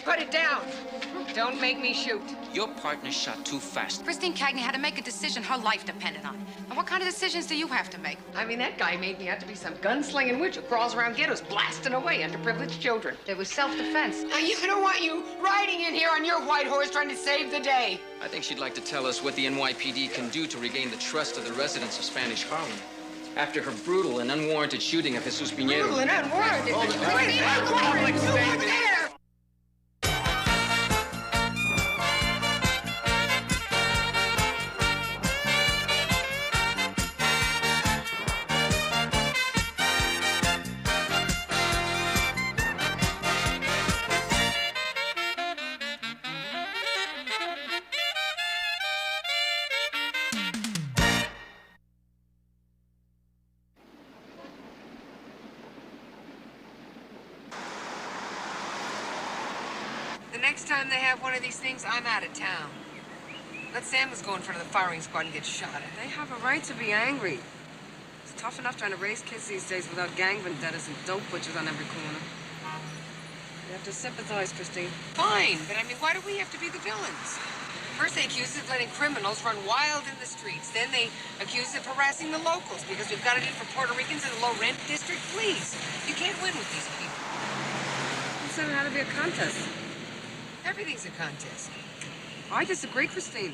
put it down. Don't make me shoot. Your partner shot too fast. Christine Cagney had to make a decision her life depended on. And what kind of decisions do you have to make? I mean, that guy made me out to be some gunslinging witch who crawls around ghettos blasting away underprivileged children. It was self-defense. Now, you don't want you riding in here on your white horse trying to save the day. I think she'd like to tell us what the NYPD can do to regain the trust of the residents of Spanish Harlem. After her brutal and unwarranted shooting of Jesus Piñero. Brutal and unwarranted? Public statement. The next time they have one of these things, I'm out of town. Let Samuels go in front of the firing squad and get shot at. They have a right to be angry. It's tough enough trying to raise kids these days without gang vendettas and dope butchers on every corner. You have to sympathize, Christine. Fine, but I mean, why do we have to be the villains? First, they accuse us of letting criminals run wild in the streets. Then they accuse us of harassing the locals because we've got it in for Puerto Ricans in a low-rent district. Please, you can't win with these people. You said it had to be a contest. Everything's a contest. I disagree, Christine.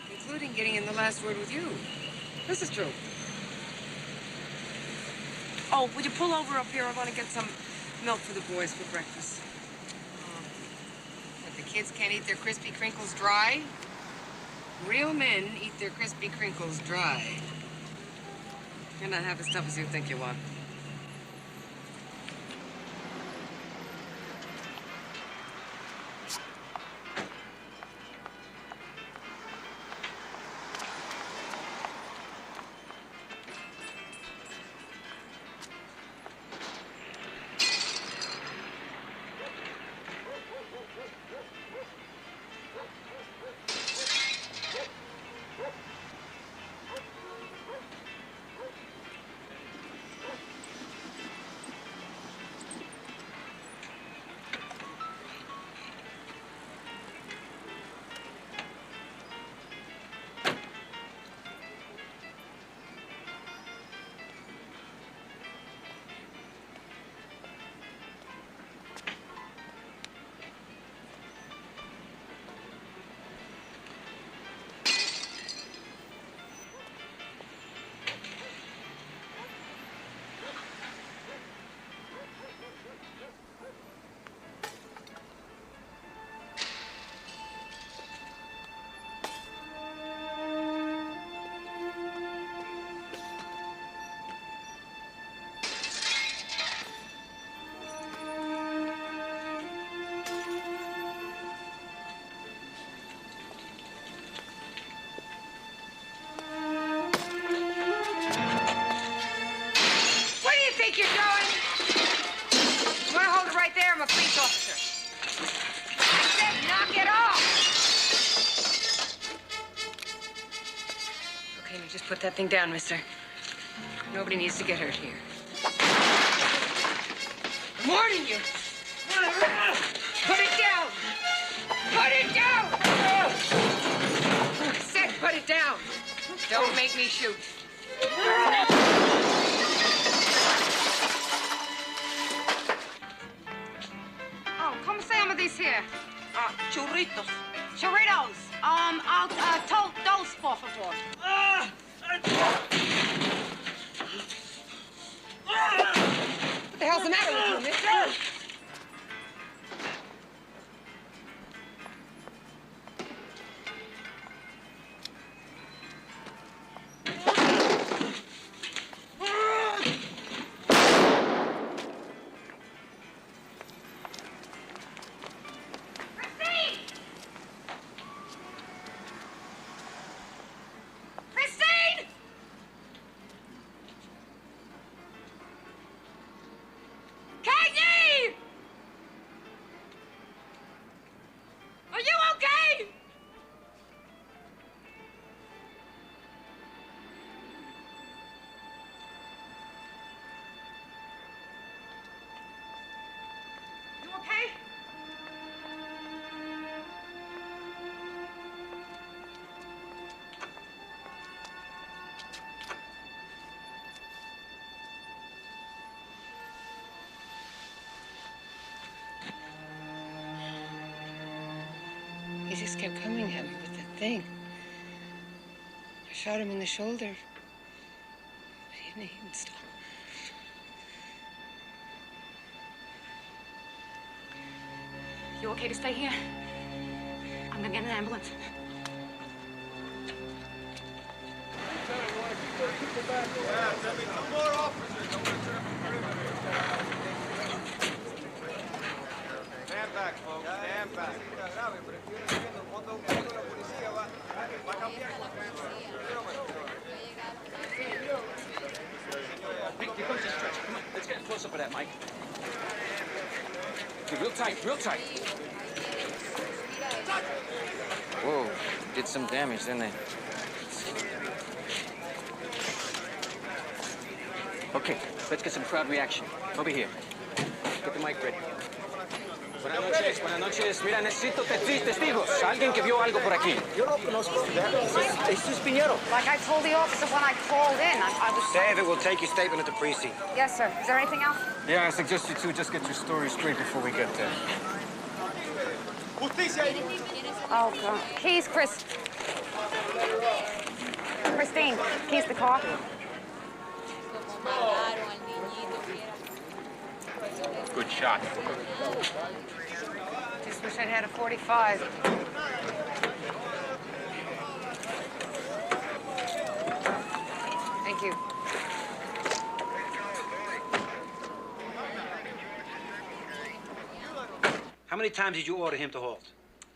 Including getting in the last word with you. This is true. Oh, would you pull over up here? I want to get some milk for the boys for breakfast. But the kids can't eat their crispy crinkles dry? Real men eat their crispy crinkles dry. You're not half as tough as you think you are. You're going? You want to hold it right there? I'm a police officer. I said knock it off! Okay, now just put that thing down, mister. Nobody needs to get hurt here. I'm warning you. Put it down! Put it down! I said put it down. Don't make me shoot. Some of these here. Churritos. Churritos. Dos, por favor. What the hell's the matter with you, mister? Cagney! just kept coming at me with that thing. I shot him in the shoulder. But he didn't stop. You okay to stay here? I'm gonna get an ambulance. Stand back, folks. Stand back. Hey, here comes the stretcher. Come on, let's get a close-up of that, Mike. Okay, real tight, real tight. Whoa, did some damage, didn't they? Okay, let's get some crowd reaction. Over here. Get the mic ready. Buenas noches, buenas noches. Mira, necesito testigos. Alguien que vio algo por aquí. Yo lo conozco. Este es Piñero. Like I told the officer when I called in, I was... David will take your statement at the precinct. Yes, sir. Is there anything else? Yeah, I suggest you two just get your story straight before we get there. Oh, God. Keys, Chris. Christine, keys to the car. Good shot. Just wish I'd had a 45. Thank you. How many times did you order him to halt?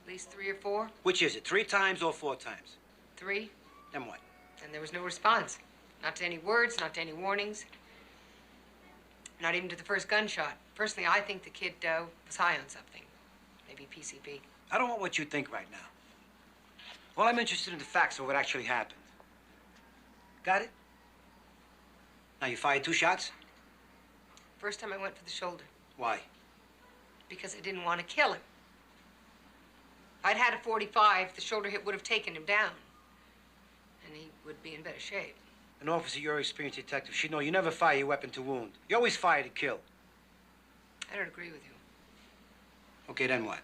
At least 3 or 4. Which is it, 3 times or 4 times? 3. Then what? And there was no response. Not to any words, not to any warnings. Not even to the first gunshot. Personally, I think the kid was high on something. Maybe PCP. I don't want what you think right now. Well, I'm interested in the facts of what actually happened. Got it? Now, you fired 2 shots? First time I went for the shoulder. Why? Because I didn't want to kill him. If I'd had a 45, the shoulder hit would have taken him down. And he would be in better shape. An officer, you're an experienced detective. She'd know you never fire your weapon to wound. You always fire to kill. I don't agree with you. Okay, then what?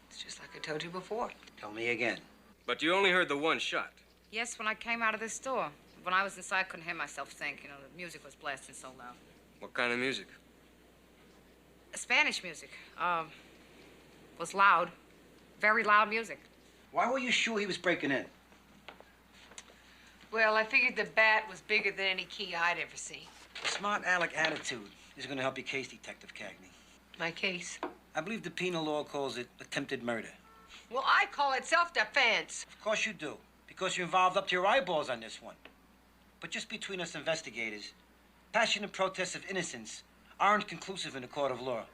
It's just like I told you before. Tell me again. But you only heard the 1 shot. Yes, when I came out of the store. When I was inside, I couldn't hear myself think. You know, the music was blasting so loud. What kind of music? Spanish music. Was loud. Very loud music. Why were you sure he was breaking in? Well, I figured the bat was bigger than any key I'd ever seen. A smart aleck attitude is going to help your case, Detective Cagney. My case? I believe the penal law calls it attempted murder. Well, I call it self-defense. Of course you do, because you're involved up to your eyeballs on this one. But just between us investigators, passionate protests of innocence aren't conclusive in a court of law.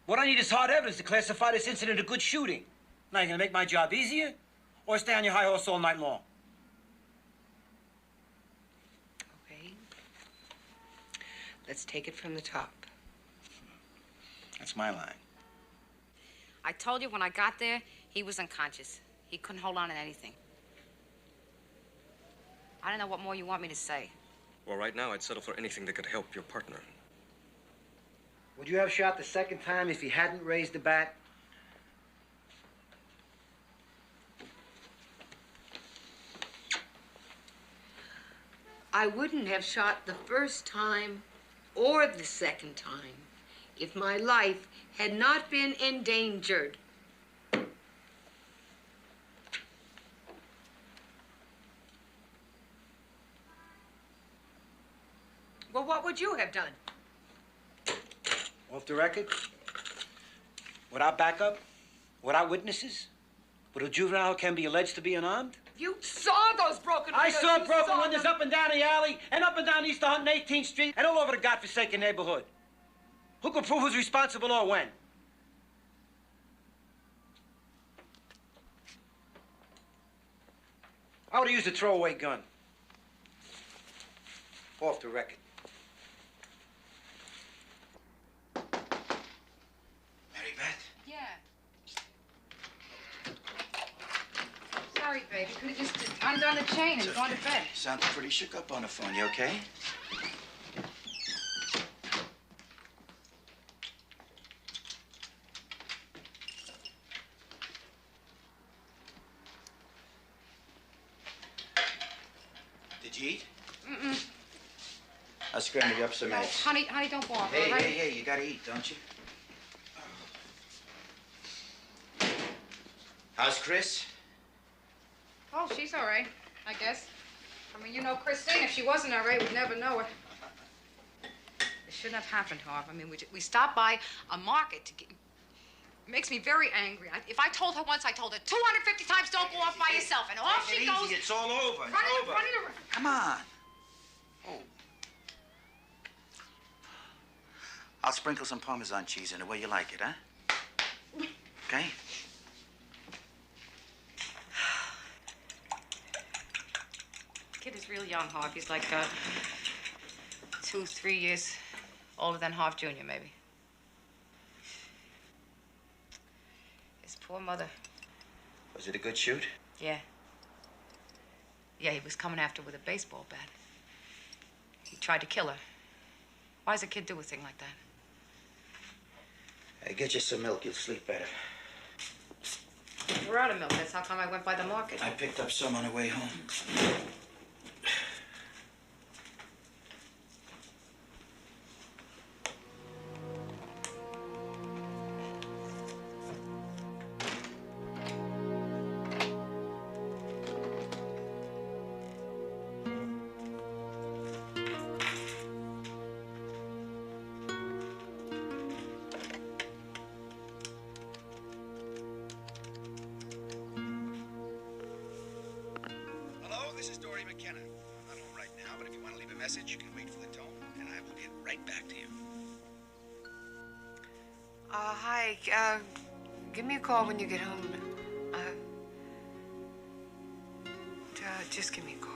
What I need is hard evidence to classify this incident a good shooting. Now, you gonna make my job easier, or stay on your high horse all night long? Okay. Let's take it from the top. That's my line. I told you when I got there, he was unconscious. He couldn't hold on to anything. I don't know what more you want me to say. Well, right now, I'd settle for anything that could help your partner. Would you have shot the second time if he hadn't raised the bat? I wouldn't have shot the first time or the second time if my life had not been endangered. Well, what would you have done? Off the record? Without backup? Without witnesses? With a juvenile who can be alleged to be unarmed? You saw those broken I windows. saw You broken windows them. up and down the alley, and up and down East 118th Street, and all over the godforsaken neighborhood. Who can prove who's responsible or when? I would have used a throwaway gun. Off the record. Mary Beth? Yeah. Sorry, baby. Could have just undone the chain and gone to bed. Sounds pretty shook up on the phone. You okay? Did you eat? Mm-mm. I'll scramble you up some No, eggs. honey, don't go off, Hey, all right? hey, you gotta eat, don't you? How's Chris? Oh, she's all right, I guess. I mean, you know Christine, if she wasn't all right, we'd never know it. It shouldn't have happened, Harv. I mean, we stopped by a market to get... It makes me very angry. If I told her once, I told her 250 times, don't go off by yourself. And off she goes. Easy. It's all over. It's over. Running around. Come on. Oh. I'll sprinkle some Parmesan cheese in the way you like it, huh? Okay? The kid is real young, Harv. He's like 2, 3 years older than Harv Jr., maybe. His poor mother. Was it a good shoot? Yeah. Yeah, he was coming after her with a baseball bat. He tried to kill her. Why does a kid do a thing like that? Hey, get you some milk. You'll sleep better. We're out of milk. That's how come I went by the market. I picked up some on the way home. Hi. Give me a call when you get home. Just give me a call.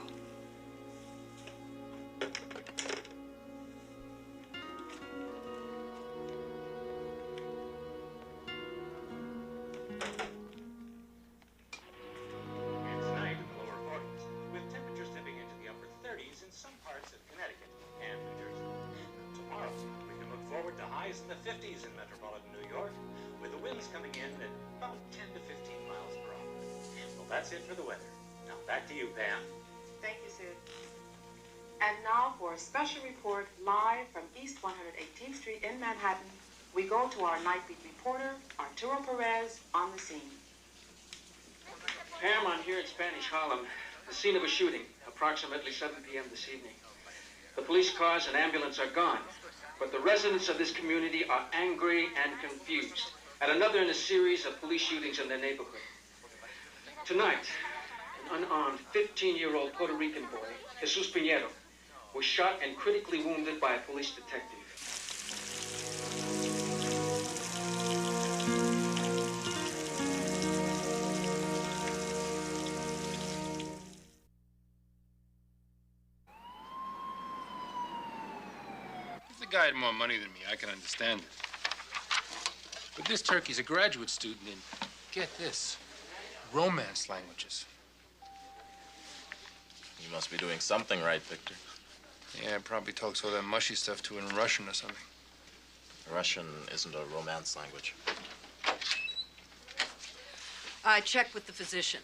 Tonight in the lower 40s, with temperatures dipping into the upper 30s in some parts of Connecticut and New Jersey. Tomorrow, we can look forward to highs in the 50s in metropolitan New York, with the winds coming in at about 10 to 15 miles per hour. Well, that's it for the weather. Now, back to you, Pam. Thank you, Sid. And now for a special report live from East 118th Street in Manhattan, we go to our Nightbeat reporter, Arturo Perez, on the scene. Pam, I'm here in Spanish Harlem, the scene of a shooting, approximately 7 p.m. this evening. The police cars and ambulance are gone, but the residents of this community are angry and confused at another in a series of police shootings in their neighborhood. Tonight, an unarmed 15-year-old Puerto Rican boy, Jesus Pinheiro, was shot and critically wounded by a police detective. If the guy had more money than me, I can understand it. But this turkey's a graduate student in, get this, romance languages. You must be doing something right, Victor. Yeah, probably talks all that mushy stuff to her in Russian or something. Russian isn't a romance language. I checked with the physician.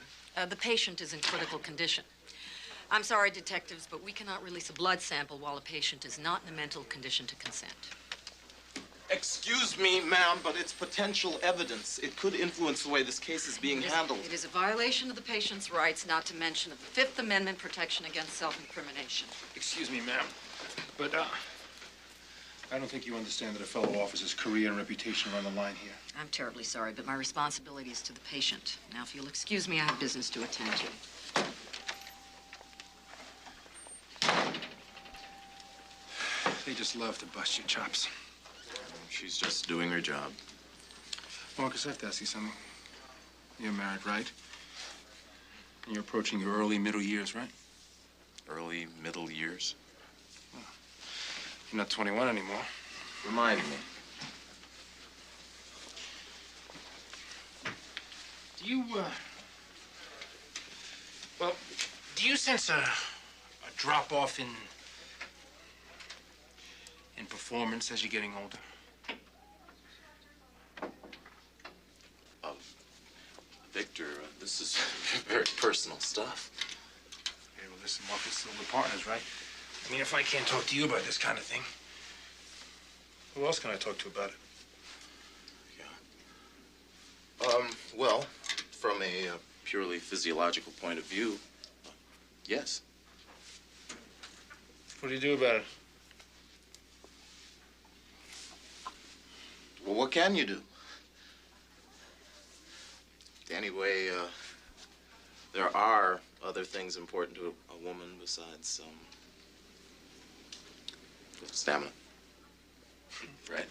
The patient is in critical condition. I'm sorry, detectives, but we cannot release a blood sample while a patient is not in a mental condition to consent. Excuse me, ma'am, but it's potential evidence. It could influence the way this case is being handled. It is a violation of the patient's rights, not to mention of the Fifth Amendment protection against self-incrimination. Excuse me, ma'am, but I don't think you understand that a fellow officer's career and reputation are on the line here. I'm terribly sorry, but my responsibility is to the patient. Now, if you'll excuse me, I have business to attend to. They just love to bust your chops. She's just doing her job. Marcus, I have to ask you something. You're married, right? And you're approaching your early middle years, right? Early middle years? Well, you're not 21 anymore. Remind me. Do you, well, do you sense a drop-off in performance as you're getting older? Victor, this is very personal stuff. Okay, well, Listen, Marcus, still we're partners, right? I mean, if I can't talk to you about this kind of thing, who else can I talk to about it? Well, from a purely physiological point of view, yes. What do you do about it? Well, what can you do? Anyway, there are other things important to a woman besides, stamina. Right?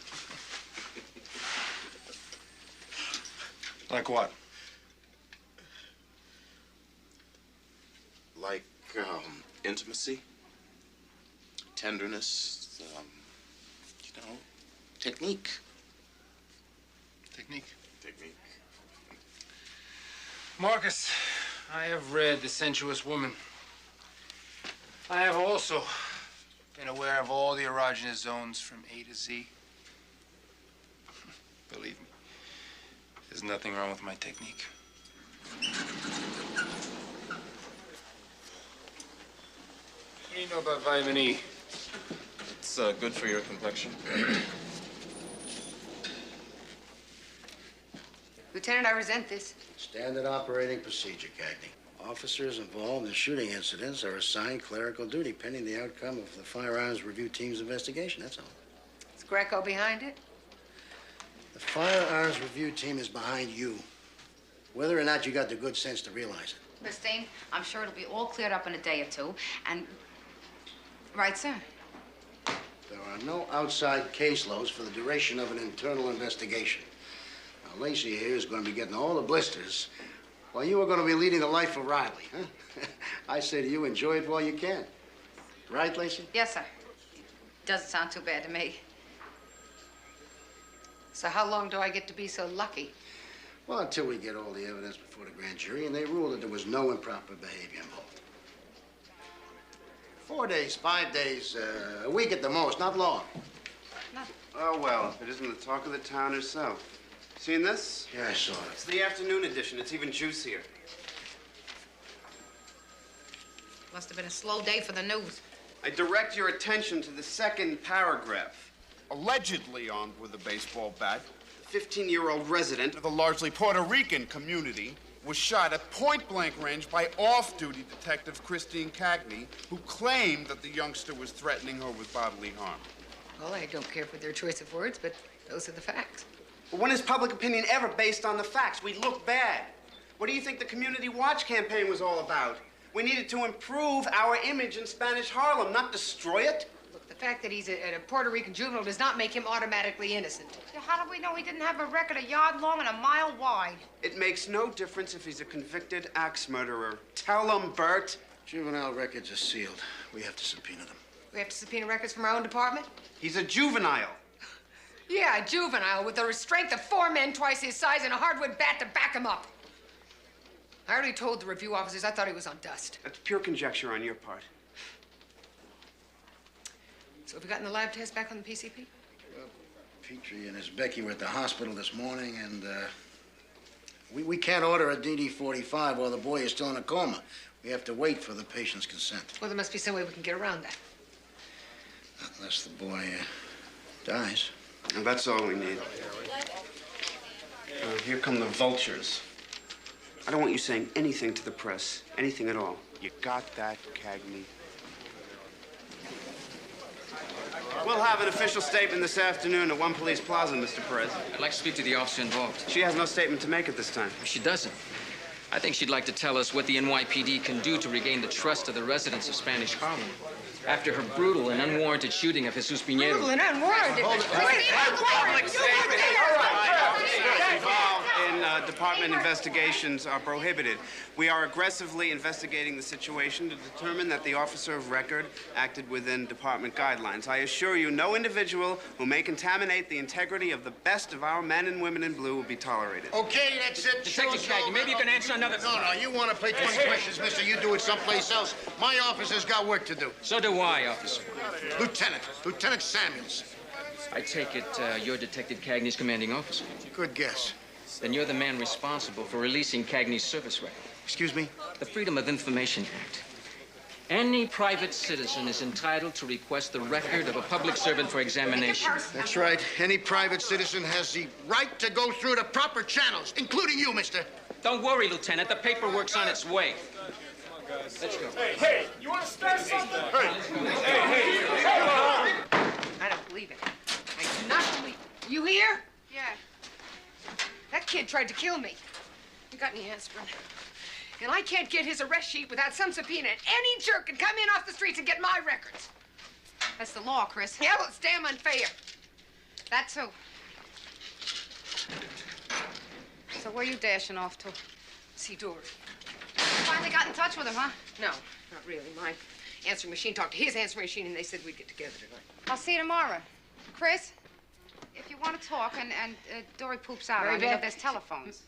Like what? Like, intimacy, tenderness, technique. Technique. Technique. Marcus, I have read The Sensuous Woman. I have also been aware of all the erogenous zones from A to Z. Believe me, there's nothing wrong with my technique. What do you know about vitamin E? It's good for your complexion. Lieutenant, I resent this. Standard operating procedure, Cagney. Officers involved in shooting incidents are assigned clerical duty pending the outcome of the firearms review team's investigation, that's all. Is Greco behind it? The firearms review team is behind you, whether or not you got the good sense to realize it. Christine, I'm sure it'll be all cleared up in a day or two, and... Right, sir? There are no outside caseloads for the duration of an internal investigation. Now, Lacey here is going to be getting all the blisters while you are going to be leading the life of Riley, huh? I say to you, enjoy it while you can. Right, Lacey? Yes, sir. Doesn't sound too bad to me. So how long do I get to be so lucky? Well, until we get all the evidence before the grand jury and they rule that there was no improper behavior involved. 4 days, 5 days, a week at the most, not long. Oh, well, if it isn't the talk of the town herself. Seen this? Yeah, I saw it. It's the afternoon edition. It's even juicier. Must have been a slow day for the news. I direct your attention to the second paragraph. Allegedly armed with a baseball bat, the 15-year-old resident of the largely Puerto Rican community was shot at point-blank range by off-duty detective Christine Cagney, who claimed that the youngster was threatening her with bodily harm. Well, I don't care for their choice of words, but those are the facts. But when is public opinion ever based on the facts? We look bad. What do you think the Community Watch campaign was all about? We needed to improve our image in Spanish Harlem, not destroy it. Look, the fact that he's a Puerto Rican juvenile does not make him automatically innocent. Yeah, how do we know he didn't have a record a yard long and a mile wide? It makes no difference if he's a convicted axe murderer. Tell him, Bert. Juvenile records are sealed. We have to subpoena them. We have to subpoena records from our own department? He's a juvenile. Yeah, a juvenile with the strength of 4 men twice his size and a hardwood bat to back him up. I already told the review officers I thought he was on dust. That's pure conjecture on your part. So have you gotten the lab test back on the PCP? Well, Petrie and his Becky were at the hospital this morning, and we can't order a DD-45 while the boy is still in a coma. We have to wait for the patient's consent. Well, there must be some way we can get around that. Unless the boy dies. Well, that's all we need. Here come the vultures. I don't want you saying anything to the press. Anything at all. You got that, Cagney? We'll have an official statement this afternoon at One Police Plaza, Mr. Perez. I'd like to speak to the officer involved. She has no statement to make at this time. She doesn't. I think she'd like to tell us what the NYPD can do to regain the trust of the residents of Spanish Harlem after her brutal and unwarranted shooting of Jesus Pinheiro. Brutal and unwarranted. Involved in department investigations are prohibited. We are aggressively investigating the situation to determine that the officer of record acted within department guidelines. I assure you, no individual who may contaminate the integrity of the best of our men and women in blue will be tolerated. Okay, that's it. Detective Cagney, maybe you can answer another... No, you want to play 20 questions, mister. You do it someplace else. My officer's got work to do. So do I, officer. Lieutenant Samuels. I take it you're Detective Cagney's commanding officer. Good guess. Then you're the man responsible for releasing Cagney's service record. Excuse me? The Freedom of Information Act. Any private citizen is entitled to request the record of a public servant for examination. That's right. Any private citizen has the right to go through the proper channels, including you, mister. Don't worry, Lieutenant. The paperwork's on its way. Let's go. Hey, you want to start something? I don't believe it. I do not believe it. You here? Yeah. That kid tried to kill me. You got any aspirin? And I can't get his arrest sheet without some subpoena. And any jerk can come in off the streets and get my records. That's the law, Chris. Yeah, well, it's damn unfair. That's so. So where are you dashing off to? See Dory. Finally got in touch with him, huh? No, not really. My answering machine talked to his answering machine, and they said we'd get together tonight. I'll see you tomorrow. Chris, if you want to talk and Dory poops out, Very I mean, bad. there's telephones.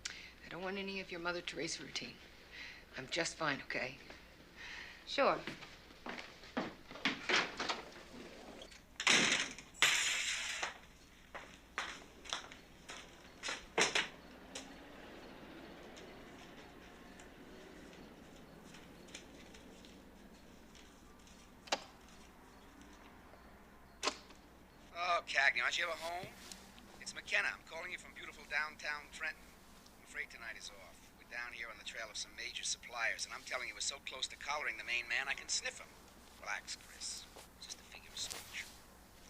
I don't want any of your Mother Teresa routine. I'm just fine, okay? Sure. Oh, Cagney, aren't you ever home? It's McKenna. I'm calling you from beautiful downtown Trenton. I'm afraid tonight is off. We're down here on the trail of some major suppliers, and I'm telling you, we're so close to collaring the main man, I can sniff him. Relax, Chris. Just a figure of speech.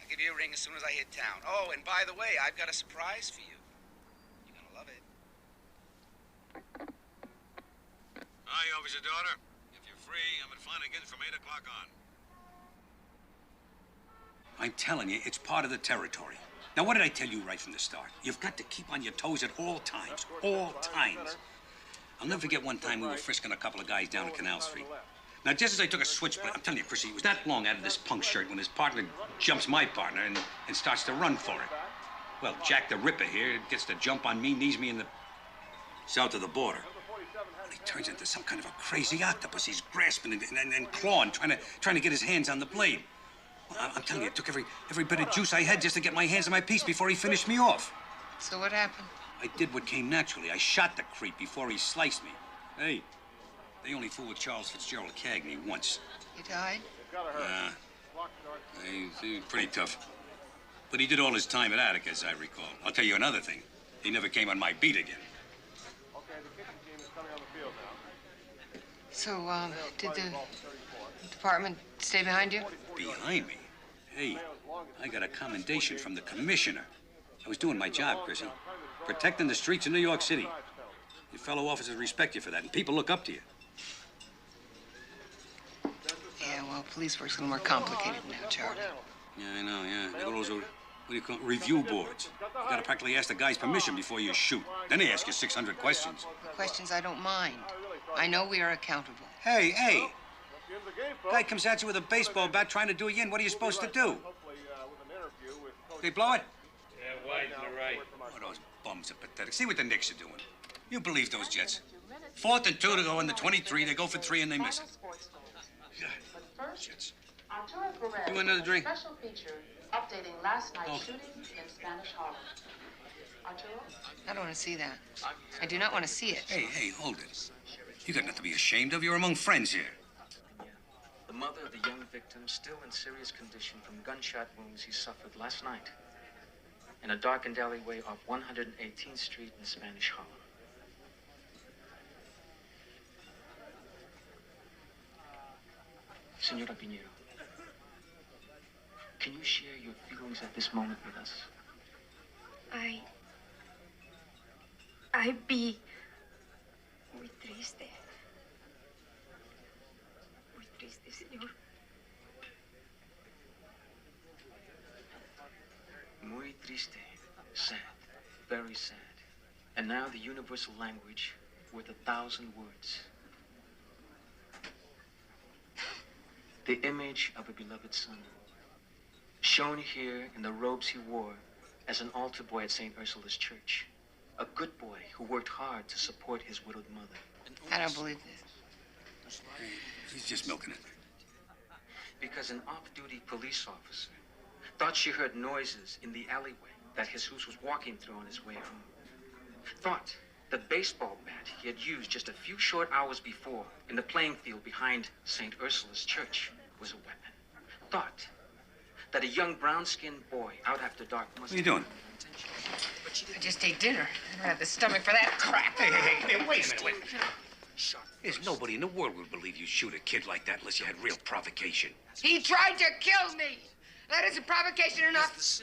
I'll give you a ring as soon as I hit town. Oh, and by the way, I've got a surprise for you. You're gonna love it. Hi, officer daughter. If you're free, I'm at Flanagan's from 8 o'clock on. I'm telling you, it's part of the territory. Now, what did I tell you right from the start? You've got to keep on your toes at all times. All times. I'll never forget one time we were frisking a couple of guys down at Canal Street. Now, just as I took a switchblade, I'm telling you, Chrissy, it was not long out of this punk shirt when his partner jumps my partner and starts to run for it. Well, Jack the Ripper here gets the jump on me, knees me in the... south of the border. Well, he turns into some kind of a crazy octopus. He's grasping and clawing, trying to get his hands on the blade. Well, I'm telling you, it took every bit of juice I had just to get my hands on my piece before he finished me off. So what happened? I did what came naturally. I shot the creep before he sliced me. Hey, they only fooled Charles Fitzgerald Cagney once. He died? Yeah. He's pretty tough. But he did all his time at Attica, as I recall. I'll tell you another thing. He never came on my beat again. So, did the department stay behind you? Behind me? Hey, I got a commendation from the commissioner. I was doing my job, Chrissy. Protecting the streets of New York City. Your fellow officers respect you for that, and people look up to you. Yeah, well, police work's a little more complicated now, Charlie. Yeah, I know, yeah. They got those, what do you call it, review boards. You gotta practically ask the guy's permission before you shoot. Then they ask you 600 questions. Questions I don't mind. I know we are accountable. Hey! Guy comes at you with a baseball bat trying to do you in. What are you supposed to do? They blow it? Yeah, wide to the right. Oh, those bums are pathetic. See what the Knicks are doing. You believe those Jets. 4th and 2 to go in the 23. They go for 3 and they miss it. God, Jets. You want another drink? Special feature updating last night's shooting in Spanish Harlem. Arturo? I don't want to see that. I do not want to see it. Hey, hold it. You got nothing to be ashamed of. You're among friends here. The mother of the young victim still in serious condition from gunshot wounds he suffered last night in a darkened alleyway off 118th Street in Spanish Harlem. Senora Pinheiro, can you share your feelings at this moment with us? I be muy triste. Muy triste, señor. Muy triste. Sad. Very sad. And now the universal language worth 1,000 words. The image of a beloved son, shown here in the robes he wore as an altar boy at St. Ursula's Church. A good boy who worked hard to support his widowed mother. I don't believe this. He's just milking it. Because an off-duty police officer thought she heard noises in the alleyway that Jesus was walking through on his way home. Thought The baseball bat he had used just a few short hours before in the playing field behind St. Ursula's church was a weapon. Thought that a young brown-skinned boy out after dark must... What are you doing? I just ate dinner. I don't have the stomach for that crap. Hey, wait a minute. There's nobody in the world would believe you shoot a kid like that unless you had real provocation. He tried to kill me. That isn't provocation enough.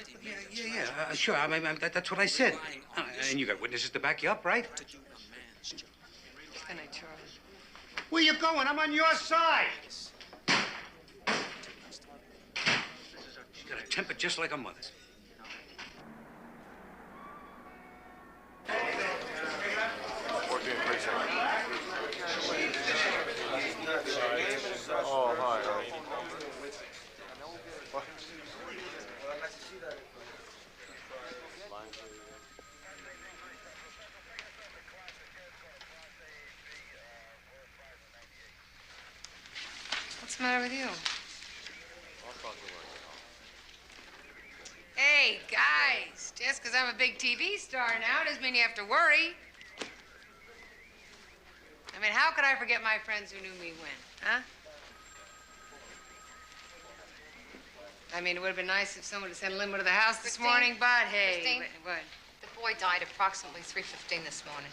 Yeah, sure. I mean, that's what I said. And you got witnesses to back you up, right? Good night, Charlie. Where you going? I'm on your side. She's got a temper just like her mother's. Oh, hi. What's the matter with you? Hey, guys, just because I'm a big TV star now doesn't mean you have to worry. I mean, how could I forget my friends who knew me when, huh? I mean, it would have been nice if someone had sent a limo to the house this morning, but hey, Christine, what? The boy died approximately 3:15 this morning.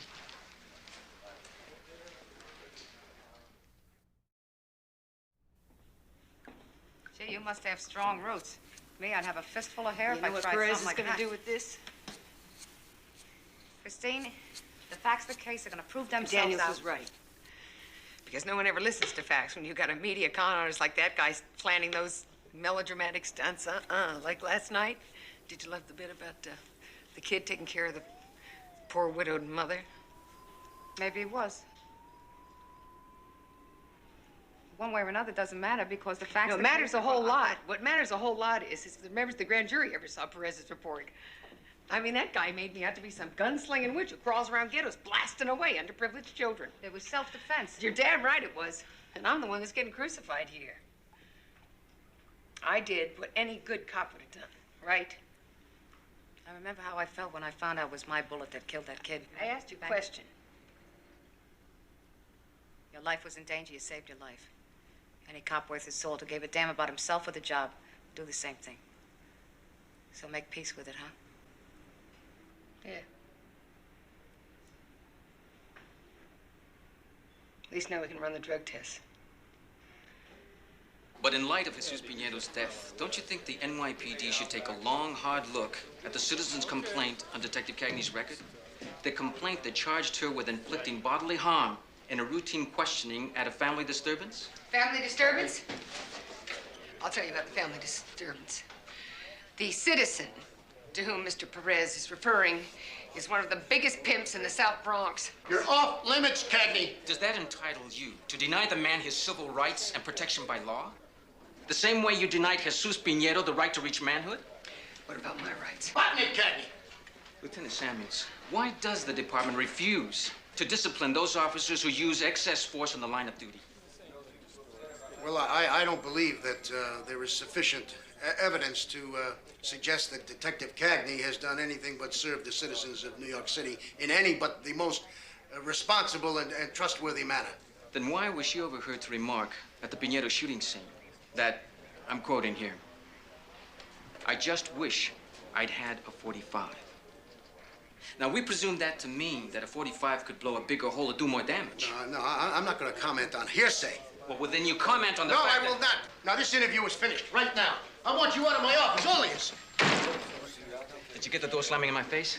Gee, you must have strong roots. Me, I'd have a fistful of hair You if know I what tried Perez something like is going that. to do with this? Christine, the facts of the case are going to prove themselves Daniels out. was right. Because no one ever listens to facts when you got a media con artist like that guy's planning those melodramatic stunts. Like last night. Did you love the bit about the kid taking care of the poor widowed mother? Maybe it was. One way or another, it doesn't matter because the facts... No, of it the matters case a are whole going- lot. What matters a whole lot is the members of the grand jury ever saw Perez's report. I mean, that guy made me out to be some gunslinging witch who crawls around ghettos blasting away underprivileged children. It was self-defense. You're damn right it was. And I'm the one that's getting crucified here. I did what any good cop would have done, right? I remember how I felt when I found out it was my bullet that killed that kid. I asked you a question. Your life was in danger, you saved your life. Any cop worth his salt who gave a damn about himself or the job would do the same thing. So make peace with it, huh? Yeah. At least now we can run the drug tests. But in light of Jesus Pinedo's death, don't you think the NYPD should take a long, hard look at the citizen's complaint on Detective Cagney's record? The complaint that charged her with inflicting bodily harm in a routine questioning at a family disturbance? Family disturbance? I'll tell you about the family disturbance. The citizen to whom Mr. Perez is referring is one of the biggest pimps in the South Bronx. You're off limits, Cagney. Does that entitle you to deny the man his civil rights and protection by law? The same way you denied Jesus Pinedo the right to reach manhood? What about my rights? Button it, Cagney. Lieutenant Samuels, why does the department refuse to discipline those officers who use excess force in the line of duty? Well, I don't believe that there is sufficient evidence to suggest that Detective Cagney has done anything but serve the citizens of New York City in any but the most responsible and trustworthy manner. Then why was she overheard to remark at the Pinedo shooting scene that, I'm quoting here, "I just wish I'd had a .45. Now, we presume that to mean that a .45 could blow a bigger hole or do more damage. No, I'm not going to comment on hearsay. Well, then you comment on the No, fact I will not. Now, this interview is finished right now. I want you out of my office, all of you. Did you get the door slamming in my face?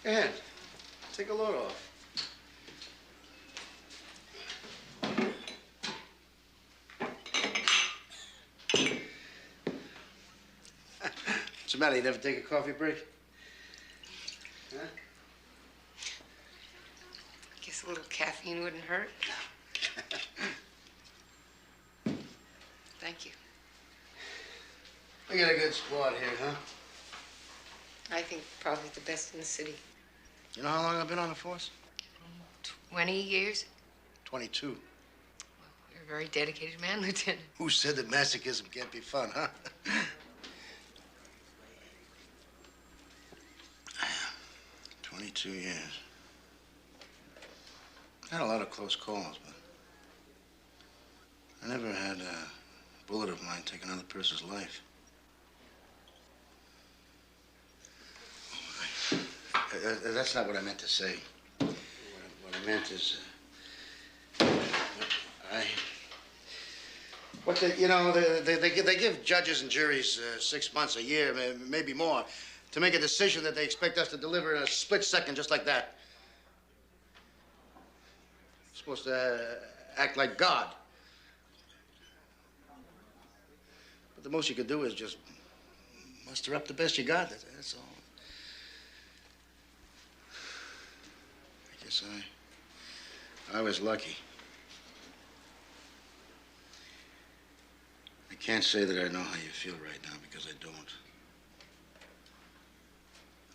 Go ahead. Take a load off. What's the matter? You never take a coffee break? Huh? I guess a little caffeine wouldn't hurt. Thank you. We got a good squad here, huh? I think probably the best in the city. You know how long I've been on the force? 20 years. 22. You're a very dedicated man, Lieutenant. Who said that masochism can't be fun, huh? 22 years. I had a lot of close calls, but I never had a bullet of mine take another person's life. That's not what I meant to say. What I meant is, they give judges and juries 6 months, a year, maybe more, to make a decision that they expect us to deliver in a split second, just like that. We're supposed to act like God. But the most you could do is just muster up the best you got. That's all. I guess I was lucky. I can't say that I know how you feel right now because I don't.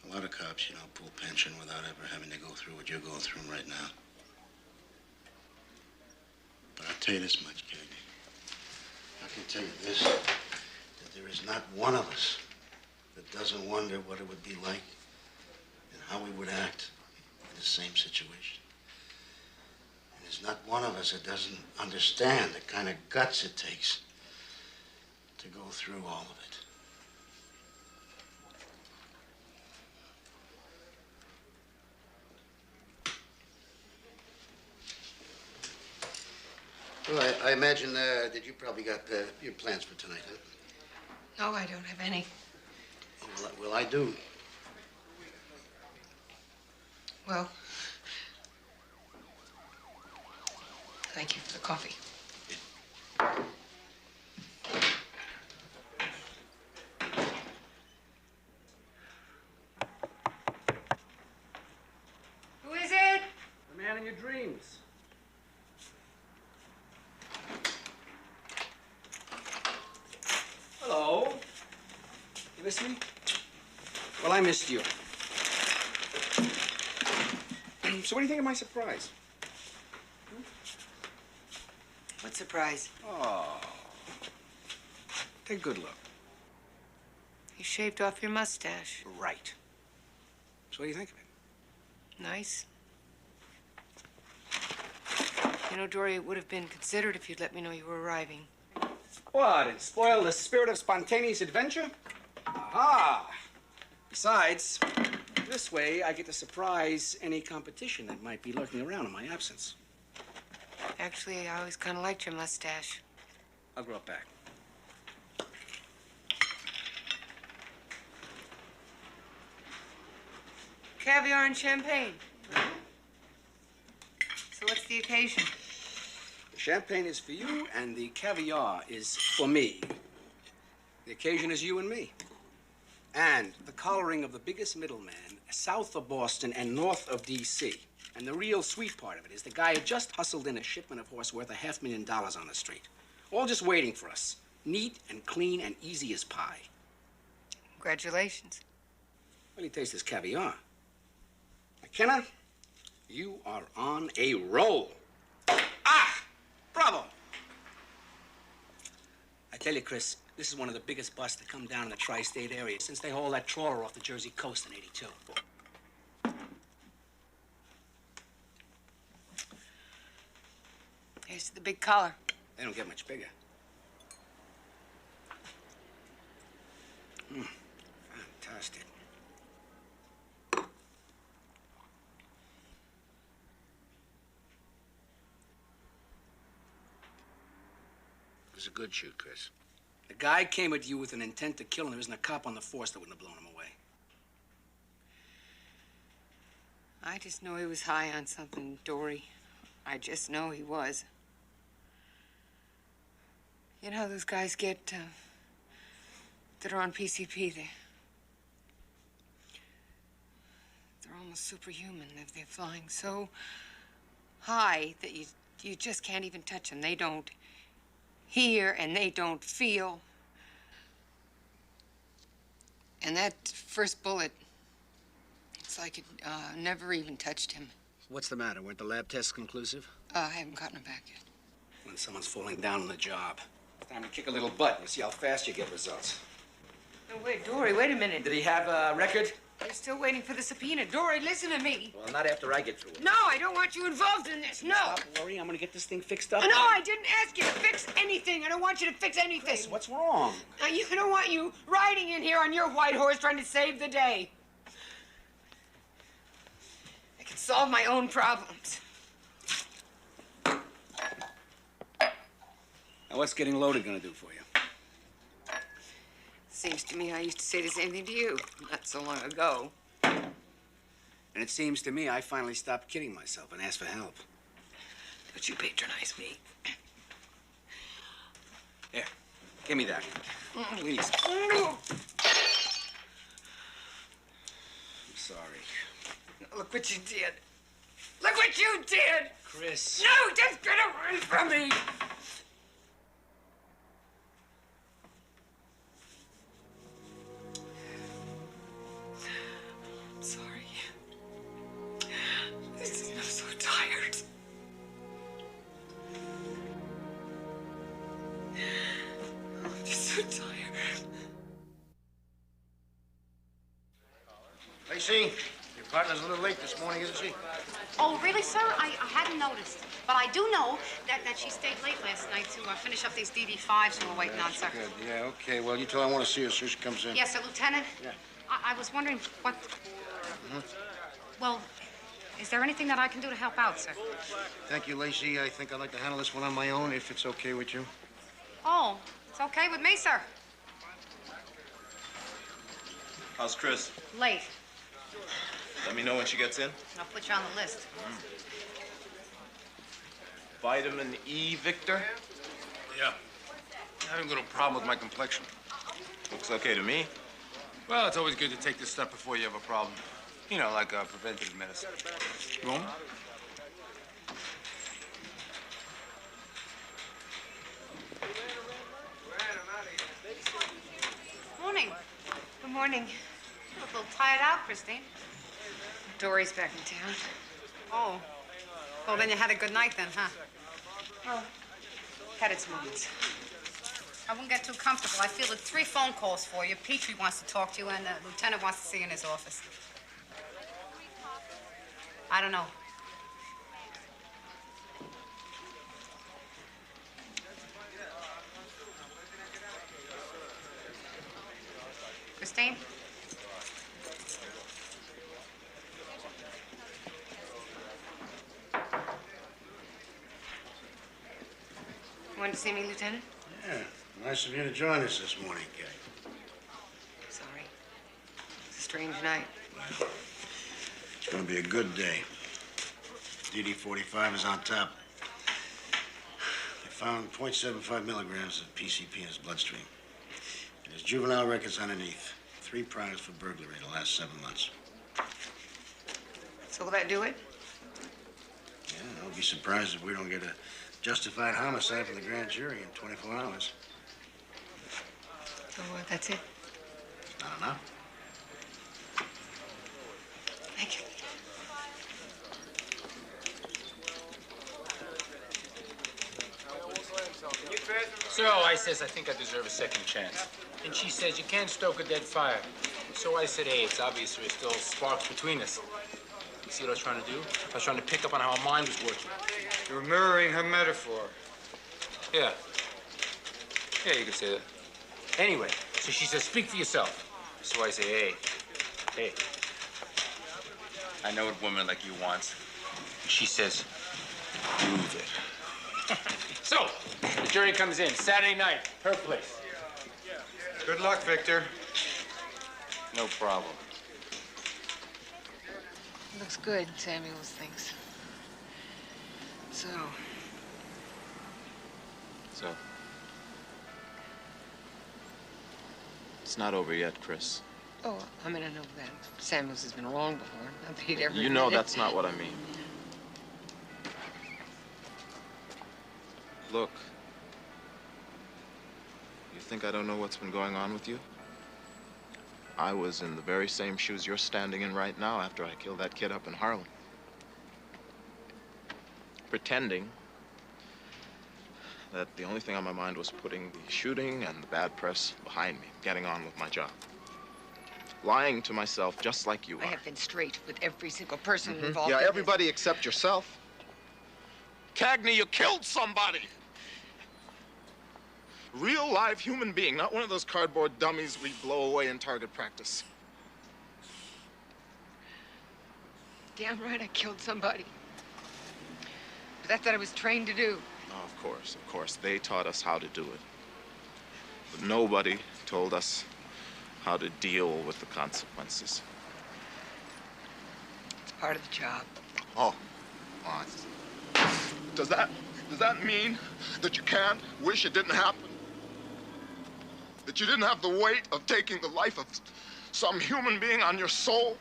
A lot of cops, you know, pull pension without ever having to go through what you're going through right now. But I'll tell you this much, Cagney. I can tell you this, that there is not one of us that doesn't wonder what it would be like and how we would act in the same situation. And there's not one of us that doesn't understand the kind of guts it takes to go through all of it. Well, I imagine that you probably got your plans for tonight, huh? No, I don't have any. Oh, well, I do. Well, thank you for the coffee. Who is it? The man in your dreams. Hello. You miss me? Well, I missed you. So what do you think of my surprise? What surprise? Oh. Take a good look. You shaved off your mustache. Right. So what do you think of it? Nice. You know, Dory, it would have been considered if you'd let me know you were arriving. What? It spoiled the spirit of spontaneous adventure? Aha! Besides, this way I get to surprise any competition that might be lurking around in my absence. Actually, I always kind of liked your mustache. I'll grow it back. Caviar and champagne. So what's the occasion? The champagne is for you, and the caviar is for me. The occasion is you and me. And the collaring of the biggest middleman south of Boston and north of D.C. And the real sweet part of it is the guy who just hustled in a shipment of horse worth $500,000 on the street. All just waiting for us. Neat and clean and easy as pie. Congratulations. Well, he tastes his caviar. McKenna, you are on a roll. Ah! Bravo! I tell you, Chris, this is one of the biggest busts to come down in the tri-state area since they hauled that trawler off the Jersey coast in '82. Here's the big collar. They don't get much bigger. Fantastic. It was a good shoot, Chris. The guy came at you with an intent to kill, and there isn't a cop on the force that wouldn't have blown him away. I just know he was high on something, Dory. I just know he was. You know how those guys get, that are on PCP, they're almost superhuman. They're flying so high that you just can't even touch them. They don't hear and they don't feel. And that first bullet, it's like it never even touched him. What's the matter? Weren't the lab tests conclusive? I haven't gotten him back yet. When someone's falling down on the job, it's time to kick a little butt and see how fast you get results. No, wait, Dory, wait a minute. Did he have a record? We're still waiting for the subpoena. Dory, listen to me. Well, not after I get through it. No, I don't want you involved in this. No. Stop worrying. I'm gonna get this thing fixed up. No, I didn't ask you to fix anything. I don't want you to fix anything. Chris, what's wrong? I don't want you riding in here on your white horse trying to save the day. I can solve my own problems. Now, what's getting loaded gonna do for you? Seems to me I used to say the same thing to you not so long ago. And it seems to me I finally stopped kidding myself and asked for help. Don't you patronize me. Here, give me that. Please. No. I'm sorry. Look what you did. Look what you did! Chris. No, just get away from me! I'm sorry. I'm so tired. I'm just so tired. Lacey, your partner's a little late this morning, isn't she? Oh, really, sir? I hadn't noticed. But I do know that she stayed late last night to finish up these DD5s we were waiting on, sir. Good, yeah, okay. Well, you tell her I want to see her so she comes in. Yes, sir, Lieutenant? Yeah. I was wondering what... Well, is there anything that I can do to help out, sir? Thank you, Lacey. I think I'd like to handle this one on my own, if it's okay with you. Oh, it's okay with me, sir. How's Chris? Late. Let me know when she gets in. I'll put you on the list. Vitamin E, Victor? Yeah. I have a little problem with my complexion. Looks okay to me. Well, it's always good to take this stuff before you have a problem. You know, like preventative medicine. You want one? Morning. Good morning. You look a little tired out, Christine. Dory's back in town. Oh. Well, then you had a good night then, huh? Oh, had its moments. I wouldn't get too comfortable. I feel 3 phone calls for you. Petrie wants to talk to you, and the lieutenant wants to see you in his office. I don't know. Christine? Want to see me, Lieutenant? Yeah, nice of you to join us this morning, Kay. Sorry. It's a strange night. Well, it's gonna be a good day. DD-45 is on top. They found 0.75 milligrams of PCP in his bloodstream. And his juvenile record's underneath. 3 priors for burglary in the last 7 months. So will that do it? Yeah, I'll be surprised if we don't get a justified homicide from the grand jury in 24 hours. So that's it? Not enough. Thank you. So I says, I think I deserve a second chance. And she says, you can't stoke a dead fire. So I said, hey, it's obvious there's still sparks between us. You see what I was trying to do? I was trying to pick up on how her mind was working. You're mirroring her metaphor. Yeah. Yeah, you could say that. Anyway, so she says, speak for yourself. So I say, hey. I know what a woman like you wants. And she says, prove it. So, the jury comes in Saturday night, her place. Good luck, Victor. No problem. looks good, Samuels thinks. So? So? It's not over yet, Chris. Oh, I mean, I know that Samuels has been wrong before. Not that he'd ever You know admit it. that's not what I mean. Look. You think I don't know what's been going on with you? I was in the very same shoes you're standing in right now after I killed that kid up in Harlem. Pretending that the only thing on my mind was putting the shooting and the bad press behind me, getting on with my job. Lying to myself just like you are. I have been straight with every single person involved Yeah, in everybody except yourself. Cagney, you killed somebody! Real live human being, not one of those cardboard dummies we blow away in target practice. this. Damn right I killed somebody. But that's what I was trained to do. Oh, of course. They taught us how to do it. But nobody told us how to deal with the consequences. It's part of the job. Oh. Does that mean that you can't wish it didn't happen? That you didn't have the weight of taking the life of some human being on your soul?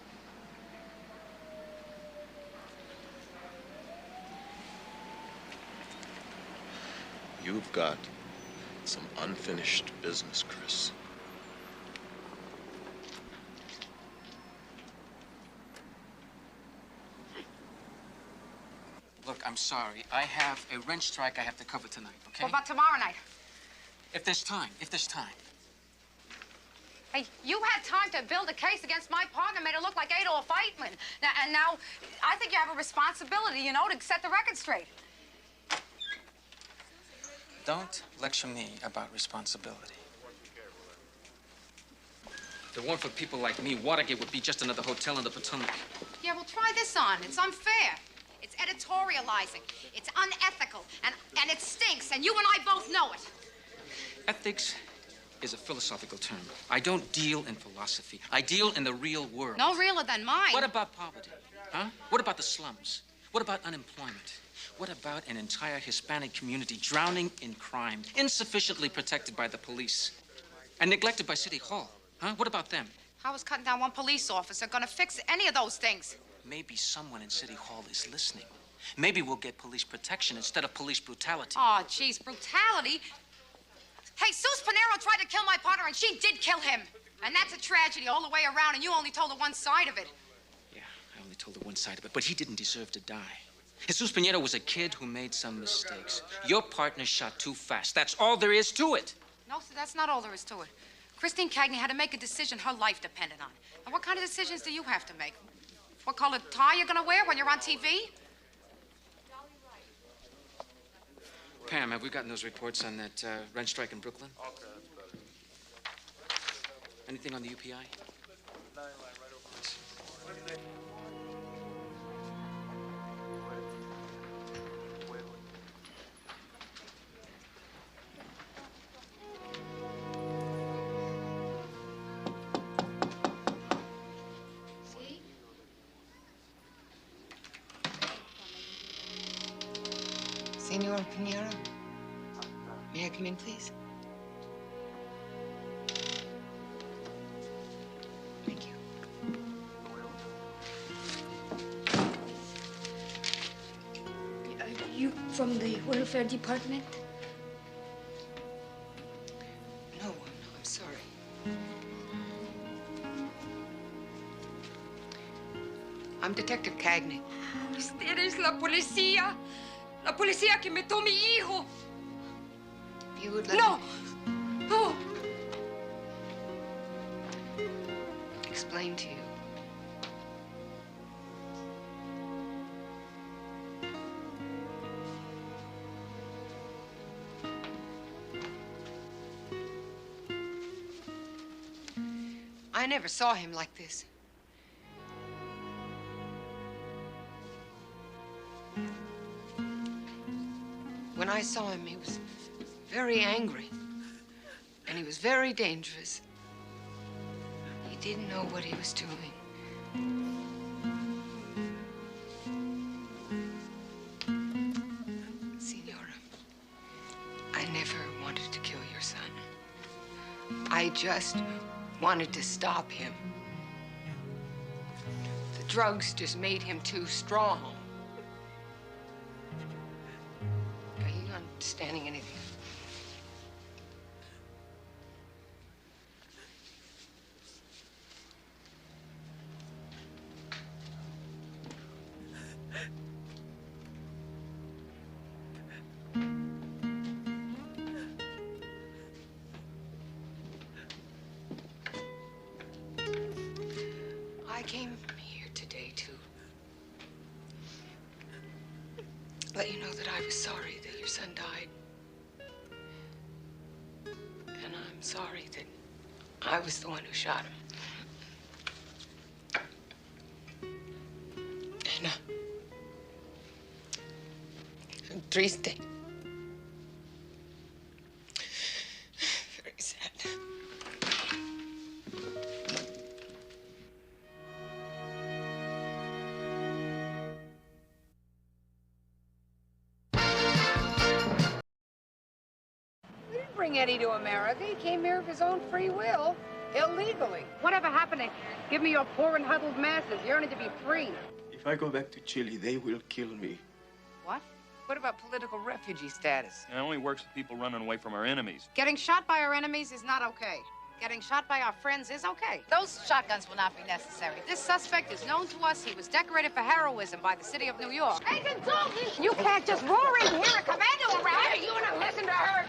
You've got some unfinished business, Chris. Look, I'm sorry. I have a wrench strike I have to cover tonight, okay? What about tomorrow night? If there's time. Hey, you had time to build a case against my partner, made it look like Adolf Eichmann. Now, I think you have a responsibility, you know, to set the record straight. Don't lecture me about responsibility. If it weren't for people like me, Watergate would be just another hotel in the Potomac. Yeah, well, try this on. It's unfair. It's editorializing. It's unethical. And it stinks, and you and I both know it. Ethics is a philosophical term. I don't deal in philosophy. I deal in the real world. No realer than mine. What about poverty? Huh? What about the slums? What about unemployment? What about an entire Hispanic community drowning in crime, insufficiently protected by the police, and neglected by City Hall? Huh? What about them? How is cutting down one police officer gonna fix any of those things? Maybe someone in City Hall is listening. Maybe we'll get police protection instead of police brutality. Oh, geez, brutality? Hey, Sus Pinero tried to kill my partner, and she did kill him. And that's a tragedy all the way around, and you only told her one side of it. Yeah, I only told her one side of it, but he didn't deserve to die. Jesus Pinero was a kid who made some mistakes. Your partner shot too fast. That's all there is to it. No, sir, that's not all there is to it. Christine Cagney had to make a decision her life depended on. And what kind of decisions do you have to make? What color tie you're gonna wear when you're on TV? Pam, have we gotten those reports on that wrench strike in Brooklyn? Okay, that's better. Anything on the UPI? Senor Pinero, may I come in, please? Thank you. Are you from the welfare department? No, I'm sorry. I'm Detective Cagney. Usted es la policía. La policía que mató a mi hijo. If you would let No! me No! explain to you. I never saw him like this. When I saw him, he was very angry. And he was very dangerous. He didn't know what he was doing. I just wanted to stop him. The drugs just made him too strong. Are you not understanding anything? I came here today to let you know that I was sorry that your son died. And I'm sorry that I was the one who shot him. And, I'm triste. Very sad. We didn't bring Eddie to America. He came here of his own free will, illegally. Whatever happened to give me your poor and huddled masses, yearning to be free? If I go back to Chile, they will kill me. What? What about political refugee status? It only works with people running away from our enemies. Getting shot by our enemies is not okay. Getting shot by our friends is okay. Those shotguns will not be necessary. This suspect is known to us. He was decorated for heroism by the city of New York. Agent Dalton! You can't just roar in here a commando around. Hey, you wanna listen to her?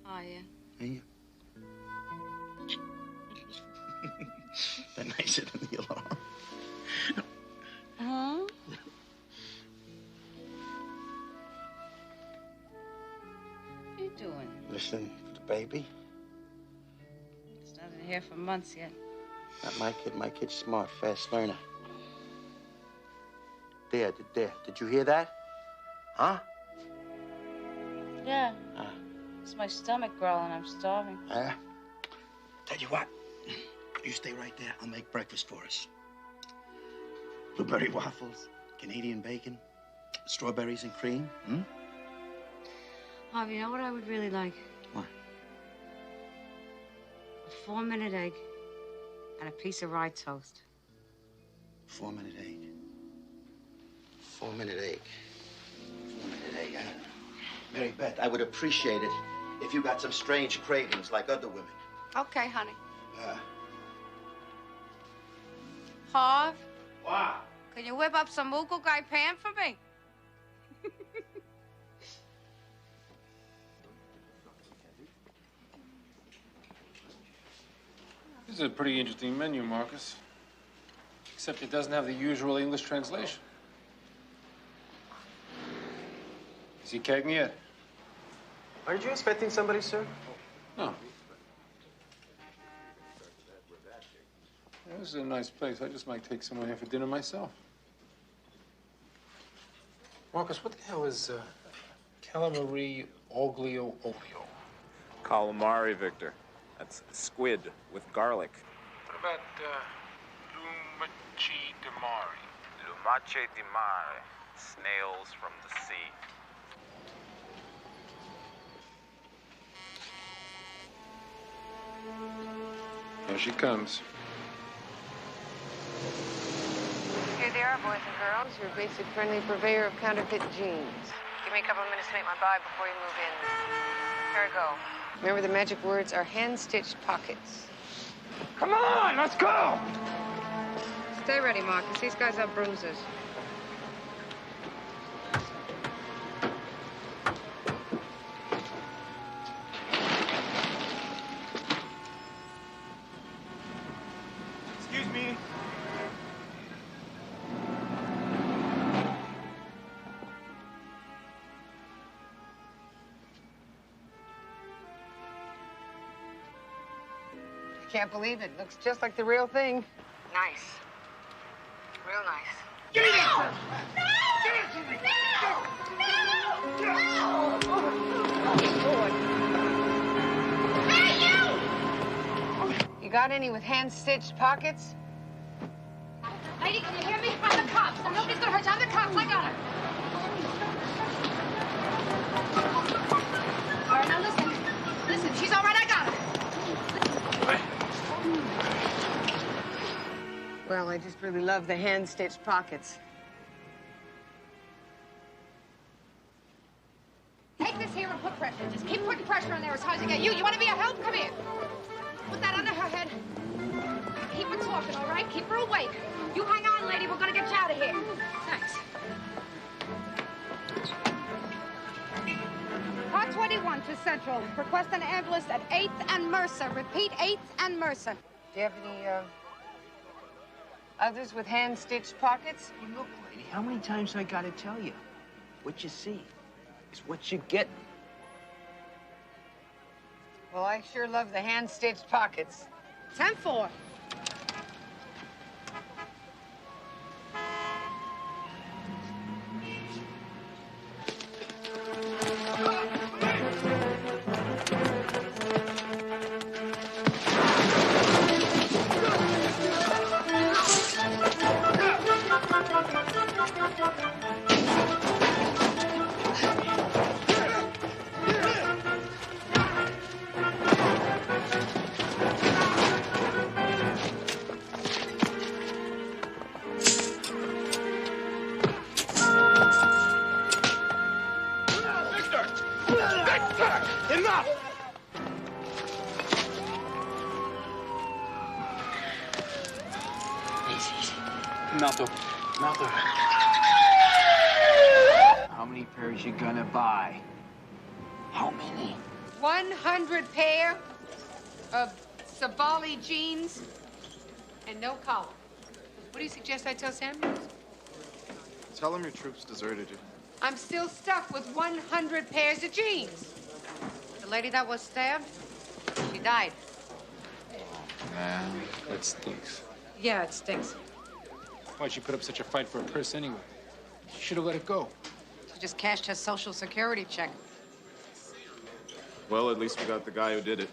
Hiya. Hey. They're nicer than the alarm. Huh? What are you doing? Listen to the baby. It's nothing here for months yet. Not my kid. My kid's smart, fast learner. There. Did you hear that? Huh? Yeah. It's my stomach growling. I'm starving. Tell you what. You stay right there. I'll make breakfast for us. Blueberry waffles, Canadian bacon, strawberries and cream. Harvey, you know what I would really like? What? A 4-minute egg and a piece of rye toast. 4-minute egg. 4-minute egg. 4-minute egg, huh? Mary Beth, I would appreciate it if you got some strange cravings like other women. Okay, honey. Uh, Harv, What? can you whip up some muco guy pan for me? This is a pretty interesting menu, Marcus. Except it doesn't have the usual English translation. Is he Cagney yet? Aren't you expecting somebody, sir? No. This is a nice place. I just might take someone here for dinner myself. Marcus, what the hell is calamari oglio olio? Calamari, Victor. That's squid with garlic. What about lumachi damari? Lumache di mare, snails from the sea. Here she comes. Here they are, boys and girls. Your basic friendly purveyor of counterfeit jeans. Give me a couple of minutes to make my buy before you move in. Here I go. Remember, the magic words are hand-stitched pockets. Come on, let's go! Stay ready, Marcus. These guys have bruises. Excuse me. I can't believe it. Looks just like the real thing. Nice. Real nice. Give me that! You got any with hand-stitched pockets? Lady, can you hear me? I'm the cops. Nobody's gonna hurt you. I'm the cops. I got her. All right, now listen. Listen, she's all right. I got her. Well, I just really love the hand-stitched pockets. Take this here and put pressure. Just keep putting pressure on there as hard as you get. You want to be a help? Come here. Put that under her head. Keep her talking, all right? Keep her awake. You hang on, lady. We're gonna get you out of here. Thanks. Car 21 to Central. Request an ambulance at 8th and Mercer. Repeat, 8th and Mercer. Do you have any, others with hand-stitched pockets? Look, lady, how many times I gotta tell you? What you see is what you get. Well, I sure love the hand-stitched pockets. 10-4. Enough! Easy. Not the. How many pairs you gonna buy? How many? 100 pair of Savali jeans and no collar. What do you suggest I tell Samuels? Tell him your troops deserted you. I'm still stuck with 100 pairs of jeans. The lady that was stabbed, she died. Man, that stinks. Yeah, it stinks. Why'd she put up such a fight for a purse anyway? She should have let it go. She just cashed her Social Security check. Well, at least we got the guy who did it.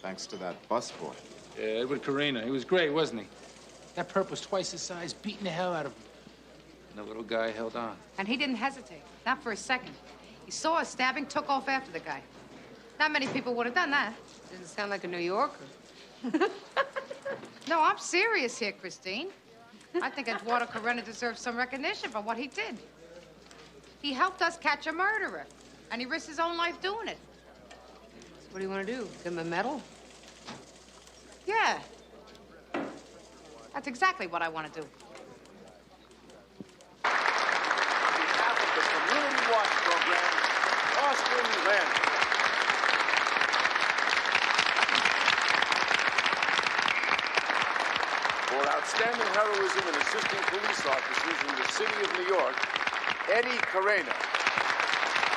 Thanks to that busboy. Yeah, Edward Carina. He was great, wasn't he? That perp was twice his size, beating the hell out of him. And the little guy held on. And he didn't hesitate, not for a second. He saw a stabbing, took off after the guy. Not many people would have done that. Doesn't sound like a New Yorker. No, I'm serious here, Christine. I think Eduardo Carena deserves some recognition for what he did. He helped us catch a murderer, and he risked his own life doing it. So what do you want to do? Give him a medal? Yeah. That's exactly what I want to do. On behalf of the Community Watch Program, Austin Landry. For outstanding heroism in assisting police officers in the city of New York, Eddie Carena.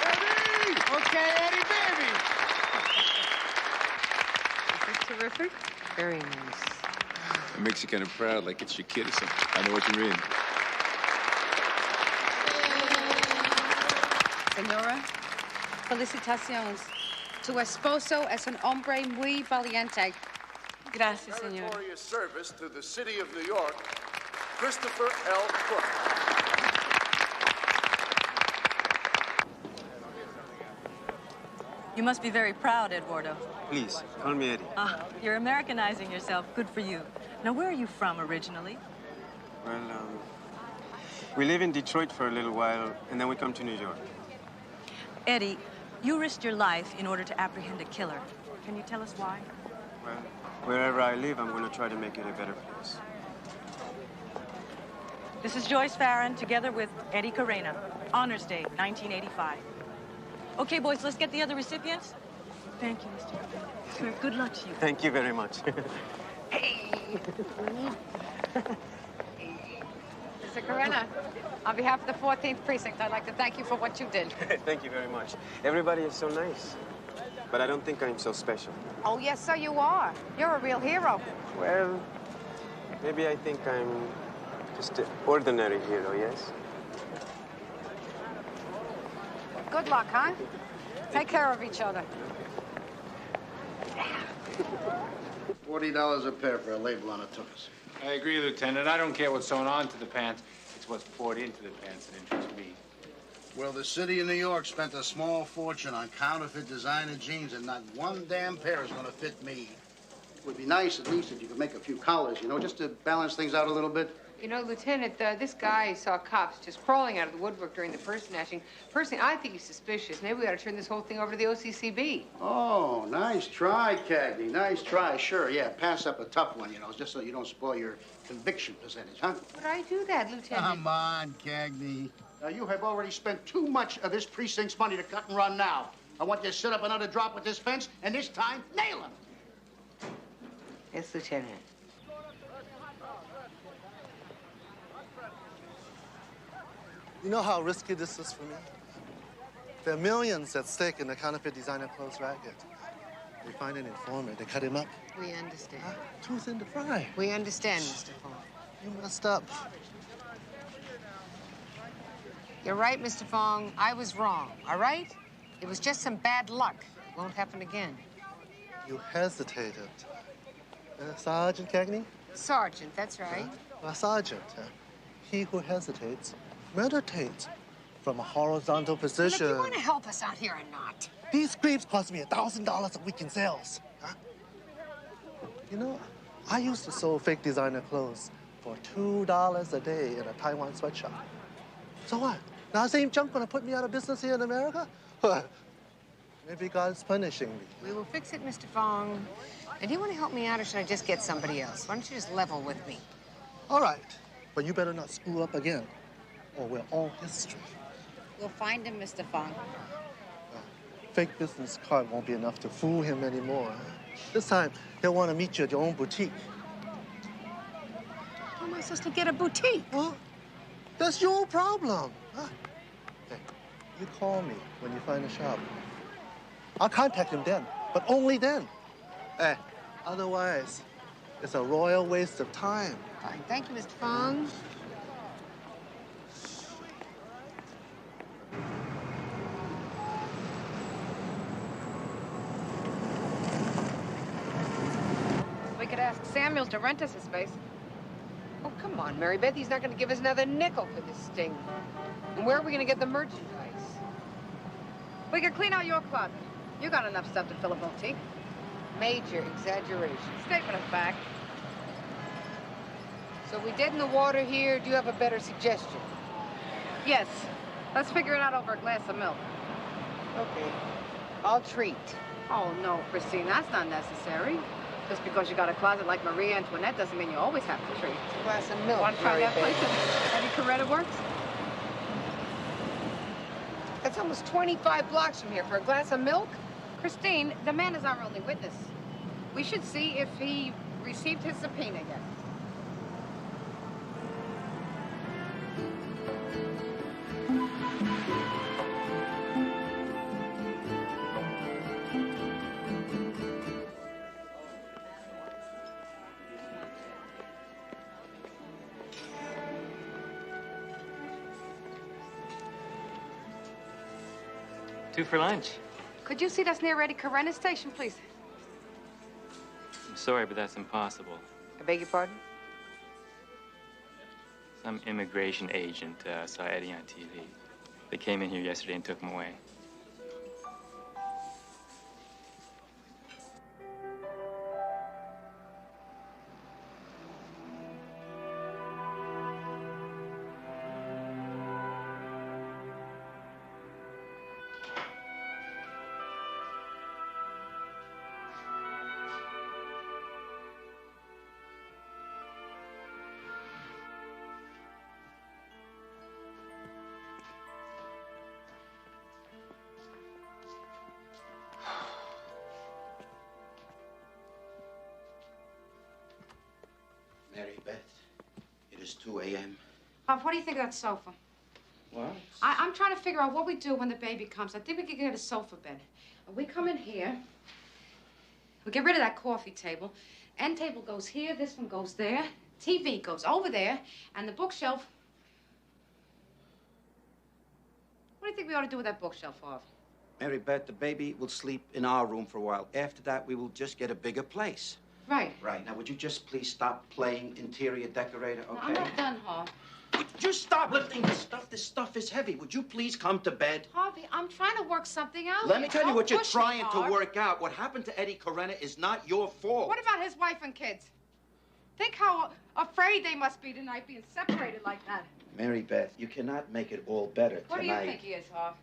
Eddie! Okay, Eddie, baby! Is this terrific? Very nice. It makes you kind of proud, like it's your kid or something. I know what you mean. Señora, felicitaciones. Tu esposo es un hombre muy valiente. Gracias, señor. Meritorious service to the city of New York, Christopher L. Cook. You must be very proud, Eduardo. Please, call me Eddie. You're Americanizing yourself. Good for you. Now, where are you from originally? Well, we live in Detroit for a little while, and then we come to New York. Eddie, you risked your life in order to apprehend a killer. Can you tell us why? Well, wherever I live, I'm going to try to make it a better place. This is Joyce Farron, together with Eddie Carrena. Honors Day, 1985. Okay, boys, let's get the other recipients. Thank you, Mr. Carrena. Good luck to you. Thank you very much. Hey! Mr. Carrena, on behalf of the 14th Precinct, I'd like to thank you for what you did. Thank you very much. Everybody is so nice, but I don't think I'm so special. Oh, yes, so you are. You're a real hero. Well, maybe I think I'm just an ordinary hero, yes? Good luck, huh? Take care of each other. $40 a pair for a label on a tuchus. I agree, Lieutenant. I don't care what's sewn onto the pants. It's what's poured into the pants that interests me. Well, the city of New York spent a small fortune on counterfeit designer jeans, and not one damn pair is going to fit me. It would be nice, at least, if you could make a few collars, you know, just to balance things out a little bit. You know, Lieutenant, this guy saw cops just crawling out of the woodwork during the purse snatching. Personally, I think he's suspicious. Maybe we ought to turn this whole thing over to the OCCB. Oh, nice try, Cagney. Nice try. Sure, yeah. Pass up a tough one, you know, just so you don't spoil your conviction percentage, huh? Would I do that, Lieutenant? Come on, Cagney. Now, you have already spent too much of this precinct's money to cut and run now. I want you to set up another drop with this fence, and this time, nail him. Yes, Lieutenant. You know how risky this is for me? There are millions at stake in the counterfeit designer clothes racket. They find an informant, they cut him up. We understand. Tooth in the fry. We understand, Mr. Fong. You messed up. You're right, Mr. Fong. I was wrong, all right? It was just some bad luck. Won't happen again. You hesitated. Sergeant Cagney? Sergeant, that's right. Sergeant, he who hesitates meditates from a horizontal position. Look, you want to help us out here or not? These creeps cost me $1,000 a week in sales. Huh? You know, I used to sell fake designer clothes for $2 a day in a Taiwan sweatshop. So what? Now same junk gonna put me out of business here in America? Maybe God's punishing me. We will fix it, Mr. Fong. And do you want to help me out, or should I just get somebody else? Why don't you just level with me? All right, but you better not screw up again, or we're all history. We'll find him, Mr. Fong. Fake business card won't be enough to fool him anymore. This time, he'll want to meet you at your own boutique. How am I supposed to get a boutique? Well, that's your problem. Huh? Hey, you call me when you find a shop. I'll contact him then, but only then. Hey, otherwise, it's a royal waste of time. Fine. Thank you, Mr. Fong. We could ask Samuel to rent us a space. Oh, come on, Mary Beth. He's not going to give us another nickel for this sting. And where are we going to get the merchandise? We could clean out your closet. You got enough stuff to fill a boutique. Major exaggeration. Statement of fact. So we dead in the water here. Do you have a better suggestion? Yes. Let's figure it out over a glass of milk. Okay. I'll treat. Oh, no, Christine, that's not necessary. Just because you got a closet like Marie Antoinette doesn't mean you always have to treat. A glass of milk. Want to try that place that Eddie Coretta works? That's almost 25 blocks from here for a glass of milk? Christine, the man is our only witness. We should see if he received his subpoena yet. Two for lunch. Could you seat us near Eddie Carena's station, please? I'm sorry, but that's impossible. I beg your pardon? Some immigration agent saw Eddie on TV. They came in here yesterday and took him away. Mary Beth, it is 2 a.m. What do you think of that sofa? What? I'm trying to figure out what we do when the baby comes. I think we could get a sofa bed. We come in here. We get rid of that coffee table. End table goes here. This one goes there. TV goes over there. And the bookshelf. What do you think we ought to do with that bookshelf, Harv? Mary Beth, the baby will sleep in our room for a while. After that, we will just get a bigger place. Right. Right. Now, would you just please stop playing interior decorator, okay? No, I'm not done, Harv. Would you stop lifting this stuff? This stuff is heavy. Would you please come to bed? Harvey, I'm trying to work something out. Let me tell you Don't what you're push me, trying to Harv. work out. What happened to Eddie Corena is not your fault. What about his wife and kids? Think how afraid they must be tonight being separated like that. Mary Beth, you cannot make it all better What tonight. do you think he is, Harv?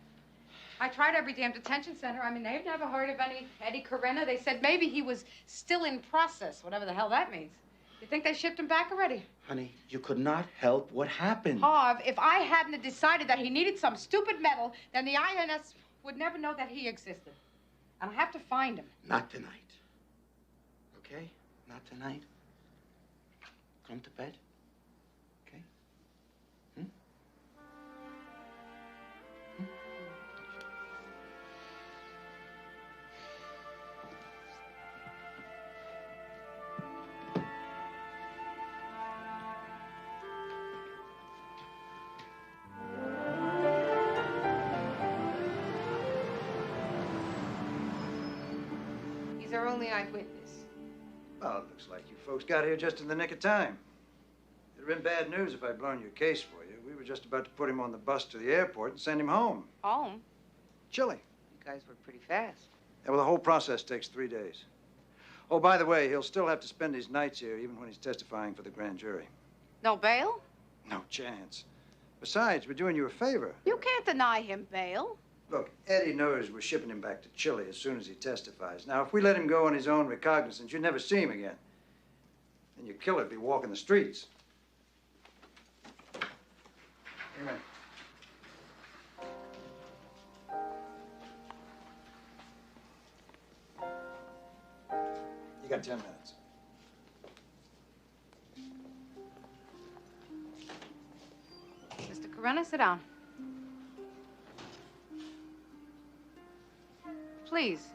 I tried every damn detention center. I mean, they've never heard of any Eddie Corena. They said maybe he was still in process, whatever the hell that means. You think they shipped him back already? Honey, you could not help what happened. Harv, if I hadn't decided that he needed some stupid medal, then the INS would never know that he existed. And I have to find him. Not tonight. Okay? Not tonight. Come to bed. Okay? Hmm? He's our only eyewitness. Well, it looks like you folks got here just in the nick of time. It'd have been bad news if I'd blown your case for you. We were just about to put him on the bus to the airport and send him home. Home? Chile. You guys were pretty fast. Yeah, well, the whole process takes 3 days. Oh, by the way, he'll still have to spend his nights here, even when he's testifying for the grand jury. No bail? No chance. Besides, we're doing you a favor. You can't deny him bail. Look, Eddie knows we're shipping him back to Chile as soon as he testifies. Now, if we let him go on his own recognizance, you'd never see him again. And your killer'd be walking the streets. Amen. You got 10 minutes. Mr. Corena, sit down. Please.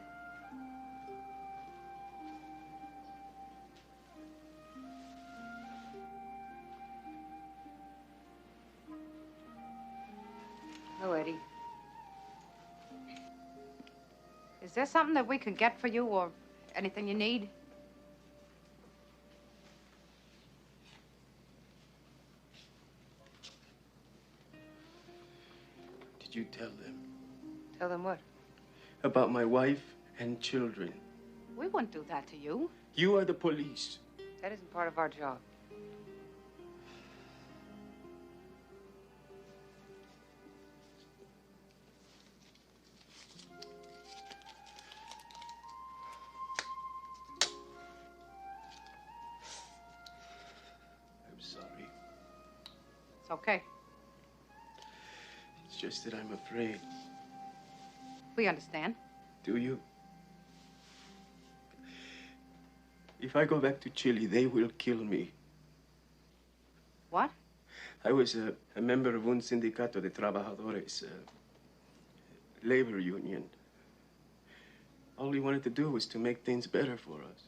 Hello, Eddie. Is there something that we could get for you or anything you need? Did you tell them Tell them what? about my wife and children? We wouldn't do that to you. You are the police. That isn't part of our job. I'm sorry. It's okay. It's just that I'm afraid. We understand. Do you? If I go back to Chile, they will kill me. What? I was a member of un sindicato de trabajadores, a labor union. All we wanted to do was to make things better for us.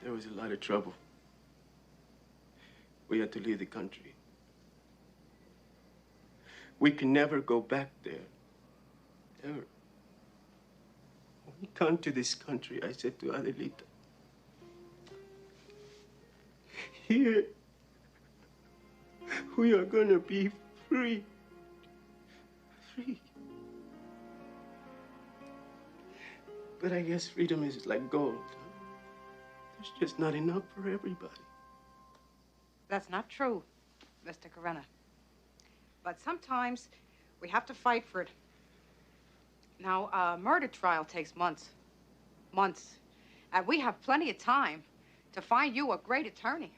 There was a lot of trouble. We had to leave the country. We can never go back there. Ever. When we come to this country, I said to Adelita, here, We are gonna be free. Free. But I guess freedom is like gold. There's just not enough for everybody. That's not true, Mr. Carena. But sometimes we have to fight for it. Now, a murder trial takes months. Months. And we have plenty of time to find you a great attorney.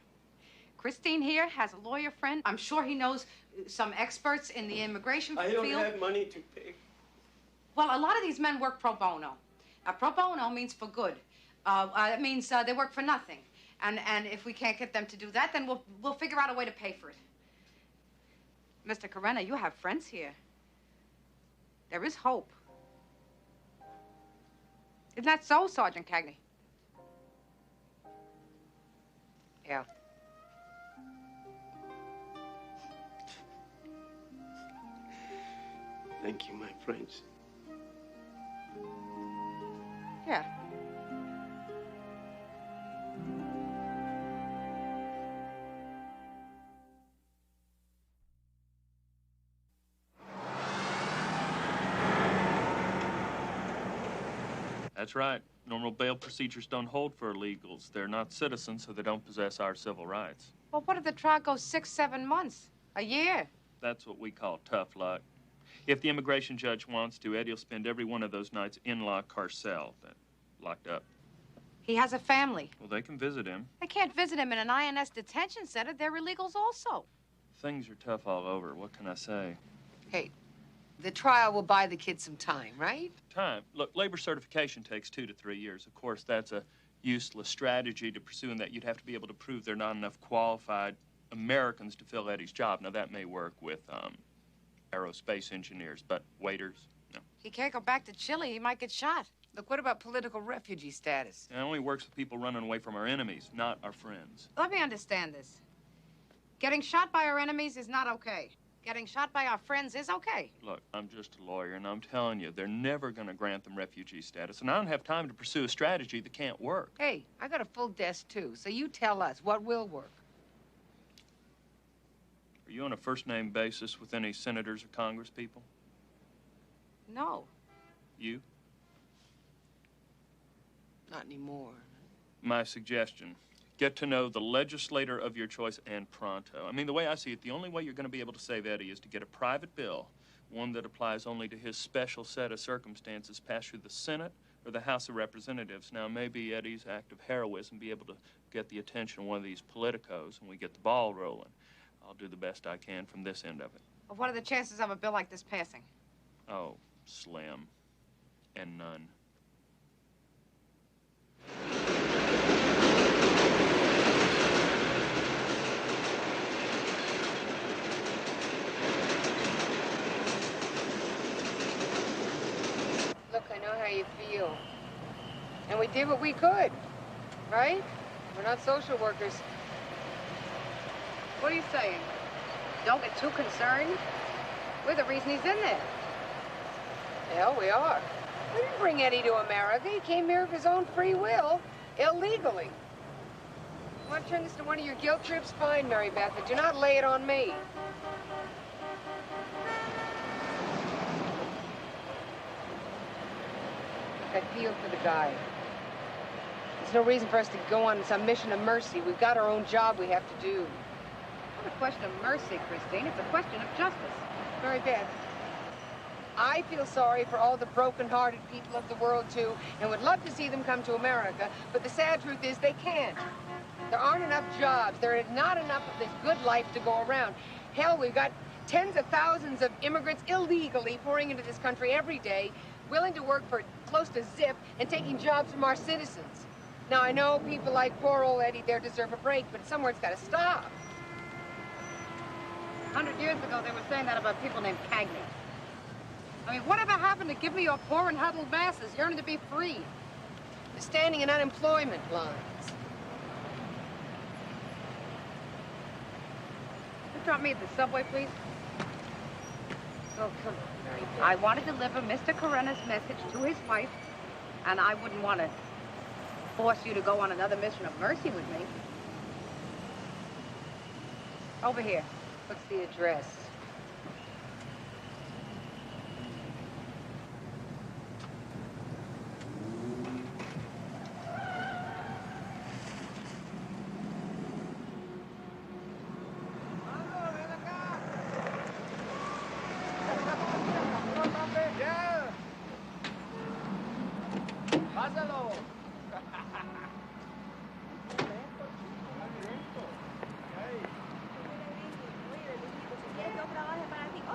Christine here has a lawyer friend. I'm sure he knows some experts in the immigration field. I don't have money to pay. Well, a lot of these men work pro bono. Pro bono means for good. It means they work for nothing. And if we can't get them to do that, then we'll figure out a way to pay for it. Mr. Carena, you have friends here. There is hope. Isn't that so, Sergeant Cagney? Yeah. Thank you, my friends. Yeah. That's right. Normal bail procedures don't hold for illegals. They're not citizens, so they don't possess our civil rights. Well, what if the trial goes 6, 7 months? A year? That's what we call tough luck. If the immigration judge wants to, Eddie will spend every one of those nights in La Carcel, locked up. He has a family. Well, they can visit him. They can't visit him in an INS detention center. They're illegals also. Things are tough all over. What can I say? Hey, the trial will buy the kids some time, right? Time. Look, labor certification takes 2 to 3 years. Of course, that's a useless strategy to pursue in that you'd have to be able to prove there are not enough qualified Americans to fill Eddie's job. Now, that may work with aerospace engineers, but waiters, no. He can't go back to Chile. He might get shot. Look, what about political refugee status? It only works with people running away from our enemies, not our friends. Let me understand this. Getting shot by our enemies is not okay. Getting shot by our friends is okay. Look, I'm just a lawyer, and I'm telling you, they're never going to grant them refugee status, and I don't have time to pursue a strategy that can't work. Hey, I got a full desk, too, so you tell us what will work. Are you on a first-name basis with any senators or congress people? No. You? Not anymore. My suggestion, get to know the legislator of your choice and pronto. I mean, the way I see it, the only way you're going to be able to save Eddie is to get a private bill, one that applies only to his special set of circumstances, passed through the Senate or the House of Representatives. Now, maybe Eddie's act of heroism be able to get the attention of one of these politicos, and we get the ball rolling. I'll do the best I can from this end of it. Well, what are the chances of a bill like this passing? Oh, slim. And none. Look, I know how you feel. And we did what we could, right? We're not social workers. What are you saying? Don't get too concerned? We're the reason he's in there. Hell, we are. We didn't bring Eddie to America. He came here of his own free will, illegally. You want to turn this to one of your guilt trips? Fine, Mary Beth, but do not lay it on me. I feel for the guy. There's no reason for us to go on some mission of mercy. We've got our own job we have to do. It's not a question of mercy, Christine. It's a question of justice. Mary Beth, I feel sorry for all the broken-hearted people of the world, too, and would love to see them come to America, but the sad truth is they can't. There aren't enough jobs. There is not enough of this good life to go around. Hell, we've got tens of thousands of immigrants illegally pouring into this country every day, willing to work for close to zip and taking jobs from our citizens. Now, I know people like poor old Eddie there deserve a break, but somewhere it's got to stop. 100 years ago, they were saying that about people named Cagney. I mean, whatever happened to give me your poor and huddled masses yearning to be free? They're standing in unemployment lines. You drop me at the subway, please? Oh, come on. I want to deliver Mr. Carena's message to his wife, and I wouldn't want to force you to go on another mission of mercy with me. Over here. What's the address? Pásalo.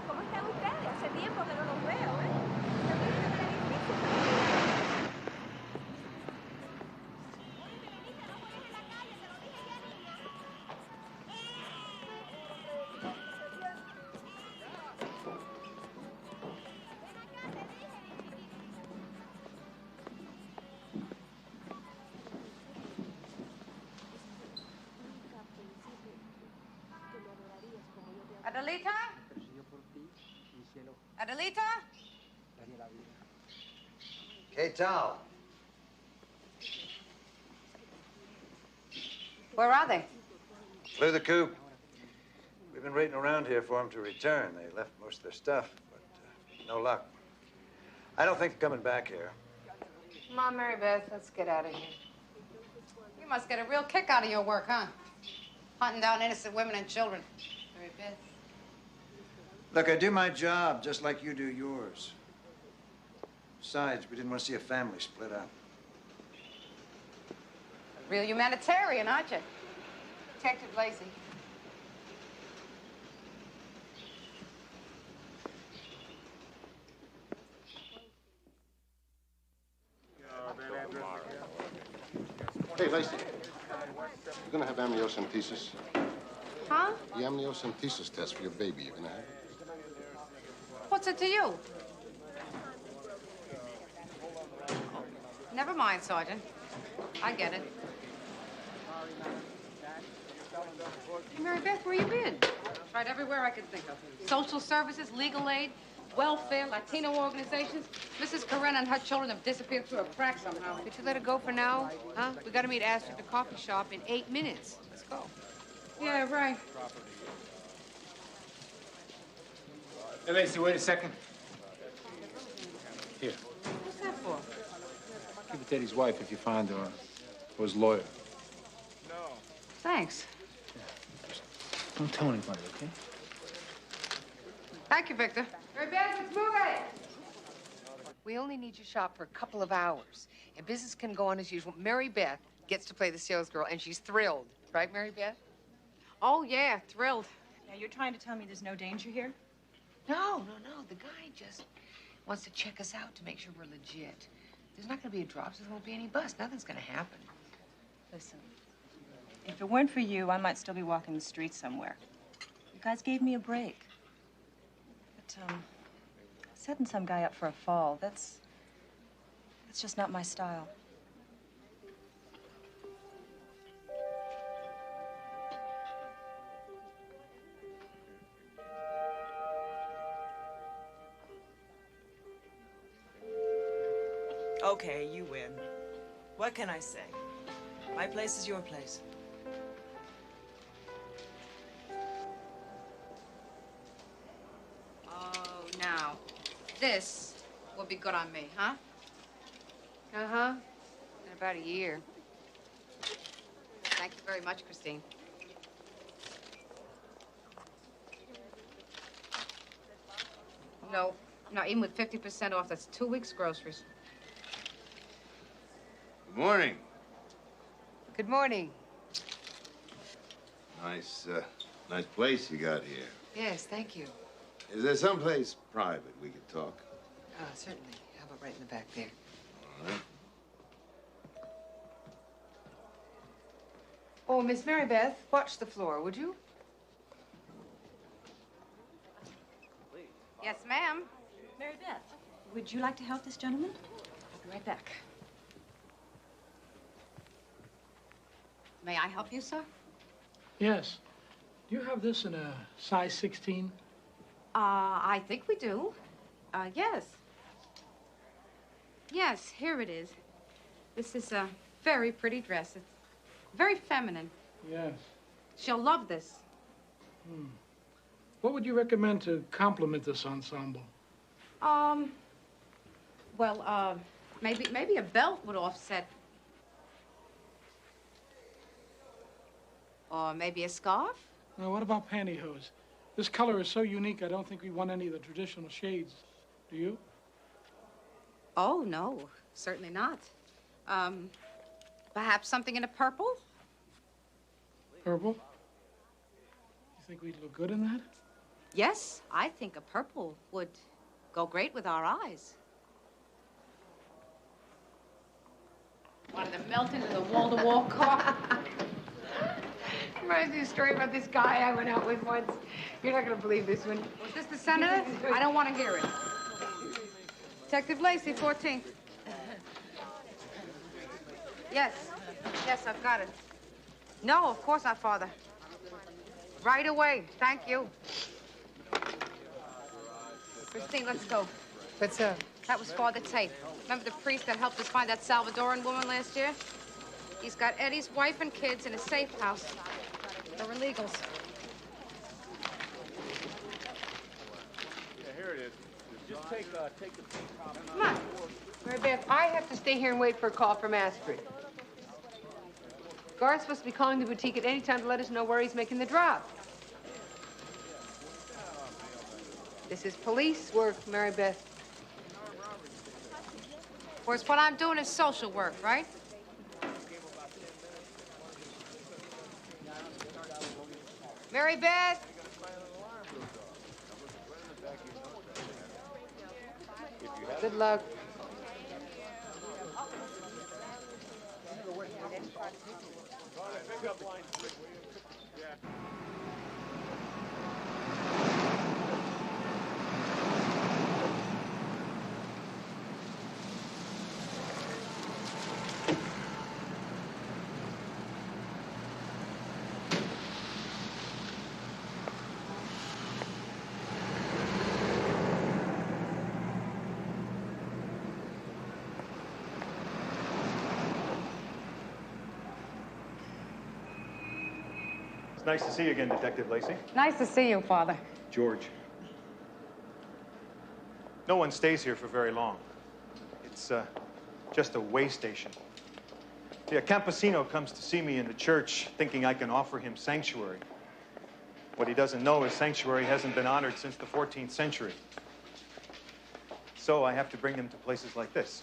¿Cómo están ustedes? Hace tiempo que no los veo, ¿eh? Adelita? Adelita? Hey, Tal. Where are they? Flew the coop. We've been waiting around here for them to return. They left most of their stuff, but no luck. I don't think they're coming back here. Come on, Mary Beth, let's get out of here. You must get a real kick out of your work, huh? Hunting down innocent women and children. Mary Beth. Look, I do my job just like you do yours. Besides, we didn't want to see a family split up. A real humanitarian, aren't you? Detective Lacey. Hey, Lacey, you're gonna have amniocentesis. Huh? The amniocentesis test for your baby, you're gonna have it. What's it to you? Never mind, Sergeant. I get it. Hey, Mary Beth, where you been? Tried everywhere I could think of. Social services, legal aid, welfare, Latino organizations. Mrs. Corinna and her children have disappeared through a crack somehow. Did you let her go for now? Huh? We gotta meet Astrid at the coffee shop in 8 minutes. Let's go. Yeah, right. Hey, Lacey, wait a second. Here, What's that for? give it to Eddie's wife if you find her, or his lawyer. Thanks. Don't tell anybody, okay? Thank you, Victor. Mary Beth, it's moving! We only need your shop for a couple of hours, and business can go on as usual. Mary Beth gets to play the salesgirl, and she's thrilled. Right, Mary Beth? Oh, yeah, thrilled. Now, you're trying to tell me there's no danger here? No. The guy just wants to check us out to make sure we're legit. There's not going to be a drop, so there won't be any bust. Nothing's going to happen. Listen, if it weren't for you, I might still be walking the streets somewhere. You guys gave me a break. But, setting some guy up for a fall, that's just not my style. Okay, you win. What can I say? My place is your place. Oh, now, this will be good on me, huh? Uh-huh. In about a year. Thank you very much, Christine. No, even with 50% off, that's 2 weeks' groceries. Good morning. Good morning. Nice place you got here. Yes, thank you. Is there someplace private we could talk? Certainly. How about right in the back there? All right. Oh, Miss Mary Beth, watch the floor, would you? Yes, ma'am. Mary Beth, would you like to help this gentleman? I'll be right back. May I help you, sir? Yes. Do you have this in a size 16? I think we do. Yes. Yes, here it is. This is a very pretty dress. It's very feminine. Yes. She'll love this. What would you recommend to complement this ensemble? Well, maybe a belt would offset. Or maybe a scarf? Now, what about pantyhose? This color is so unique, I don't think we want any of the traditional shades. Do you? Oh, no, certainly not. Perhaps something in a purple? Purple? You think we'd look good in that? Yes, I think a purple would go great with our eyes. Wanted to melt into the wall-to-wall car. Reminds me of a story about this guy I went out with once. You're not going to believe this one. Was this the senator? I don't want to hear it. Detective Lacey, 14th. Yes. Yes, I've got it. No, of course not, Father. Right away. Thank you. Christine, let's go. What's up? That was Father Tate. Remember the priest that helped us find that Salvadoran woman last year? He's got Eddie's wife and kids in a safe house. They're illegals. Yeah, here it is. Just take the Come on. Mary Beth, I have to stay here and wait for a call from Astrid. Garth's supposed to be calling the boutique at any time to let us know where he's making the drop. This is police work, Mary Beth. Of course, what I'm doing is social work, right? Mary Beth? Good luck. It's nice to see you again, Detective Lacey. Nice to see you, Father. George. No one stays here for very long. It's just a way station. See, a campesino comes to see me in the church thinking I can offer him sanctuary. What he doesn't know is sanctuary hasn't been honored since the 14th century. So I have to bring them to places like this.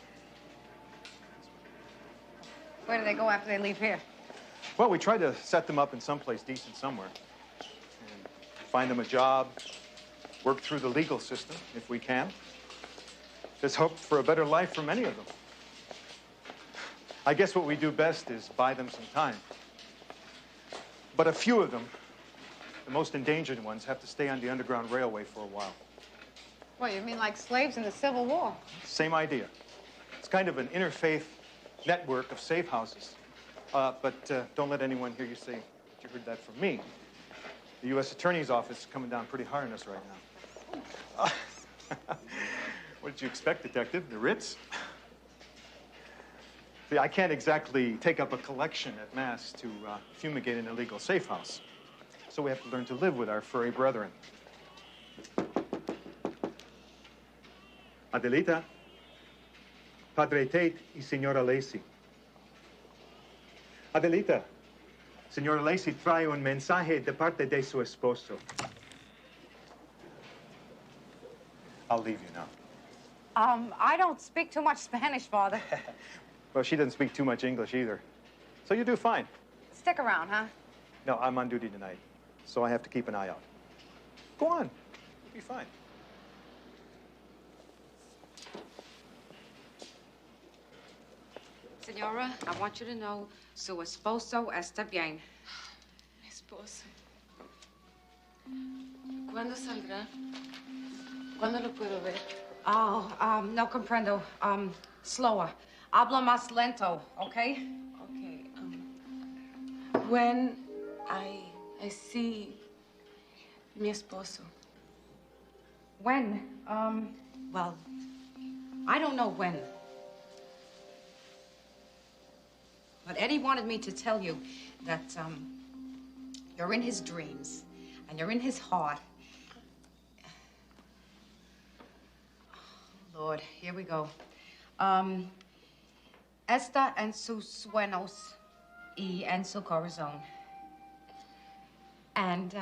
Where do they go after they leave here? Well, we try to set them up in someplace decent somewhere. And find them a job, work through the legal system if we can. There's hope for a better life for many of them. I guess what we do best is buy them some time. But a few of them, the most endangered ones, have to stay on the Underground Railway for a while. What, you mean like slaves in the Civil War? Same idea. It's kind of an interfaith network of safe houses. But don't let anyone hear you say that you heard that from me. The U.S. Attorney's Office is coming down pretty hard on us right now. What did you expect, Detective? The Ritz? See, I can't exactly take up a collection at Mass to fumigate an illegal safe house. So we have to learn to live with our furry brethren. Adelita, Padre Tate y Señora Lacey. Adelita, Señora Lacey trae un mensaje de parte de su esposo. I'll leave you now. I don't speak too much Spanish, Father. Well, she doesn't speak too much English either. So you do fine. Stick around, huh? No, I'm on duty tonight, so I have to keep an eye out. Go on. You'll be fine. Señora, I want you to know su esposo está bien. Mi esposo. ¿Cuándo saldrá? ¿Cuándo lo puedo ver? Oh, no comprendo. Slower. Habla más lento, okay? Okay. When I see mi esposo. When? Well, I don't know when. But Eddie wanted me to tell you that, you're in his dreams, and you're in his heart, Lord, here we go. Esta en sus sueños y en su corazón. And,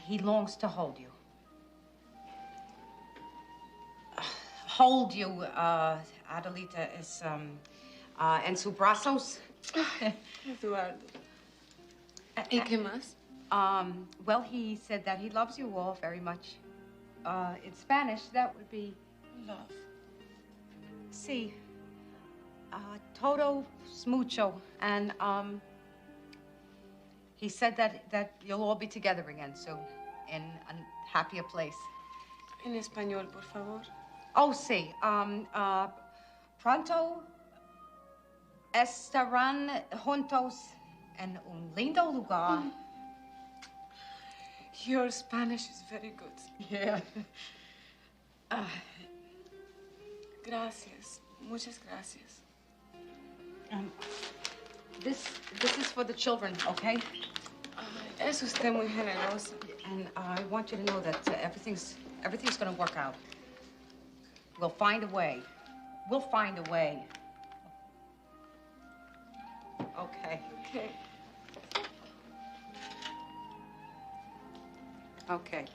he longs to hold you. Hold you, Adelita, is, en sus brazos. Eduardo. ¿Y qué más? Well, he said that he loves you all very much. In Spanish, that would be Love. sí. Todo es mucho. And, he said that you'll all be together again soon in a happier place. En español, por favor. Oh, sí. Pronto estarán juntos en un lindo lugar. Your Spanish is very good. Yeah. Gracias. Muchas gracias. This is for the children, okay? Es usted muy generosa. And I want you to know that everything's gonna work out. We'll find a way. We'll find a way. Okay. Okay. Okay.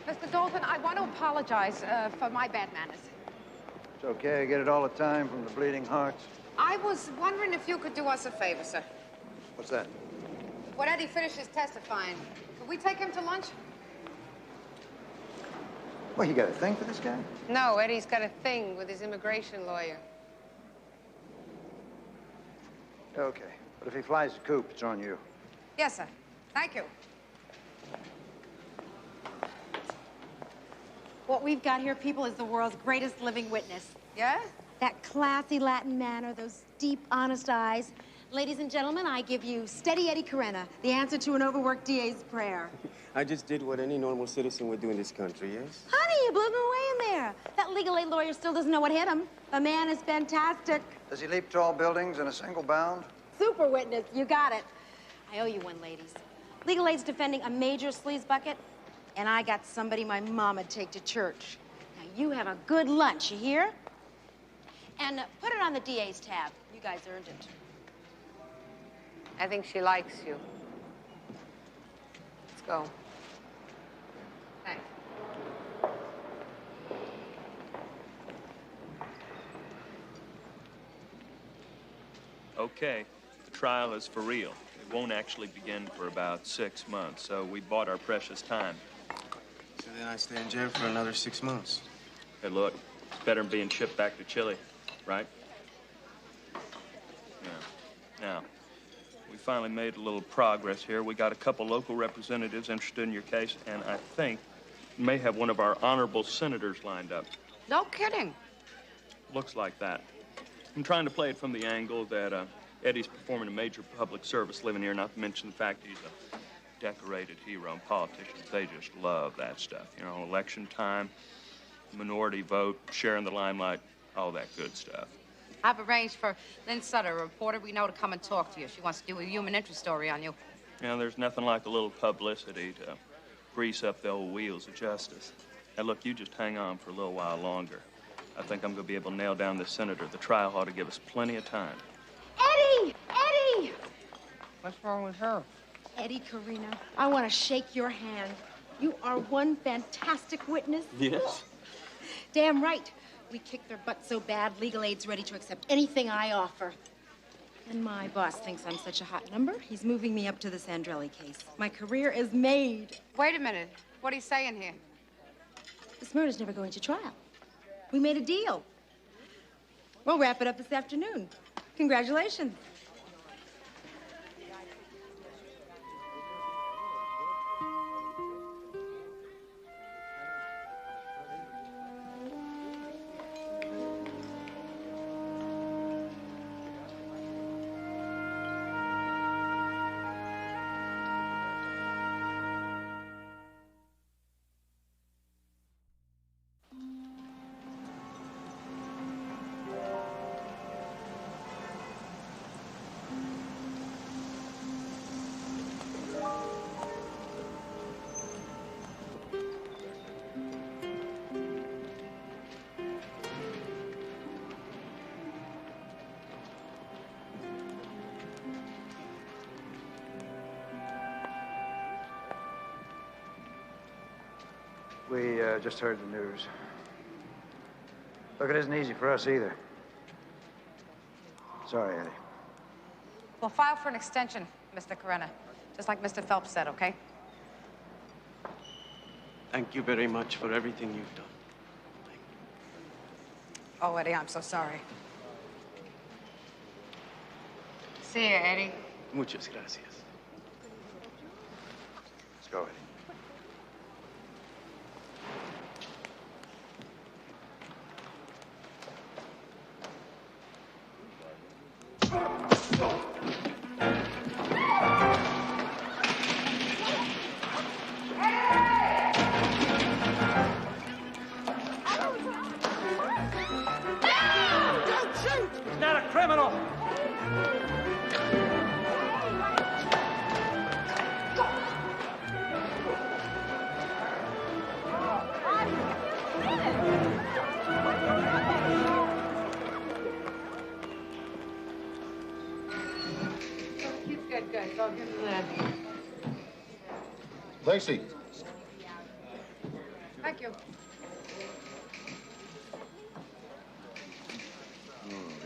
Mr. Dalton, I want to apologize for my bad manners. It's okay. I get it all the time from the bleeding hearts. I was wondering if you could do us a favor, sir. What's that? When Eddie finishes testifying, could we take him to lunch? Well, you got a thing for this guy? No, Eddie's got a thing with his immigration lawyer. Okay. But if he flies the coop, it's on you. Yes, sir. Thank you. What we've got here, people, is the world's greatest living witness. Yeah? That classy Latin manner, those deep, honest eyes. Ladies and gentlemen, I give you Steady Eddie Carena, the answer to an overworked DA's prayer. I just did what any normal citizen would do in this country, yes? Honey, you blew him away in there. That legal aid lawyer still doesn't know what hit him. The man is fantastic. Does he leap tall buildings in a single bound? Super witness, you got it. I owe you one, ladies. Legal aid's defending a major sleaze bucket, and I got somebody my mama'd take to church. Now, you have a good lunch, you hear? And put it on the DA's tab. You guys earned it. I think she likes you. Let's go. Thanks. Okay, the trial is for real. It won't actually begin for about 6 months, so we bought our precious time. So then I stay in jail for another 6 months. Hey, look, it's better than being shipped back to Chile, right? Yeah. Now, we finally made a little progress here. We got a couple local representatives interested in your case, and I think we may have one of our honorable senators lined up. No kidding. Looks like that. I'm trying to play it from the angle that Eddie's performing a major public service living here, not to mention the fact he's a decorated hero, and politicians, they just love that stuff. You know, election time, minority vote, sharing the limelight, all that good stuff. I've arranged for Lynn Sutter, a reporter we know, to come and talk to you. She wants to do a human interest story on you. You know, there's nothing like a little publicity to grease up the old wheels of justice. Now, look, you just hang on for a little while longer. I think I'm going to be able to nail down this senator. The trial ought to give us plenty of time. Eddie! Eddie! What's wrong with her? Eddie Carena, I want to shake your hand. You are one fantastic witness. Yes? Damn right. We kick their butt so bad, legal aid's ready to accept anything I offer. And my boss thinks I'm such a hot number, he's moving me up to the Sandrelli case. My career is made. Wait a minute. What are you saying here? This murder's never going to trial. We made a deal. We'll wrap it up this afternoon. Congratulations. We just heard the news. Look, it isn't easy for us either. Sorry, Eddie. We'll file for an extension, Mr. Carena, just like Mr. Phelps said, okay? Thank you very much for everything you've done. Oh, Eddie, I'm so sorry. See you, Eddie. Muchas gracias. Let's go, Eddie. He's not a criminal. He's good, guys. I'll give him that. Lacey. Thank you.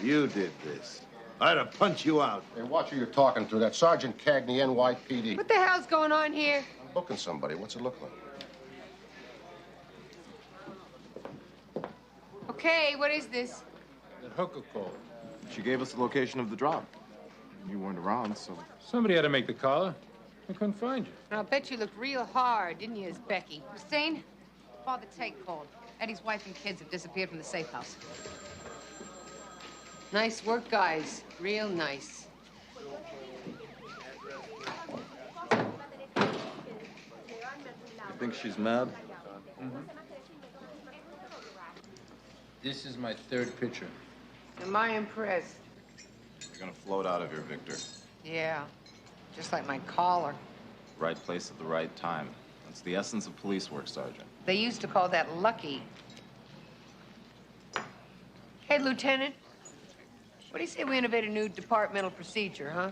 You did this. I'd have punched you out. Hey, watch who you're talking to. That's Sergeant Cagney, NYPD. What the hell's going on here? I'm booking somebody. What's it look like? Okay, what is this? That hooker called. She gave us the location of the drop. You weren't around, so... Somebody had to make the collar. I couldn't find you. I'll bet you looked real hard, didn't you, as Becky? Christine, Father Tate called. Eddie's wife and kids have disappeared from the safe house. Nice work, guys. Real nice. You think she's mad? This is my third picture. Am I impressed? You're gonna float out of here, Victor. Yeah, just like my collar. Right place at the right time. That's the essence of police work, Sergeant. They used to call that lucky. Hey, Lieutenant. What do you say we innovate a new departmental procedure, huh?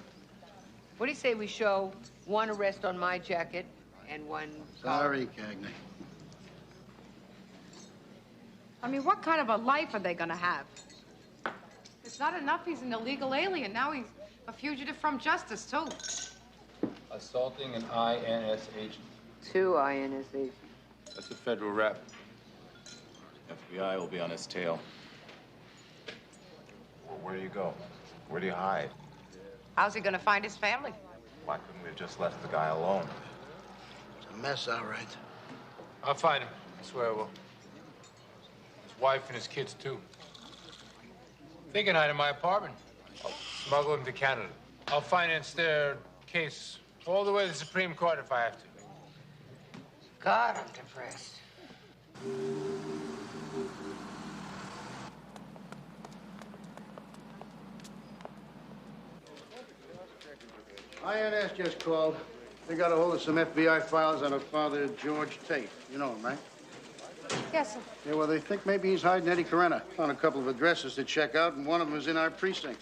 What do you say we show one arrest on my jacket and one... Sorry, Cagney. I mean, what kind of a life are they gonna have? It's not enough he's an illegal alien. Now he's a fugitive from justice, too. Assaulting an INS agent. 2 INS agents. That's a federal rap. FBI will be on his tail. Well, where do you go? Where do you hide? How's he gonna find his family? Why couldn't we have just left the guy alone? It's a mess, all right. I'll find him. I swear I will. His wife and his kids, too. Take a night in my apartment. I'll smuggle him to Canada. I'll finance their case all the way to the Supreme Court if I have to. God, I'm depressed. INS just called. They got a hold of some FBI files on a Father George Tate. You know him, right? Yes, sir. Yeah, well, they think maybe he's hiding Eddie Carena. Found a couple of addresses to check out, and one of them is in our precinct.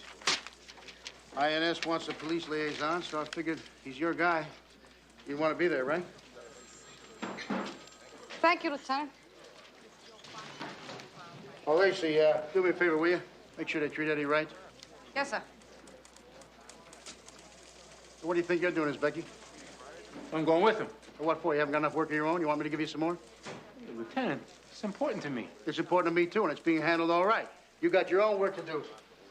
INS wants a police liaison, so I figured he's your guy. You want to be there, right? Thank you, Lieutenant. Oh, Lacey, do me a favor, will you? Make sure they treat Eddie right. Yes, sir. What do you think you're doing, Becky? I'm going with him. For what for? You haven't got enough work of your own? You want me to give you some more? Hey, Lieutenant, it's important to me. It's important to me, too, and it's being handled all right. You got your own work to do.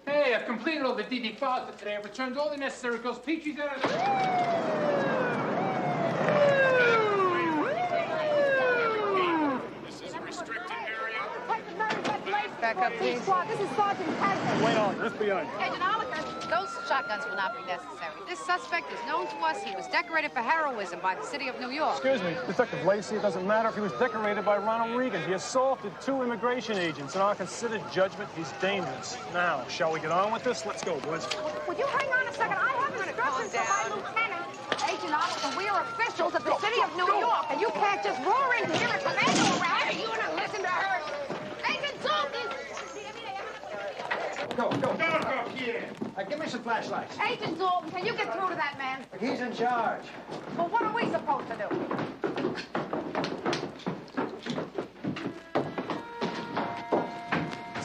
Hey, I've completed all the DD files for today. I've returned all the necessary girls. Peachy's out of This is a restricted area. Back up, please. This is Sergeant Cagney. Wait on, FBI. Agent Oliver, those shotguns will not be necessary. This suspect is known to us. He was decorated for heroism by the city of New York. Excuse me, Detective Lacey, it doesn't matter if he was decorated by Ronald Reagan. He assaulted 2 immigration agents. In our considered judgment, he's dangerous. Now, shall we get on with this? Let's go, boys. Would you hang on a second? I have instructions from my lieutenant. Agent Oliver, we are officials of the city of New York, and you can't just roar in here and commando around. Hey, you wanna listen to her? Agent Dalton! Go, kid. Give me some flashlights. Agent Dalton, can you get through to that man? He's in charge. Well, what are we supposed to do?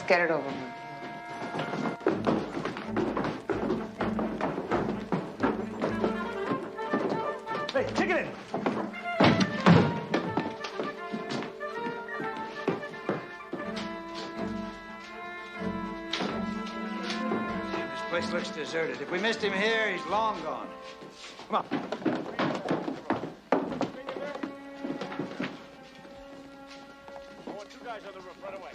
get it over with. Hey, kick it in. This place looks deserted. If we missed him here, he's long gone. Come on. I want 2 guys on the roof right away.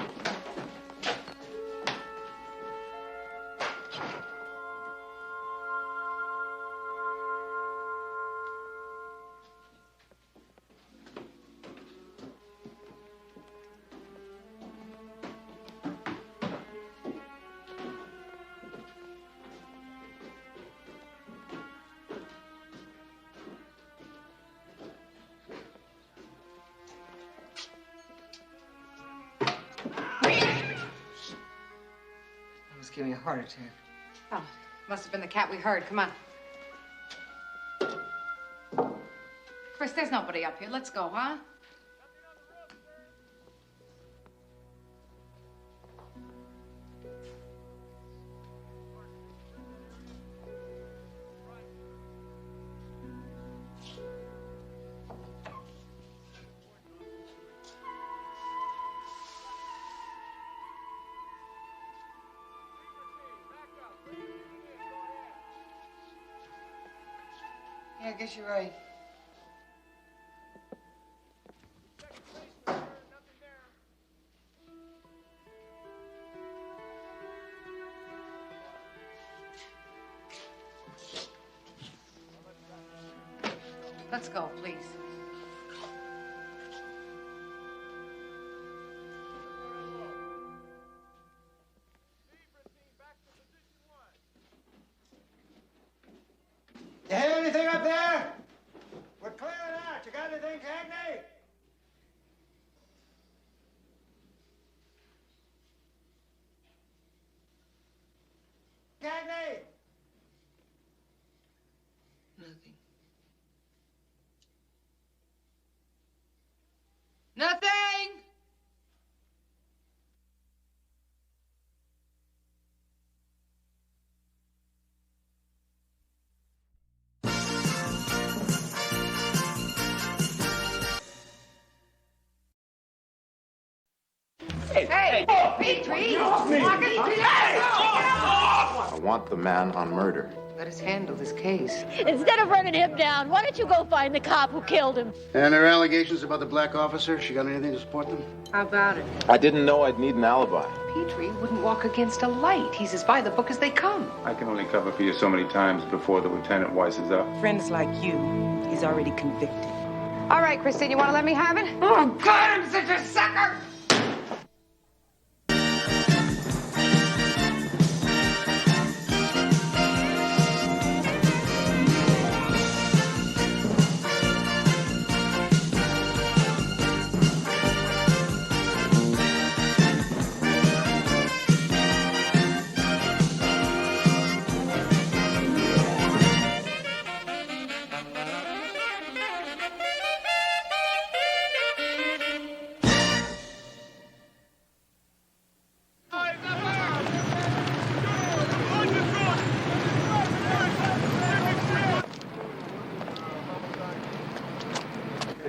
Almost gave me a heart attack. Oh, must have been the cat we heard. Come on. Chris, there's nobody up here. Let's go, huh? Yeah, I guess you're right. Let's go, please. You hear anything up there? We're clearing out. You got anything, Cagney? Cagney! Nothing. Nothing! Hey, Petrie! I want the man on murder. Let us handle this case. Instead of running him down, why don't you go find the cop who killed him? And there are allegations about the black officer. She got anything to support them? How about it? I didn't know I'd need an alibi. Petrie wouldn't walk against a light. He's as by the book as they come. I can only cover for you so many times before the lieutenant wises up. Friends like you, he's already convicted. All right, Christine, you want to let me have it? Oh, God, I'm such a sucker!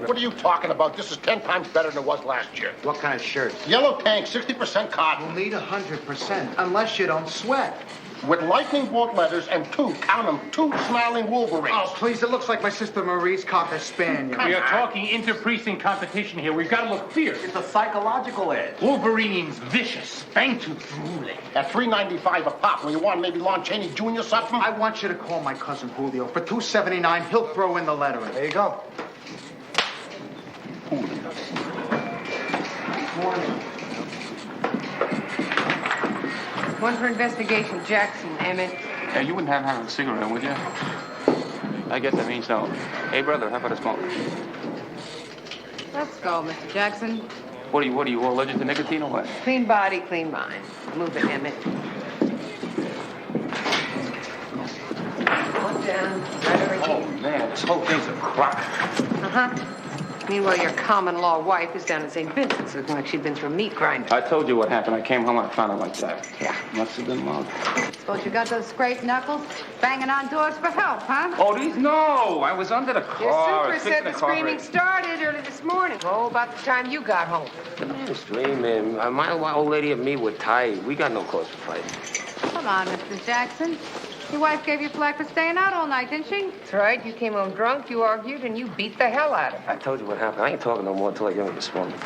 What are you talking about? This is 10 times better than it was last year. What kind of shirt? Yellow tank, 60% cotton. We'll need 100%, unless you don't sweat. With lightning bolt letters and count them, 2 smiling Wolverines. Oh, please, it looks like my sister Marie's Cocker Spaniel. We are talking inter-precinct competition here. We've got to look fierce. It's a psychological edge. Wolverine means vicious, fang-toothed, drooling. At $3.95 a pop, will you want maybe Lon Chaney Jr. something? I want you to call my cousin Julio. For $2.79, he'll throw in the lettering. There you go. One for investigation, Jackson, Emmett. Hey, you wouldn't have a cigarette, would you? I guess that means no. Hey, brother, how about a smoke? Let's go, Mr. Jackson. What are you allergic to nicotine or what? Clean body, clean mind. Move it, Emmett. One down. Right over here. Oh, man, this whole thing's a crock. Uh-huh. Meanwhile, your common law wife is down at St. Vincent's looking like she'd been through a meat grinder. I told you what happened. I came home and I found her like that. Yeah. Must have been love. Suppose you got those scraped knuckles banging on doors for help, huh? Oh, these? No. I was under the car. Your super said the screaming started early this morning. Oh, about the time you got home. The man's dreaming. My old lady and me were tight. We got no cause for fighting. Come on, Mr. Jackson. Your wife gave you flack for staying out all night, didn't she? That's right. You came home drunk, you argued, and you beat the hell out of her. I told you what happened. I ain't talking no more until I get him this morning.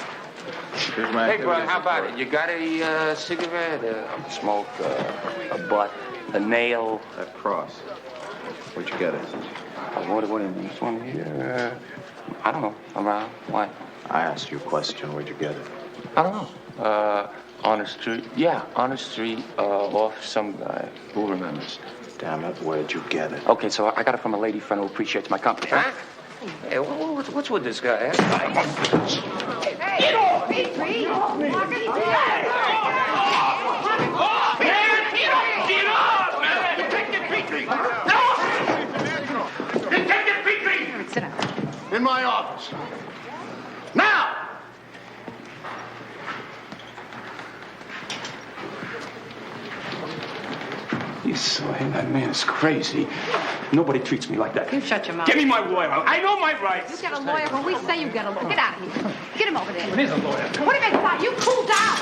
Here's my Hey, brother, how about it? You got a cigarette, a smoke, a butt, a nail? That cross. Where'd you get it? What do you mean? This one here? I don't know. Around. What? I asked you a question. Where'd you get it? I don't know. On the street. Yeah, on the street, off some guy. Who remembers? Damn it, where'd you get it? Okay, so I got it from a lady friend who appreciates my company. Huh? Hey, what's with this guy, huh? Hey, get off! Petrie! Get off me! Get off, man! Detective Petrie! No! Detective Petrie! Sit down. In my office. Now! You saw him. That man is crazy. Nobody treats me like that. You shut your mouth. Give me my lawyer. I know my rights. You get a lawyer when we say you get a lawyer. Get out of here. Get him over there. It is a lawyer. What do you mean, you cool down?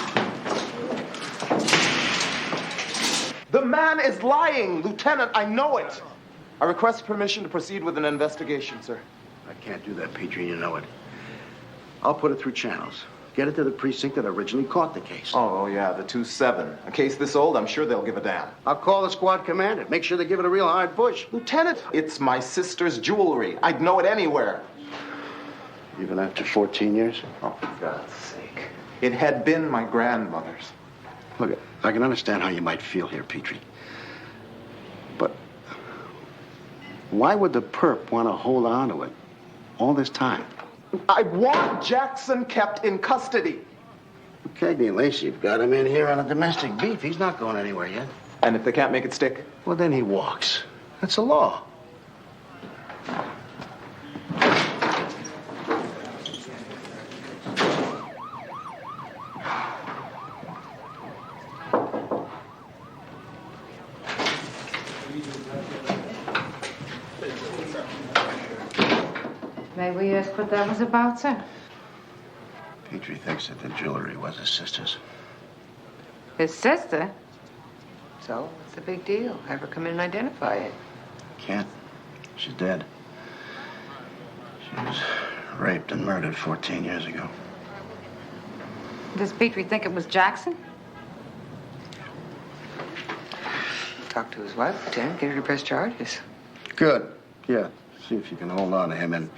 The man is lying, Lieutenant. I know it. I request permission to proceed with an investigation, sir. I can't do that, Petrie, you know it. I'll put it through channels. Get it to the precinct that originally caught the case. Oh, yeah, the 2-7. A case this old, I'm sure they'll give a damn. I'll call the squad commander. Make sure they give it a real hard push. Lieutenant, it's my sister's jewelry. I'd know it anywhere. Even after 14 years? Oh, for God's sake. It had been my grandmother's. Look, I can understand how you might feel here, Petrie. But why would the perp want to hold on to it all this time? I want Jackson kept in custody. Cagney Lacey, you've got him in here on a domestic beef. He's not going anywhere yet. And if they can't make it stick? Well, then he walks. That's the law. May we ask what that was about, sir? Petrie thinks that the jewelry was his sister's. His sister? So, what's the big deal? Have her come in and identify it. Can't. She's dead. She was raped and murdered 14 years ago. Does Petrie think it was Jackson? Talk to his wife, Lieutenant. Get her to press charges. Good. Yeah. See if you can hold on to him and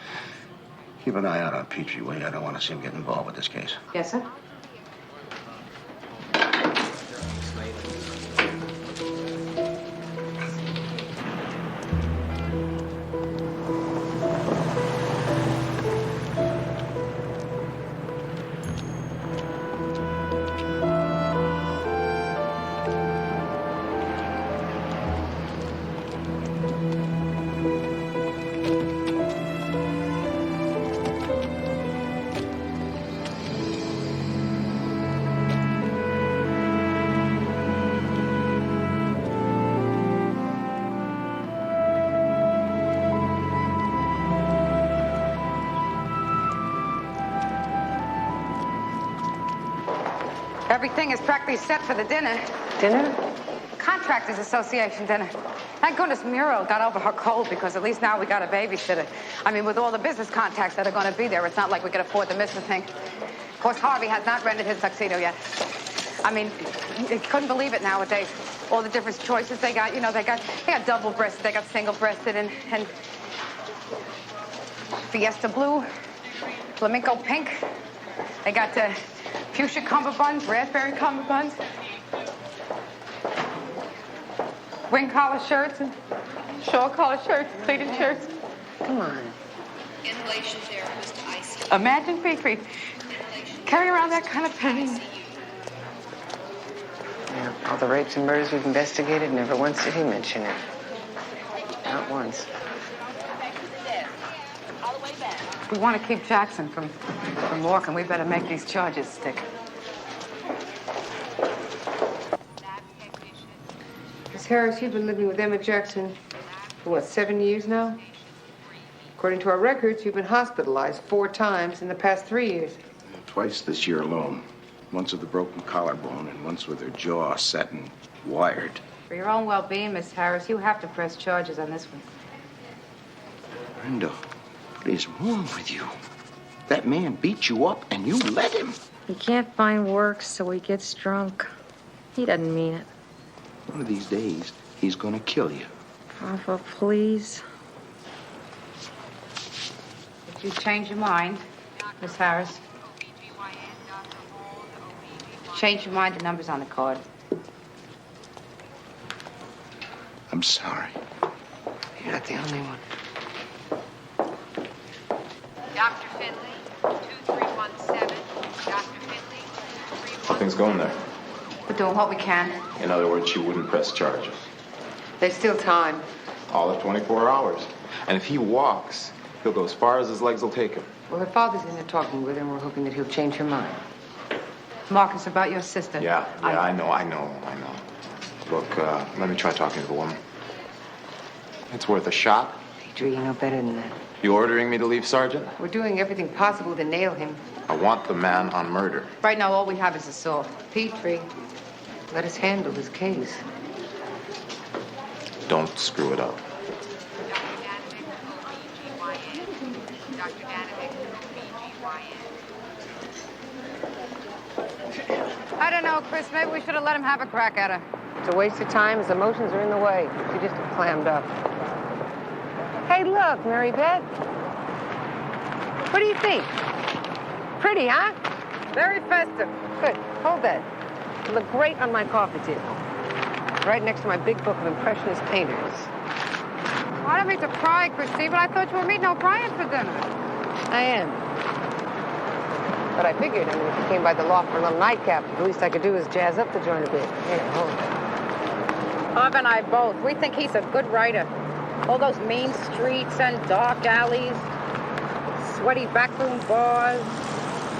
keep an eye out on Petrie, will you? I don't want to see him get involved with this case. Yes, sir. Everything is practically set for the dinner. Dinner? Contractors Association dinner. Thank goodness Muriel got over her cold because at least now we got a babysitter. I mean, with all the business contacts that are going to be there, it's not like we could afford to miss a thing. Of course, Harvey has not rented his tuxedo yet. I mean, you couldn't believe it nowadays. All the different choices they got. You know, they got double-breasted, they got single-breasted, and Fiesta blue, flamenco pink. They got fuchsia cummerbunds, raspberry cummerbunds, wing collar shirts and shawl collar shirts, pleated shirts. Come on. Inhalation therapist ICU. Imagine Petrie carry around that kind of pain. Yeah, all the rapes and murders we've investigated, never once did he mention it. Not once. All the way back. If we want to keep Jackson from walking, we better make these charges stick. Miss Harris, you've been living with Emma Jackson for what, 7 years now? According to our records, you've been hospitalized 4 times in the past 3 years. Twice this year alone. Once with a broken collarbone and once with her jaw set and wired. For your own well-being, Miss Harris, you have to press charges on this one. Brenda, what is wrong with you? That man beat you up and you let him. He can't find work, so he gets drunk. He doesn't mean it. One of these days, he's gonna kill you. Papa, please. If you change your mind, Miss Harris. Change your mind, the number's on the card. I'm sorry. You're not the only one. Dr. Finley, 2317. Dr. Finley, 2317. How things going there? We're doing what we can. In other words, you wouldn't press charges. There's still time. All of 24 hours. And if he walks, he'll go as far as his legs will take him. Well, her father's in there talking with her, and we're hoping that he'll change her mind. Marcus, about your sister. Yeah, I know. Look, let me try talking to the woman. It's worth a shot. Petrie, you know better than that. You ordering me to leave, Sergeant? We're doing everything possible to nail him. I want the man on murder. Right now, all we have is assault. Petrie, let us handle his case. Don't screw it up. I don't know, Chris. Maybe we should have let him have a crack at her. It's a waste of time. His emotions are in the way. She just clammed up. Hey, look, Mary Beth. What do you think? Pretty, huh? Very festive. Good. Hold that. You look great on my coffee table. Right next to my big book of Impressionist painters. Well, I don't mean to pry, Christine, but I thought you were meeting O'Brien for dinner. I am. But I figured, if you came by the loft for a little nightcap, the least I could do is jazz up the joint a bit. Here, hold that. Bob and I both. We think he's a good writer. All those mean streets and dark alleys, sweaty backroom bars,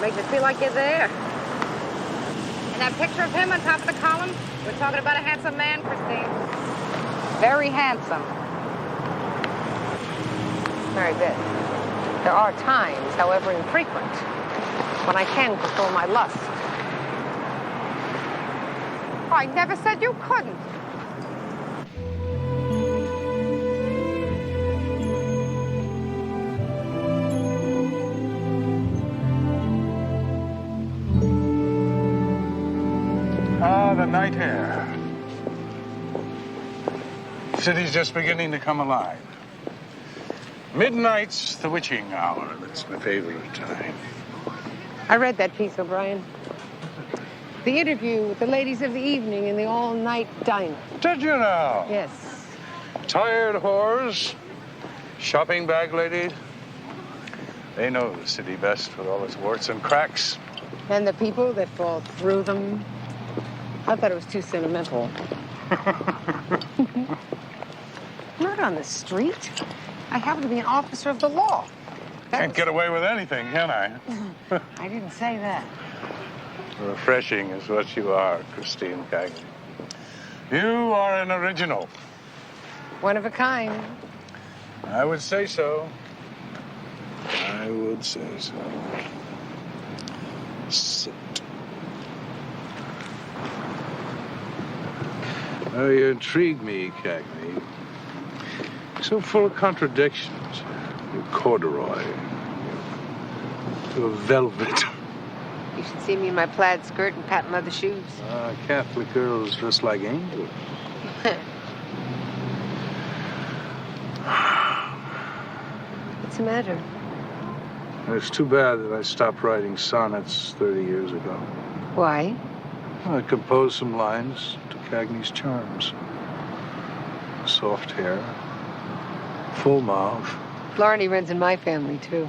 makes it feel like you're there. And that picture of him on top of the column, we're talking about a handsome man, Christine. Very handsome. Mary Beth, there are times, however infrequent, when I can control my lust. I never said you couldn't. The night air. City's just beginning to come alive. Midnight's the witching hour. That's my favorite time. I read that piece, O'Brien. The interview with the ladies of the evening in the all-night diner. Did you know? Yes. Tired whores, shopping bag ladies. They know the city best with all its warts and cracks. And the people that fall through them. I thought it was too sentimental. Not on the street. I happen to be an officer of the law. Can't get away with anything, can I? I didn't say that. Refreshing is what you are, Christine Cagney. You are an original. One of a kind. I would say so. I would say so. Sit. Oh, you intrigue me, Cagney. So full of contradictions. You're corduroy. You're velvet. You should see me in my plaid skirt and patent leather shoes. Catholic girls dress like angels. What's the matter? It's too bad that I stopped writing sonnets 30 years ago. Why? I composed some lines to Cagney's charms. Soft hair, full mouth. Blarney runs in my family, too.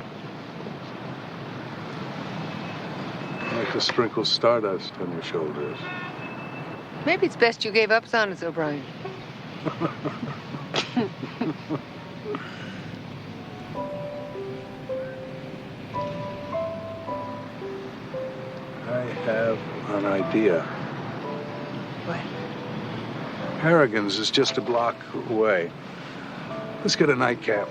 Like to sprinkle stardust on your shoulders. Maybe it's best you gave up sonnets, O'Brien. I have an idea. What? Harrigan's is just a block away. Let's get a nightcap.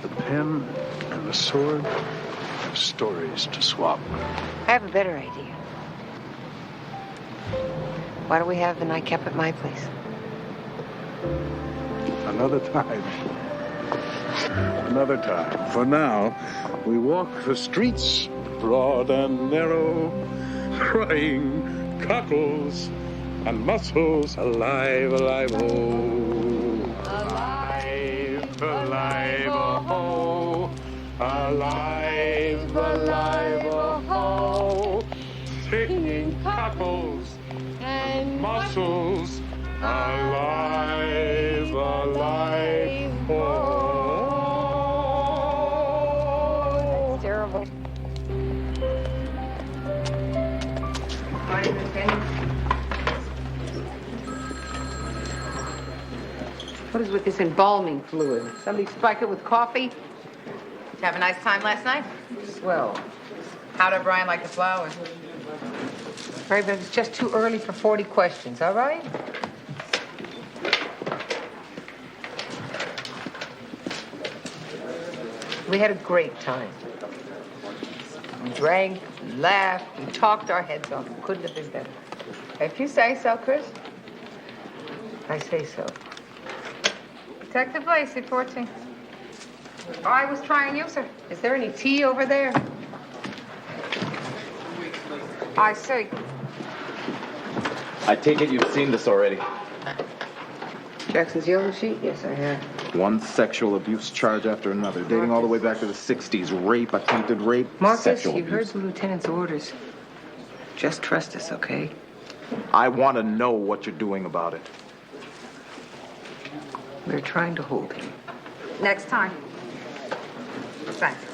The pen and the sword have stories to swap. I have a better idea. Why don't we have the nightcap at my place? Another time. Another time. For now, we walk the streets, broad and narrow, crying cockles and muscles alive, alive, oh. Alive, alive, oh. Alive, alive, oh. Singing cockles and muscles alive, alive, oh. It's terrible. What is with this embalming fluid? Somebody spike it with coffee? Did you have a nice time last night? Swell. How'd O'Brien like the flowers? Right, but it's just too early for 40 questions, all right? We had a great time. We drank, we laughed, we talked our heads off. Couldn't have been better. If you say so, Chris. I say so. Detective Lacey, 14. Oh, I was trying you, sir. Is there any tea over there? I see. I take it you've seen this already. Jackson's yellow sheet? Yes, I have. One sexual abuse charge after another, dating all the way back to the 60s. Rape, attempted rape, Marcus, sexual you heard abuse. the lieutenant's orders. Just trust us, okay? I want to know what you're doing about it. We're trying to hold him. Next time. Thanks.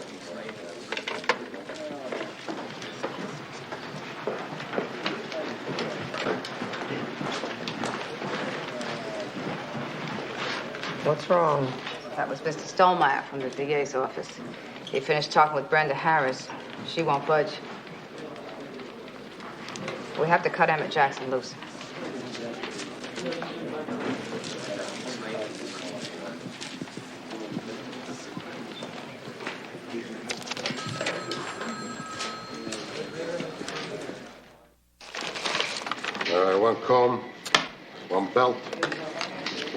What's wrong? That was Mr. Stolmeyer from the DA's office. He finished talking with Brenda Harris. She won't budge. We have to cut Emmett Jackson loose. One comb, one belt,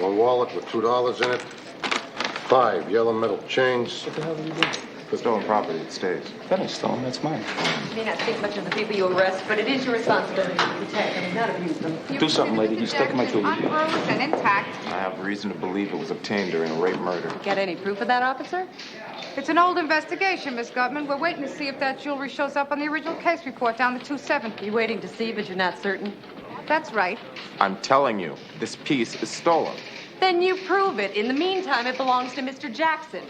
one wallet with $2 in it, 5 yellow metal chains. What the hell did you do? For stolen property, it stays. That ain't stolen, that's mine. You may not think much of the people you arrest, but it is your responsibility to protect and not abuse them. Do something, lady. He's taking my tools. Unbruised and intact. I have reason to believe it was obtained during a rape murder. Get any proof of that, officer? It's an old investigation, Miss Gutman. We're waiting to see if that jewelry shows up on the original case report down the 270. You're waiting to see, but you're not certain? That's right. I'm telling you, this piece is stolen. Then you prove it. In the meantime, it belongs to Mr. Jackson.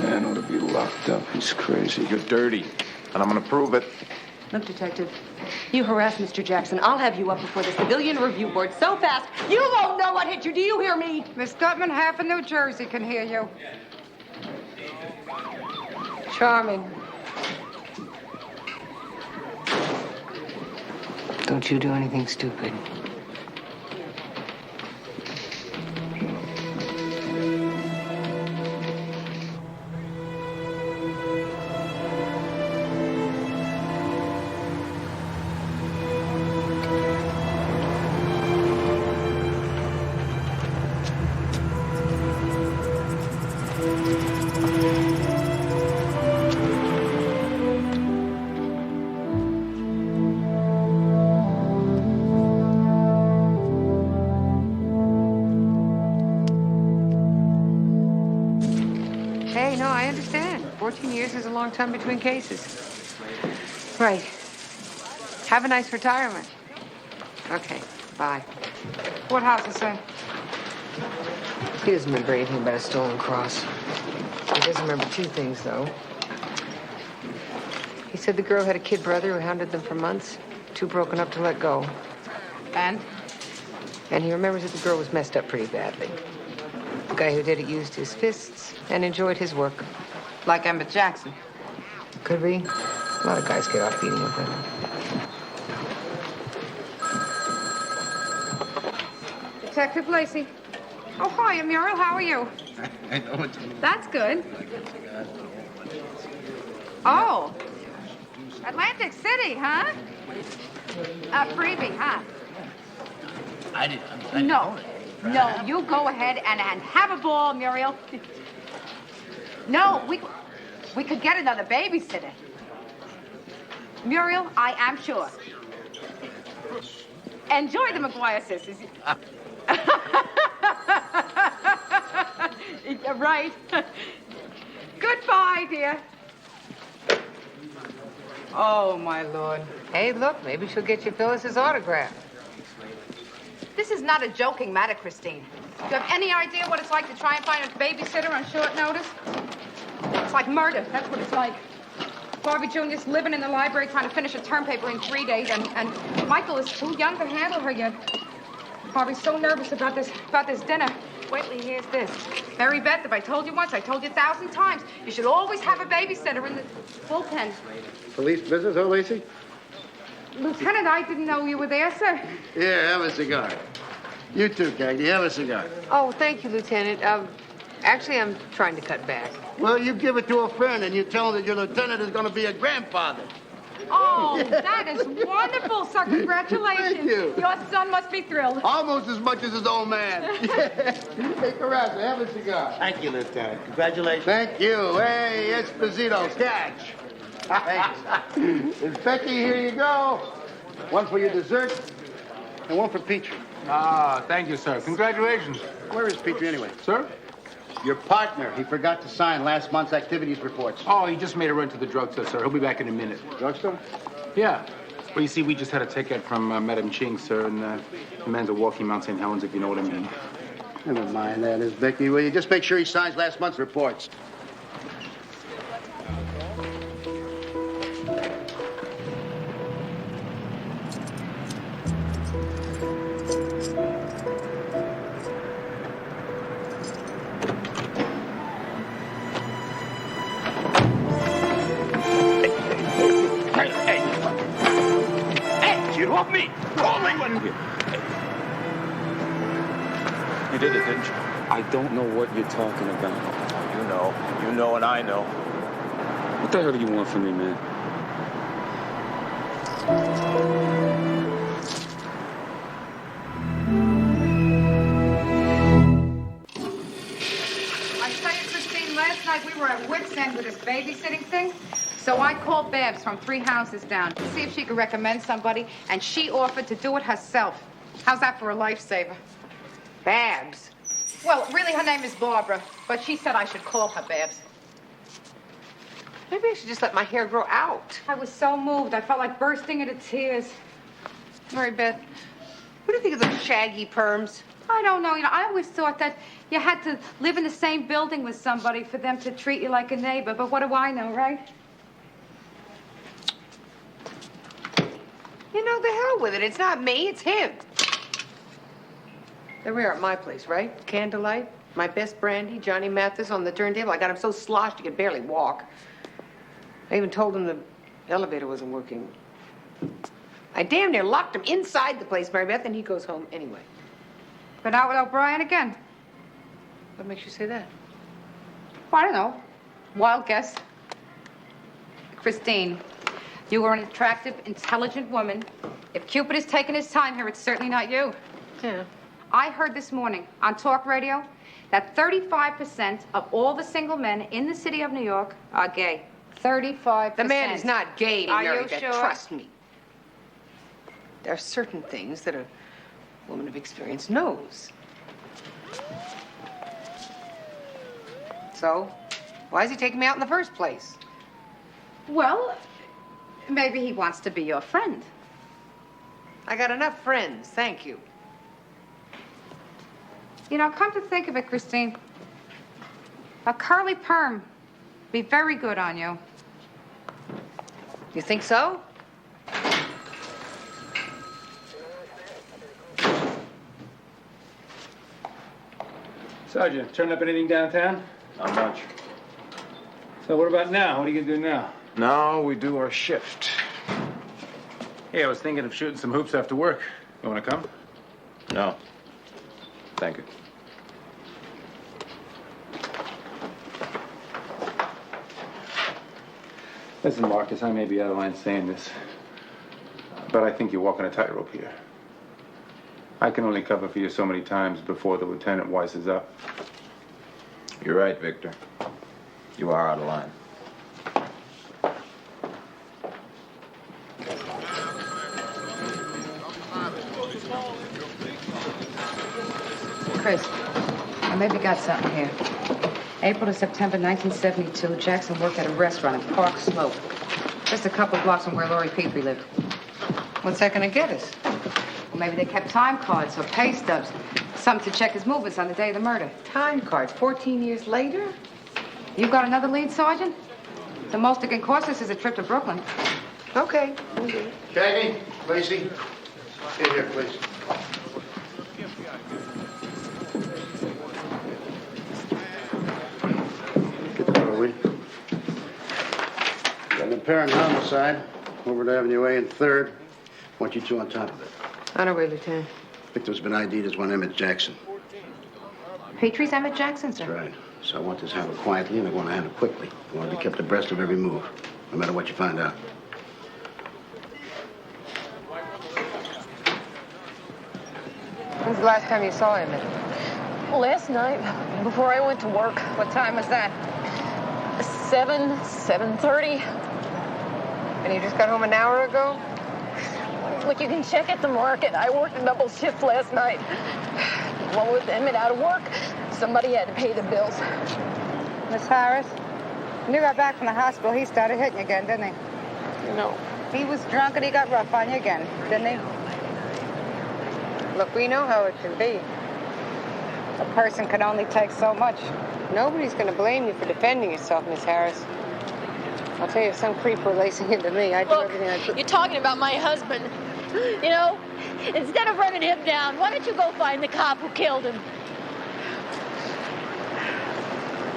Man ought to be locked up. He's crazy. You're dirty, and I'm gonna prove it. Look, Detective, you harass Mr. Jackson. I'll have you up before the Civilian Review Board so fast, you won't know what hit you. Do you hear me? Miss Gutman, half of New Jersey can hear you. Charming. Don't you do anything stupid. Hey, no, I understand. 14 years is a long time between cases. Right. Have a nice retirement. Okay, bye. What house is that? He doesn't remember anything about a stolen cross. He doesn't remember two things, though. He said the girl had a kid brother who hounded them for months, too broken up to let go. And? And he remembers that the girl was messed up pretty badly. The guy who did it used his fists and enjoyed his work. Like Emmett Jackson. Could be. A lot of guys get off beating up women. Detective Lacey. Oh, hi, Muriel. How are you? I know what you mean. That's good. Oh. Atlantic City, huh? A freebie, huh? I didn't No. No, you go ahead and have a ball, Muriel. No, we could get another babysitter. Muriel, I am sure. Enjoy the McGuire sisters. Right. Goodbye, dear. Oh, my Lord. Hey, look, maybe she'll get you Phyllis's autograph. This is not a joking matter, Christine. Do you have any idea what it's like to try and find a babysitter on short notice? It's like murder. That's what it's like. Barbie Jr.'s living in the library trying to finish a term paper in 3 days, and Michael is too young to handle her yet. Barbie's so nervous about this dinner. Wait till he hears this. Mary Beth, if I told you once, I told you 1,000 times. You should always have a babysitter in the bullpen. Police business, huh, Lacey? Lieutenant, I didn't know you were there, sir. Here, have a cigar. You too, Cagney. Have a cigar. Oh, thank you, Lieutenant. Actually, I'm trying to cut back. Well, you give it to a friend and you tell him that your lieutenant is going to be a grandfather. Oh, that is wonderful, sir. Congratulations. Thank you. Your son must be thrilled. Almost as much as his old man. Hey, Carrasco, have a cigar. Thank you, Lieutenant. Congratulations. Thank you. Hey, Esposito, catch. Thanks. And Becky, here you go. One for your dessert and one for Petrie. Ah, thank you, sir. Congratulations. Where is Petrie anyway? Sir? Your partner. He forgot to sign last month's activities reports. Oh, he just made a run to the drugstore, sir. He'll be back in a minute. Drugstore? Yeah. Well, you see, we just had a ticket from Madame Ching, sir, and the man's a walking Mount St. Helens, if you know what I mean. Never mind that, is Becky. Will you just make sure he signs last month's reports? Off me! Rolling one! You did it, didn't you? I don't know what you're talking about. You know. You know and I know. What the hell do you want from me, man? I tell you, Christine, last night we were at wit's end with this babysitting thing. So I called Babs from 3 houses down to see if she could recommend somebody, and she offered to do it herself. How's that for a lifesaver? Babs? Well, really, her name is Barbara, but she said I should call her Babs. Maybe I should just let my hair grow out. I was so moved. I felt like bursting into tears. Mary Beth, what do you think of those shaggy perms? I don't know. You know, I always thought that you had to live in the same building with somebody for them to treat you like a neighbor. But what do I know, right? You know, the hell with it. It's not me, it's him. There we are at my place, right? Candlelight, my best brandy, Johnny Mathis on the turntable. I got him so sloshed he could barely walk. I even told him the elevator wasn't working. I damn near locked him inside the place, Mary Beth, and he goes home anyway. But out with O'Brien again. What makes you say that? Well, I don't know. Wild guess. Christine, you are an attractive, intelligent woman. If Cupid is taking his time here, it's certainly not you. Yeah. I heard this morning on talk radio that 35% of all the single men in the city of New York are gay. 35%. The man is not gay, Are Mary you Beth. sure? Trust me. There are certain things that a woman of experience knows. So, why is he taking me out in the first place? Well, maybe he wants to be your friend. I got enough friends, thank you. You know, come to think of it, Christine, a curly perm be very good on you. You think so? Sergeant, turn up anything downtown? Not much. So what about now? What are you gonna do now? Now we do our shift. Hey, I was thinking of shooting some hoops after work. You wanna come? No. Thank you. Listen, Marcus, I may be out of line saying this, but I think you're walking a tightrope here. I can only cover for you so many times before the lieutenant wises up. You're right, Victor. You are out of line. Chris, I maybe got something here. April to September 1972, Jackson worked at a restaurant in Park Slope, just a couple blocks from where Lori Petrie lived. What's that gonna get us? Well, maybe they kept time cards or pay stubs, something to check his movements on the day of the murder. Time cards, 14 years later? You got another lead, Sergeant? The most it can cost us is a trip to Brooklyn. Okay. Cagney, Lacey, in here, please. Where are we? Got an apparent homicide over at Avenue A and 3rd. Want you two on top of it. On our way, Lieutenant. Victim's been ID'd as one Emmett Jackson. Petrie's Emmett Jackson, sir? That's right. So I want this handled quietly, and I want to handle quickly. I want to be kept abreast of every move, no matter what you find out. When's the last time you saw him? Last night, before I went to work. What time was that? 7:30. And you just got home an hour ago? Look, you can check at the market. I worked a double shift last night. Well, with Emmett out of work, somebody had to pay the bills. Miss Harris, when you got back from the hospital, he started hitting you again, didn't he? No. He was drunk and he got rough on you again, didn't he? Look, we know how it can be. A person can only take so much. Nobody's going to blame you for defending yourself, Miss Harris. I'll tell you, if some creep were lacing into me, I'd do everything I could. You're talking about my husband. You know, instead of running him down, why don't you go find the cop who killed him?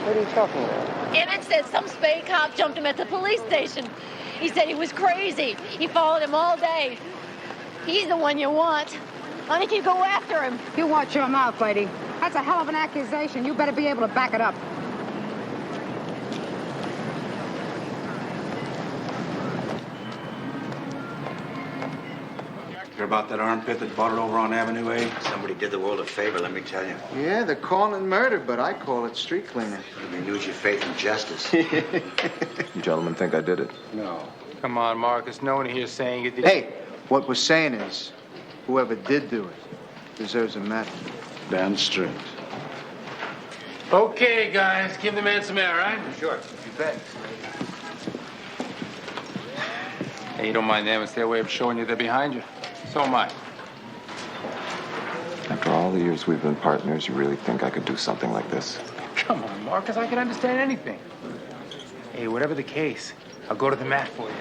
What are you talking about? Emmett said some spade cop jumped him at the police station. He said he was crazy. He followed him all day. He's the one you want. Why don't you go after him? You watch your mouth, lady. That's a hell of an accusation. You better be able to back it up. Hear about that armpit that bought it over on Avenue A? Somebody did the world a favor, let me tell you. Yeah, they're calling it murder, but I call it street cleaning. Renewed your faith in justice. You gentlemen think I did it? No. Come on, Marcus. No one here saying you did. Hey, what we're saying is, whoever did do it deserves a medal. Damn straight. Okay, guys. Give the man some air, right? Sure, you bet. Hey, you don't mind them. It's their way of showing you they're behind you. So am I. After all the years we've been partners, you really think I could do something like this? Come on, Marcus. I can understand anything. Hey, whatever the case, I'll go to the mat for you.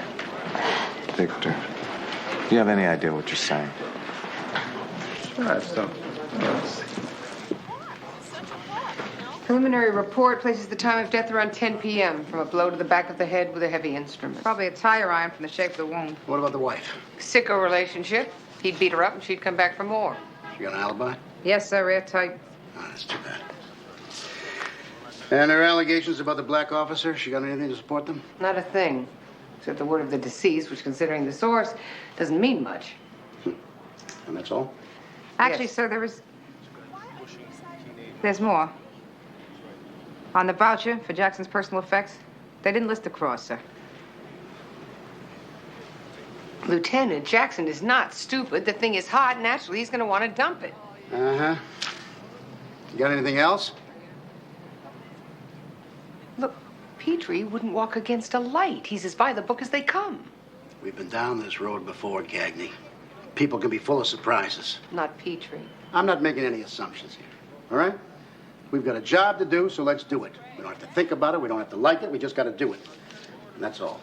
Victor, do you have any idea what you're saying? Sure, I have some. Yes. Preliminary report places the time of death around 10 p.m. from a blow to the back of the head with a heavy instrument. Probably a tire iron from the shape of the wound. What about the wife? Sicko relationship. He'd beat her up and she'd come back for more. She got an alibi? Yes, sir, airtight. Oh, that's too bad. And her allegations about the black officer, she got anything to support them? Not a thing. Except the word of the deceased, which, considering the source, doesn't mean much. And that's all? Actually, sir, there's more. On the voucher for Jackson's personal effects, they didn't list the cross, sir. Lieutenant, Jackson is not stupid. The thing is hot. Naturally, he's going to want to dump it. Uh-huh. You got anything else? Look, Petrie wouldn't walk against a light. He's as by the book as they come. We've been down this road before, Cagney. People can be full of surprises. Not Petrie. I'm not making any assumptions here, all right? We've got a job to do, so let's do it. We don't have to think about it. We don't have to like it. We just got to do it. And that's all.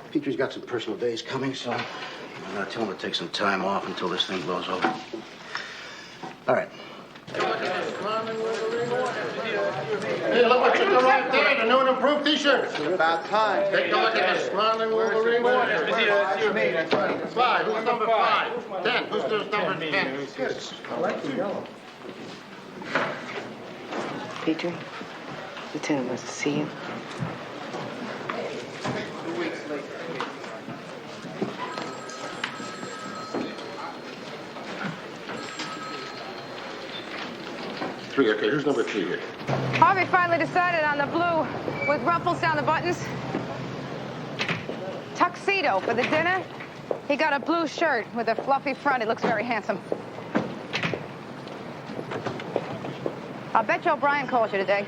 Petrie's got some personal days coming, so I'm going to tell him to take some time off until this thing blows over. All right. Hey, look what you got right there, the new and improved T-shirts. About time. Take a look at the smiling Wolverine. 5, who's number 5? 10, who's number 10? I like the yellow. Petrie, Lieutenant wants to see you. 2 weeks later. Three, okay, who's number 3 here? Harvey finally decided on the blue with ruffles down the buttons. Tuxedo for the dinner. He got a blue shirt with a fluffy front. He looks very handsome. I'll bet you O'Brien calls you today.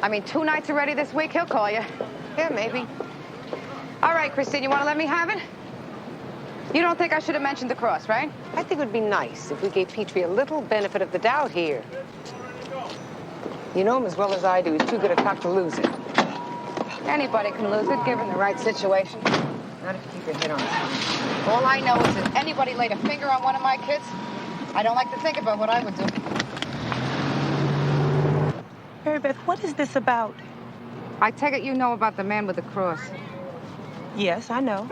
I mean, 2 nights already this week, he'll call you. Yeah, maybe. All right, Christine, you want to let me have it? You don't think I should have mentioned the cross, right? I think it would be nice if we gave Petrie a little benefit of the doubt here. You know him as well as I do. He's too good a cock to lose it. Anybody can lose it, given the right situation. Not if you keep your head on it. All I know is if anybody laid a finger on one of my kids, I don't like to think about what I would do. Mary Beth, what is this about? I take it you know about the man with the cross. Yes, I know.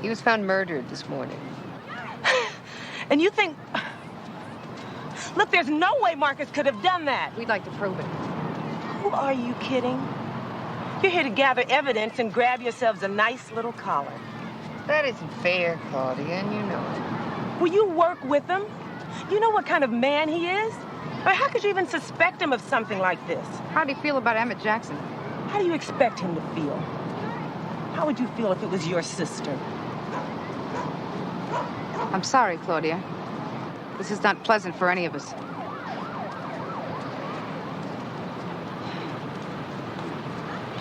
He was found murdered this morning. And you think... Look, there's no way Marcus could have done that. We'd like to prove it. Who are you kidding? You're here to gather evidence and grab yourselves a nice little collar. That isn't fair, Claudia, and you know it. Will you work with him? You know what kind of man he is? Or how could you even suspect him of something like this? How do you feel about Emmett Jackson? How do you expect him to feel? How would you feel if it was your sister? I'm sorry, Claudia. This is not pleasant for any of us.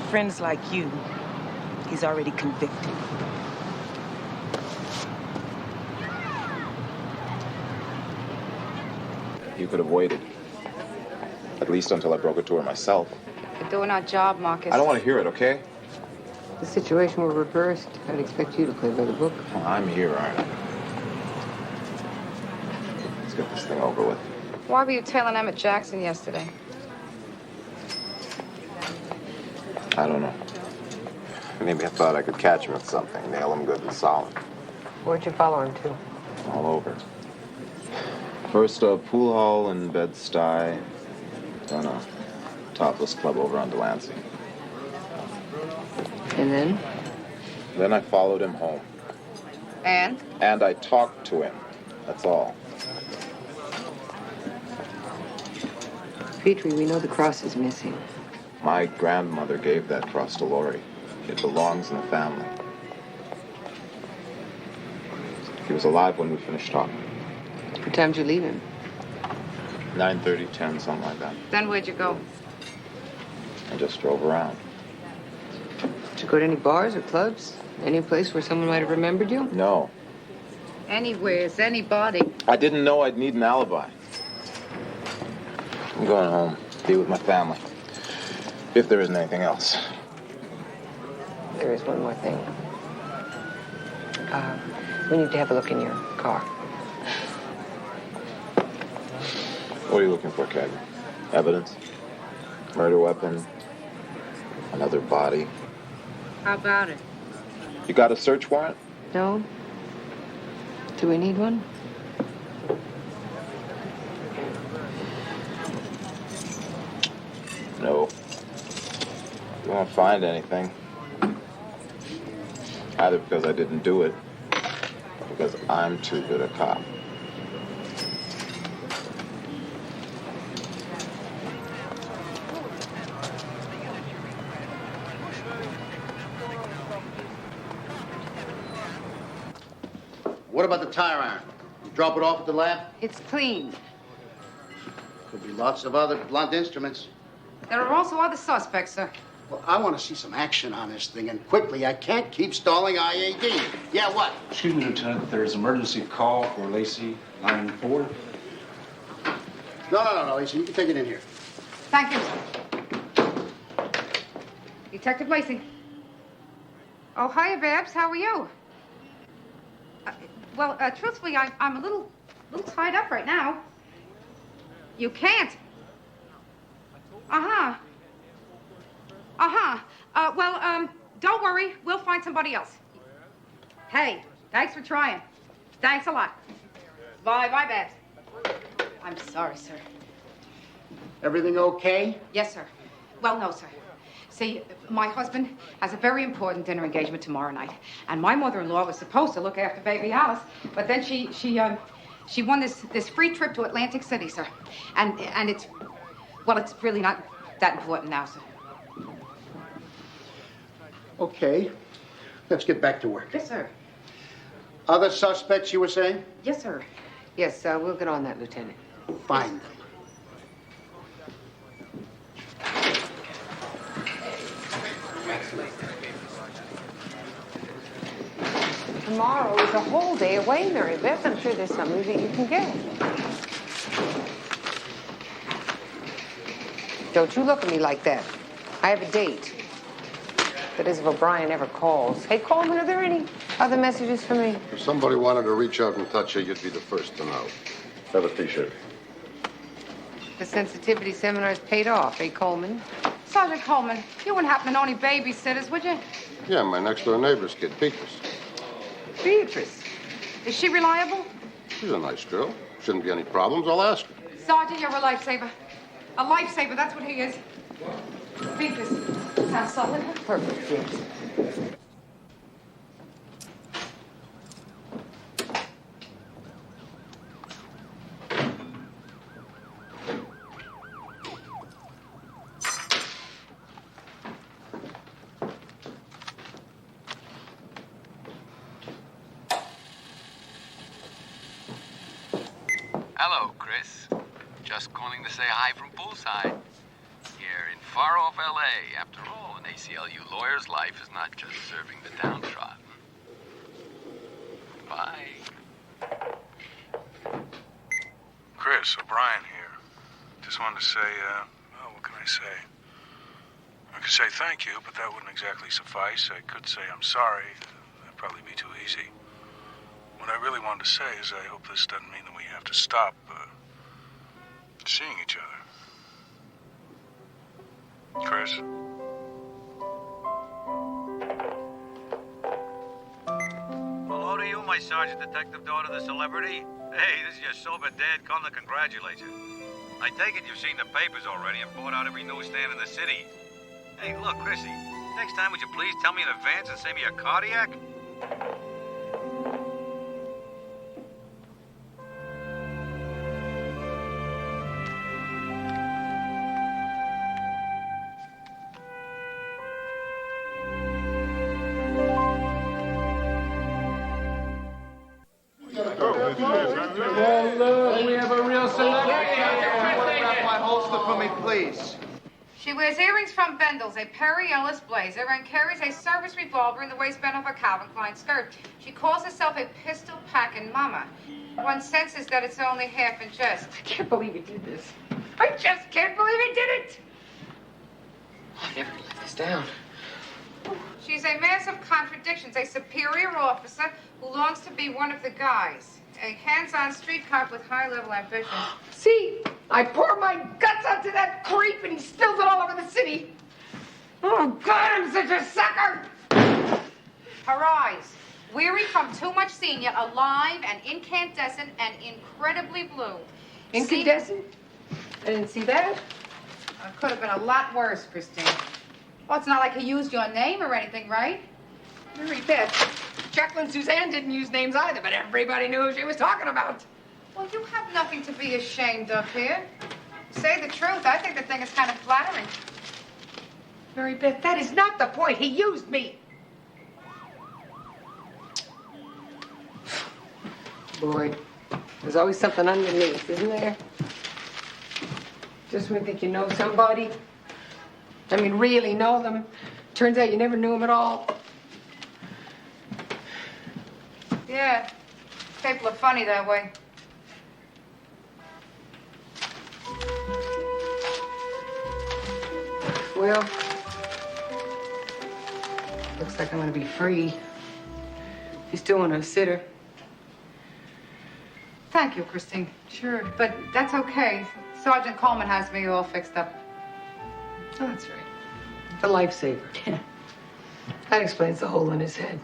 Friends like you, he's already convicted. You could have waited. At least until I broke it to her myself. We're doing our job, Marcus. I don't want to hear it, okay? The situation were reversed. I'd expect you to play by the book. Well, I'm here, aren't I? Let's get this thing over with. Why were you tailing Emmett Jackson yesterday? I don't know. Maybe I thought I could catch him with something, nail him good and solid. Where'd you follow him to? All over. First a pool hall in Bed-Stuy, then a topless club over on Delancey. And then? Then I followed him home. And? And I talked to him. That's all. Petrie, we know the cross is missing. My grandmother gave that cross to Lori. It belongs in the family. He was alive when we finished talking. What time did you leave him? 9:30, 10, something like that. Then where'd you go? I just drove around. Did you go to any bars or clubs? Any place where someone might have remembered you? No. Anywhere's, anybody. I didn't know I'd need an alibi. I'm going home, be with my family. If there isn't anything else. There is one more thing. We need to have a look in your car. What are you looking for, Cagney? Evidence? Murder weapon? Another body? How about it? You got a search warrant? No. Do we need one? No. You won't find anything. Either because I didn't do it, or because I'm too good a cop. What about the tire iron? You drop it off at the lab? It's clean. Could be lots of other blunt instruments. There are also other suspects, sir. Well, I want to see some action on this thing, and quickly. I can't keep stalling IAD. Yeah, what? Excuse me, Lieutenant. There's an emergency call for Lacey, line 4. No, Lacey. You can take it in here. Thank you, sir. Detective Lacey. Oh, hiya, Babs. How are you? Truthfully, I'm a little tied up right now. You can't. Don't worry. We'll find somebody else. Hey, thanks for trying. Thanks a lot. Bye, Babs. I'm sorry, sir. Everything okay? Yes, sir. Well, no, sir. See, my husband has a very important dinner engagement tomorrow night, and my mother-in-law was supposed to look after baby Alice, but then she won this free trip to Atlantic City, sir. And it's really not that important now, sir. Okay. Let's get back to work. Yes, sir. Other suspects, you were saying? Yes, sir. Yes, we'll get on that, Lieutenant. Find them. Tomorrow is a whole day away, Mary Beth. I'm sure there's something that you can get. Don't you look at me like that. I have a date. That is, if O'Brien ever calls. Hey, Coleman, are there any other messages for me? If somebody wanted to reach out and touch you, you'd be the first to know. Have a T-shirt. The sensitivity seminar's paid off, eh, Coleman? Sergeant Coleman, you wouldn't happen to know any babysitters, would you? Yeah, my next-door neighbor's kid, Beatrice. Beatrice. Is she reliable? She's a nice girl. Shouldn't be any problems. I'll ask her. Sergeant, you're a lifesaver. A lifesaver, that's what he is. Beatrice. Sounds solid. Perfect, yes. Hello, Chris. Just calling to say hi from poolside. Here in far-off L.A. After all, an ACLU lawyer's life is not just serving the downtrodden. Bye. Chris, O'Brien here. Just wanted to say, what can I say? I could say thank you, but that wouldn't exactly suffice. I could say I'm sorry. That'd probably be too easy. What I really wanted to say is I hope this doesn't mean that we have to stop seeing each other. Chris? Hello to you, my Sergeant Detective daughter, the celebrity. Hey, this is your sober dad come to congratulate you. I take it you've seen the papers already and bought out every newsstand in the city. Hey, look, Chrissy, next time would you please tell me in advance and save me a cardiac? Well, we have a real celebrity. Photograph my holster for me, please. She wears earrings from Bendel's, a Perry Ellis blazer, and carries a service revolver in the waistband of a Calvin Klein skirt. She calls herself a pistol-packing mama. One senses that it's only half in jest. I can't believe he did this. I just can't believe he did it. I'll never live this down. She's a mass of contradictions, a superior officer who longs to be one of the guys. A hands-on street cop with high-level ambitions. See, I poured my guts out to that creep and he spilled it all over the city. Oh, God, I'm such a sucker. Her eyes, weary from too much seeing, yet alive and incandescent and incredibly blue. Incandescent? I didn't see that. It could have been a lot worse, Christine. Well, it's not like he used your name or anything, right? Mary Beth, Jacqueline Suzanne didn't use names either, but everybody knew who she was talking about. Well, you have nothing to be ashamed of here. To say the truth, I think the thing is kind of flattering. Mary Beth, that is not the point. He used me. Boy, there's always something underneath, isn't there? Just when you think you know somebody, I mean, really know them, turns out you never knew them at all. Yeah, people are funny that way. Well, looks like I'm gonna be free. You still want to sit her? Thank you, Christine. Sure. But that's okay. Sergeant Coleman has me all fixed up. Oh, that's right. The lifesaver. Yeah. That explains the hole in his head.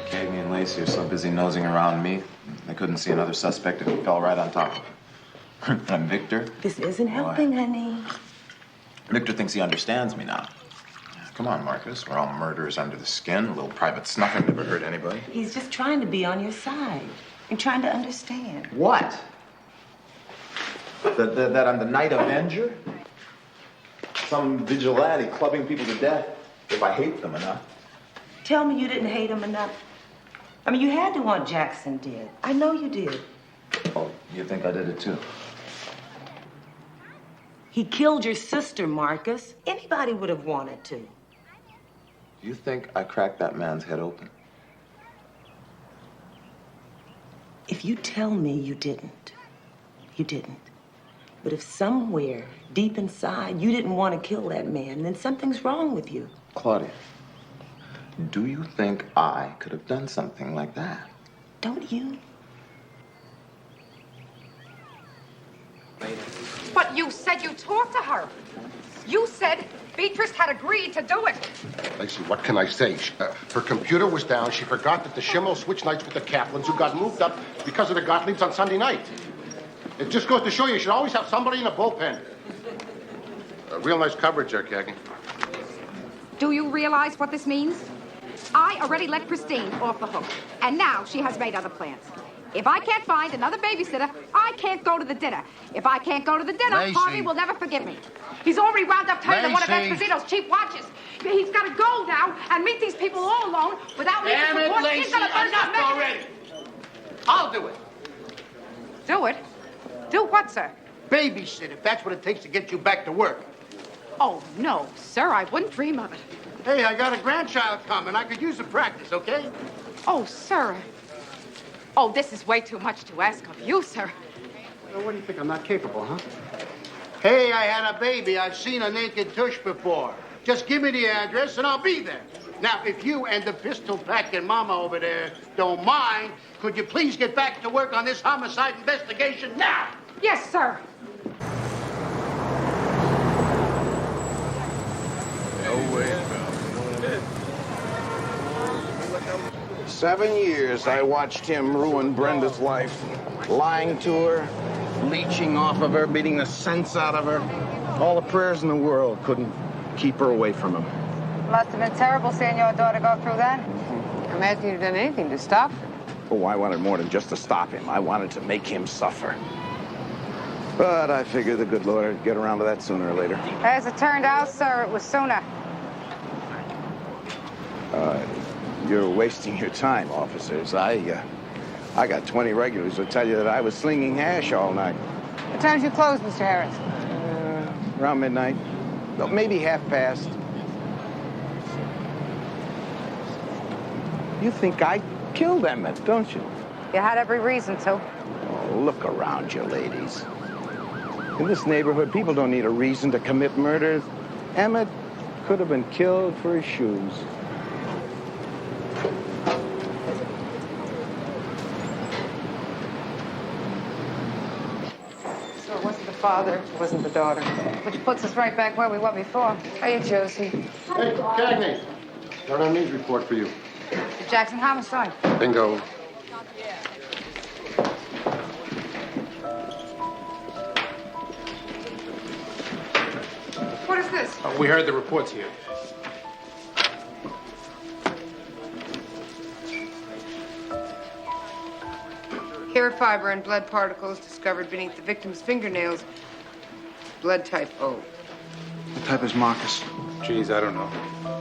Cagney and Lacey are so busy nosing around me, they couldn't see another suspect and fell right on top of him. And Victor? This isn't helping, honey. Victor thinks he understands me now. Come on, Marcus. We're all murderers under the skin. A little private snuffing never hurt anybody. He's just trying to be on your side and trying to understand. What? That I'm the Night Avenger? Some vigilante clubbing people to death if I hate them enough. Tell me you didn't hate him enough. I mean, you had to want Jackson dead. I know you did. Oh, you think I did it too? He killed your sister, Marcus. Anybody would have wanted to. Do you think I cracked that man's head open? If you tell me you didn't, you didn't. But if somewhere deep inside you didn't want to kill that man, then something's wrong with you. Claudia, do you think I could have done something like that? Don't you? But you said you talked to her. You said Beatrice had agreed to do it. Lacey, what can I say? Her computer was down. She forgot that the Schimmel switch nights with the Kaplans who got moved up because of the Gottliebs on Sunday night. It just goes to show you should always have somebody in the bullpen. Real nice coverage there, Cagney. Do you realize what this means? I already let Christine off the hook, and now she has made other plans. If I can't find another babysitter, I can't go to the dinner. If I can't go to the dinner, Lacey. Harvey will never forgive me. He's already wound up turning to one of Lacey. Esposito's cheap watches. He's got to go now and meet these people all alone without me. Damn it, Lacey, enough already. I'll do it. Do it? Do what, sir? Babysit, if that's what it takes to get you back to work. Oh, no, sir, I wouldn't dream of it. Hey, I got a grandchild coming. I could use the practice, okay? Oh, sir. Oh, this is way too much to ask of you, sir. Well, what do you think? I'm not capable, huh? Hey, I had a baby. I've seen a naked tush before. Just give me the address and I'll be there. Now, if you and the pistol-packing mama over there don't mind, could you please get back to work on this homicide investigation now? Yes, sir. No way, 7 years I watched him ruin Brenda's life. Lying to her, leeching off of her, beating the sense out of her. All the prayers in the world couldn't keep her away from him. Must have been terrible seeing your daughter go through that. Imagine you'd done anything to stop her. Oh, I wanted more than just to stop him. I wanted to make him suffer. But I figured the good Lord would get around to that sooner or later. As it turned out, sir, it was sooner. You're wasting your time, officers. I got 20 regulars who tell you that I was slinging hash all night. What time did you close, Mr. Harris? Around midnight. No, maybe half past. You think I killed Emmett, don't you? You had every reason to. Oh, look around you, ladies. In this neighborhood, people don't need a reason to commit murders. Emmett could have been killed for his shoes. So it wasn't the father, it wasn't the daughter. Which puts us right back where we were before. Hey, Josie. Hey, Cagney. Got a news report for you. The Jackson homicide. Bingo. What is this? We heard the reports here. Hair fiber and blood particles discovered beneath the victim's fingernails. Blood type O. What type is Marcus? Geez, I don't know.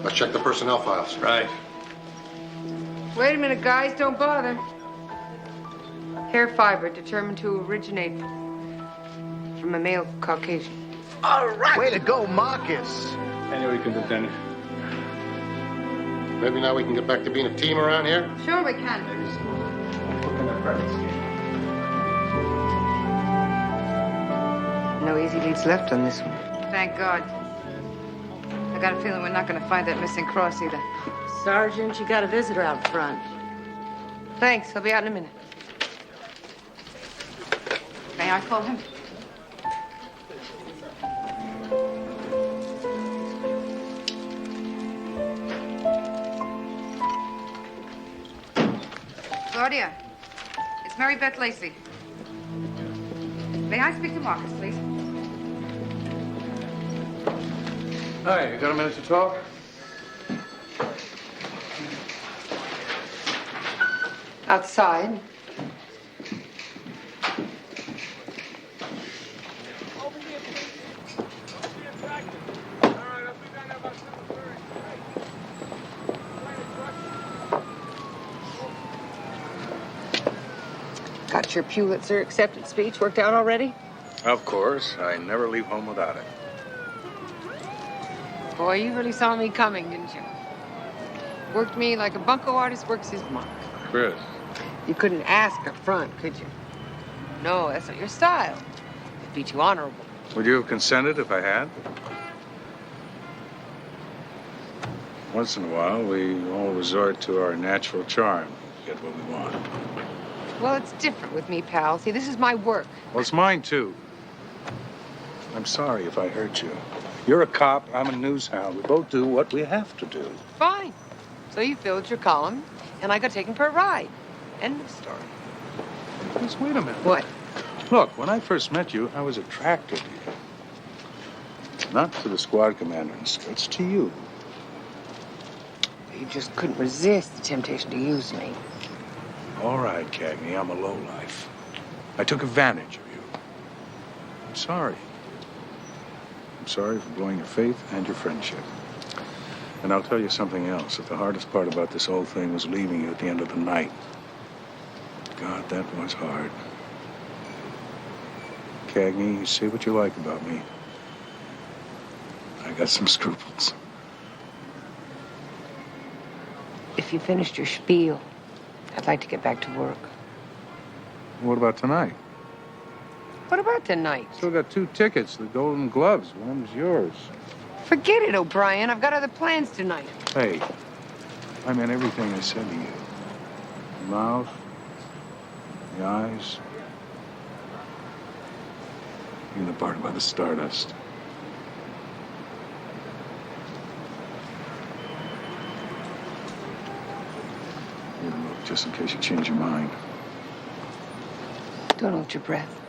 Let's check the personnel files. Right. Wait a minute, guys, don't bother. Hair fiber determined to originate from a male Caucasian. All right. Way to go, Marcus. I knew we couldn't have done it. Maybe now we can get back to being a team around here? Sure we can. No easy leads left on this one. Thank God. I got a feeling we're not going to find that missing cross either. Sergeant, you got a visitor out front. Thanks. I'll be out in a minute. May I call him? Claudia, it's Mary Beth Lacey. May I speak to Marcus, please? Hi, you got a minute to talk? Outside. Got your Pulitzer acceptance speech worked out already? Of course. I never leave home without it. Boy, you really saw me coming, didn't you? Worked me like a bunco artist works his mark. Chris. You couldn't ask up front, could you? No, that's not your style. It'd be too honorable. Would you have consented if I had? Once in a while, we all resort to our natural charm to get what we want. Well, it's different with me, pal. See, this is my work. Well, it's mine, too. I'm sorry if I hurt you. You're a cop, I'm a news hound. We both do what we have to do. Fine. So you filled your column, and I got taken for a ride. End of story. Just wait a minute. What? Look, when I first met you, I was attracted to you. Not to the squad commander in skirts, to you. You just couldn't resist the temptation to use me. All right, Cagney, I'm a lowlife. I took advantage of you. I'm sorry. I'm sorry for blowing your faith and your friendship. And I'll tell you something else. That the hardest part about this whole thing was leaving you at the end of the night. God, that was hard. Cagney, you say what you like about me. I got some scruples. If you finished your spiel, I'd like to get back to work. What about tonight? What about tonight? Still got 2 tickets, the Golden Gloves. One was yours. Forget it, O'Brien. I've got other plans tonight. Hey, I meant everything I said to you. The mouth, the eyes, even the part about the stardust. Here, look, just in case you change your mind. Don't hold your breath.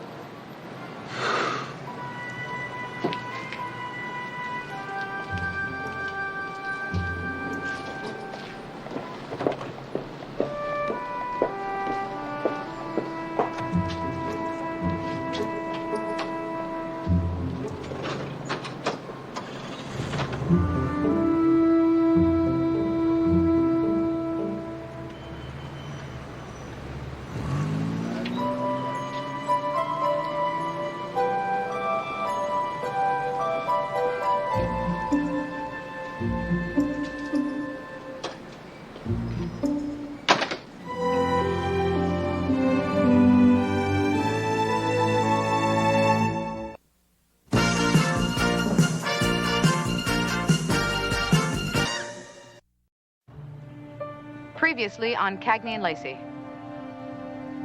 Previously on Cagney and Lacey.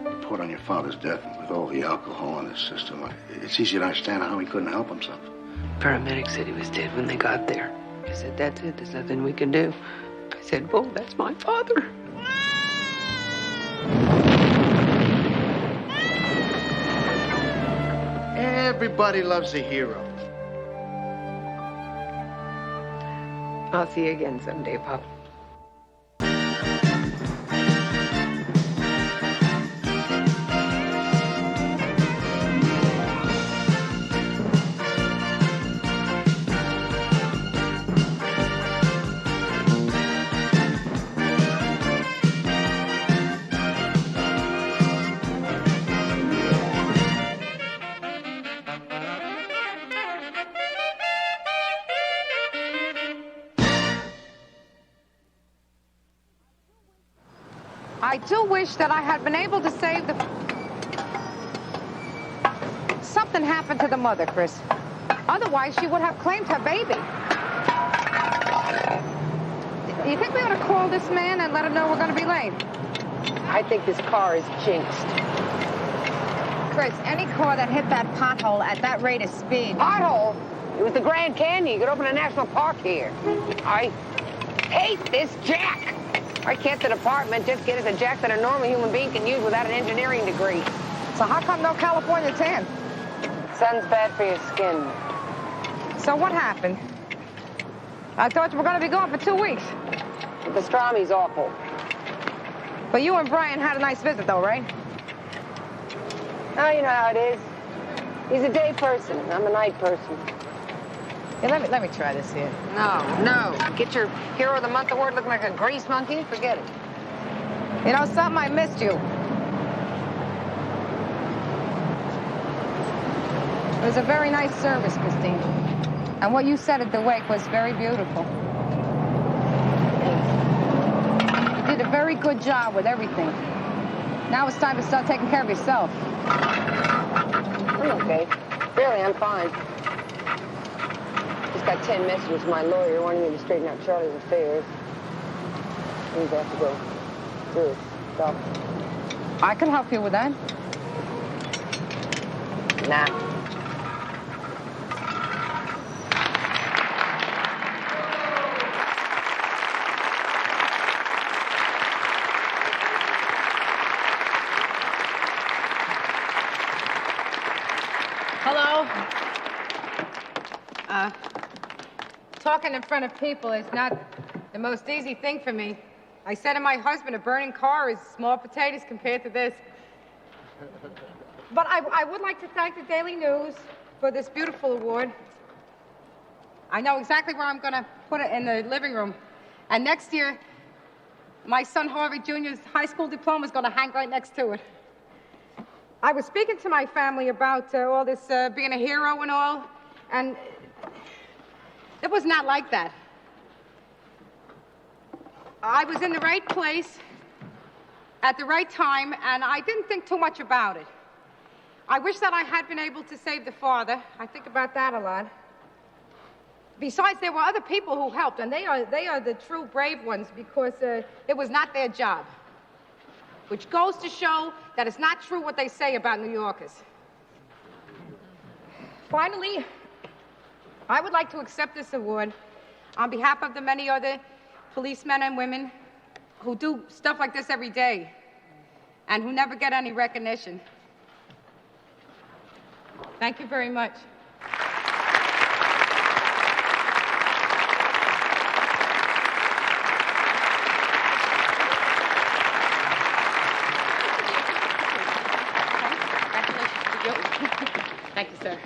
Report on your father's death, and with all the alcohol in his system, it's easy to understand how he couldn't help himself. Paramedics said he was dead when they got there. I said, that's it. There's nothing we can do. I said, well, that's my father. Everybody loves a hero. I'll see you again someday, Pop. I do wish that I had been able to save the... Something happened to the mother, Chris. Otherwise, she would have claimed her baby. Do you think we ought to call this man and let him know we're going to be late? I think this car is jinxed. Chris, any car that hit that pothole at that rate of speed... Pothole? It was the Grand Canyon. You could open a national park here. I hate this jack. Why can't the department just get us a jack that a normal human being can use without an engineering degree? So how come no California tan? Sun's bad for your skin. So what happened? I thought you were going to be gone for 2 weeks. The pastrami's awful. But you and Brian had a nice visit, though, right? Oh, you know how it is. He's a day person. I'm a night person. Hey, let me try this here. No. Get your Hero of the Month award looking like a grease monkey? Forget it. You know something? I missed you. It was a very nice service, Christine. And what you said at the wake was very beautiful. You did a very good job with everything. Now it's time to start taking care of yourself. I'm okay. Really, I'm fine. Just got 10 messages from my lawyer wanting me to straighten out Charlie's affairs. Means I have to go through his stuff. I can help you with that. Nah. Hello? Talking in front of people is not the most easy thing for me. I said to my husband, a burning car is small potatoes compared to this. But I would like to thank the Daily News for this beautiful award. I know exactly where I'm going to put it in the living room. And next year, my son Harvey Jr.'s high school diploma is going to hang right next to it. I was speaking to my family about all this being a hero and all, and it was not like that. I was in the right place at the right time, and I didn't think too much about it. I wish that I had been able to save the father. I think about that a lot. Besides, there were other people who helped, and they are the true brave ones because it was not their job. Which goes to show that it's not true what they say about New Yorkers. Finally, I would like to accept this award on behalf of the many other policemen and women who do stuff like this every day and who never get any recognition. Thank you very much. Thank you, sir.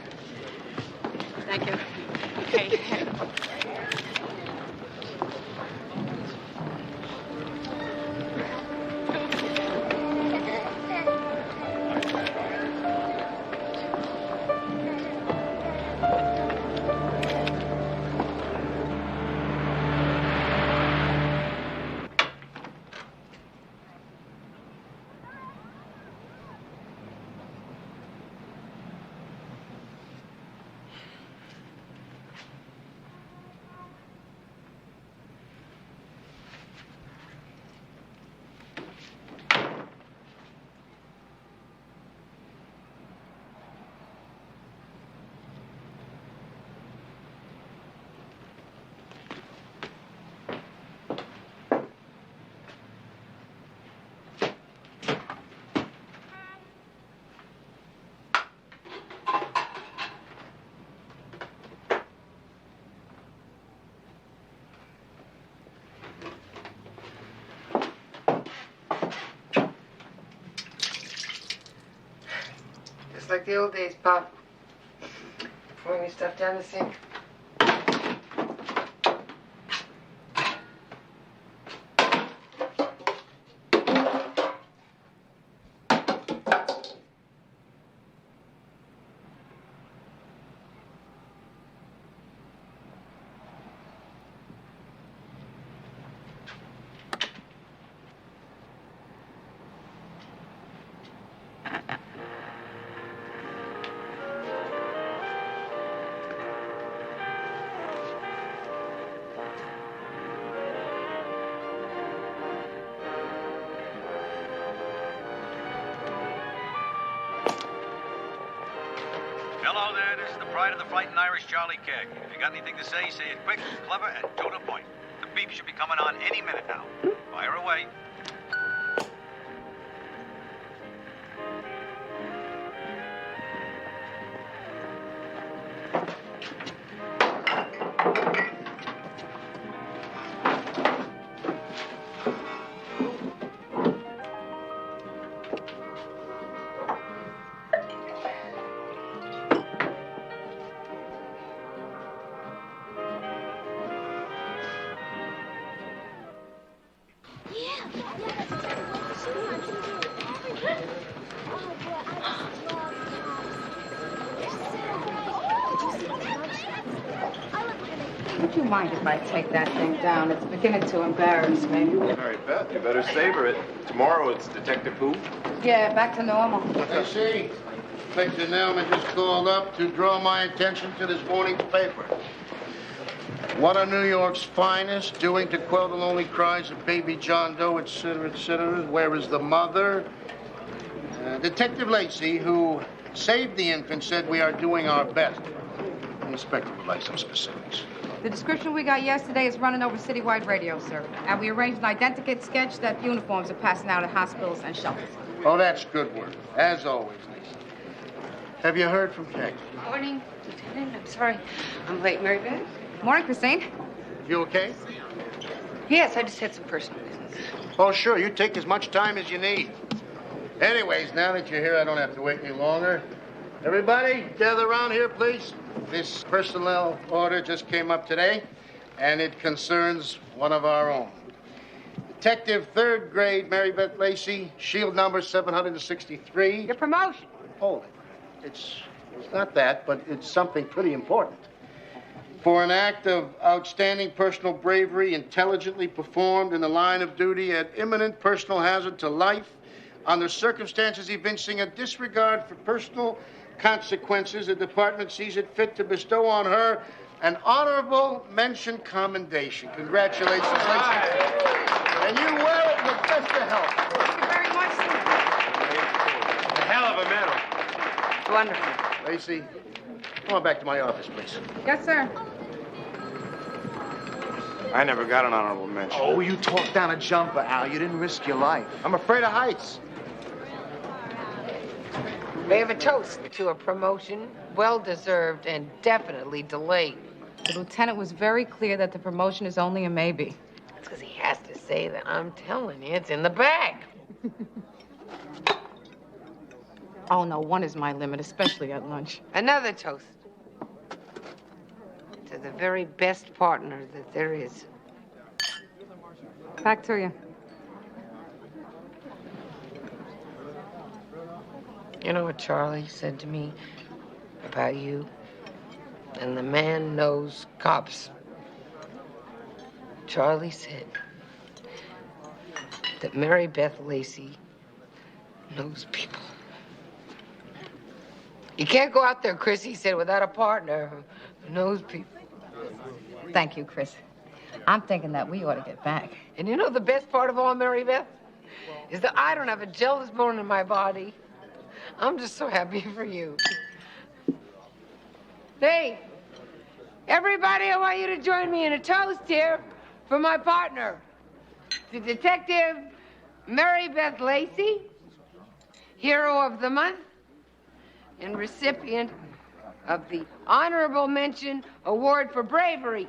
Thank you. Okay. Just like the old days, Pop. Pouring your stuff down the sink. Hello there, this is the pride of the fighting Irish, Charlie Keg. If you got anything to say it quick, clever, and to the point. The beep should be coming on any minute now. Fire away. Would you mind if I take that thing down? It's beginning to embarrass me. All right, Beth, you better savor it. Tomorrow it's Detective Who? Yeah, back to normal. I see. Inspector Nelman just called up to draw my attention to this morning's paper. What are New York's finest doing to quell the lonely cries of baby John Doe, et cetera? Where is the mother? Detective Lacey, who saved the infant, said we are doing our best. The inspector would like some specifics. The description we got yesterday is running over citywide radio, sir. And we arranged an identikit sketch that uniforms are passing out at hospitals and shelters. Oh, that's good work, as always, Lacey. Have you heard from Cagney? Morning, Lieutenant. I'm sorry I'm late, Mary Beth. Morning, Christine. You okay? Yes, I just had some personal business. Oh, sure. You take as much time as you need. Anyways, now that you're here, I don't have to wait any longer. Everybody, gather around here, please. This personnel order just came up today, and it concerns one of our own. Detective 3rd grade Mary Beth Lacey, shield number 763. Your promotion. Hold it. It's not that, but it's something pretty important. For an act of outstanding personal bravery, intelligently performed in the line of duty at imminent personal hazard to life, under circumstances evincing a disregard for personal consequences, the department sees it fit to bestow on her an honorable mention commendation. Congratulations, Lacey. And you wear it with best of health. Thank you very much, sir. A hell of a medal. Wonderful. Lacey, come on back to my office, please. Yes, sir. I never got an honorable mention. Oh, you talked down a jumper, Al. You didn't risk your life. I'm afraid of heights. They have a toast to a promotion, well-deserved and definitely delayed. The lieutenant was very clear that the promotion is only a maybe. That's because he has to say that. I'm telling you, it's in the bag. Oh, no, one is my limit, especially at lunch. Another toast to the very best partner that there is. Back to you. You know what Charlie said to me about you? And the man knows cops. Charlie said that Mary Beth Lacey knows people. You can't go out there, Chris, he said, without a partner who knows people. Thank you, Chris. I'm thinking that we ought to get back. And you know the best part of all, Mary Beth? Is that I don't have a jealous bone in my body. I'm just so happy for you. Hey, everybody, I want you to join me in a toast here for my partner, the Detective Mary Beth Lacey, Hero of the Month, and recipient of the Honorable Mention Award for Bravery.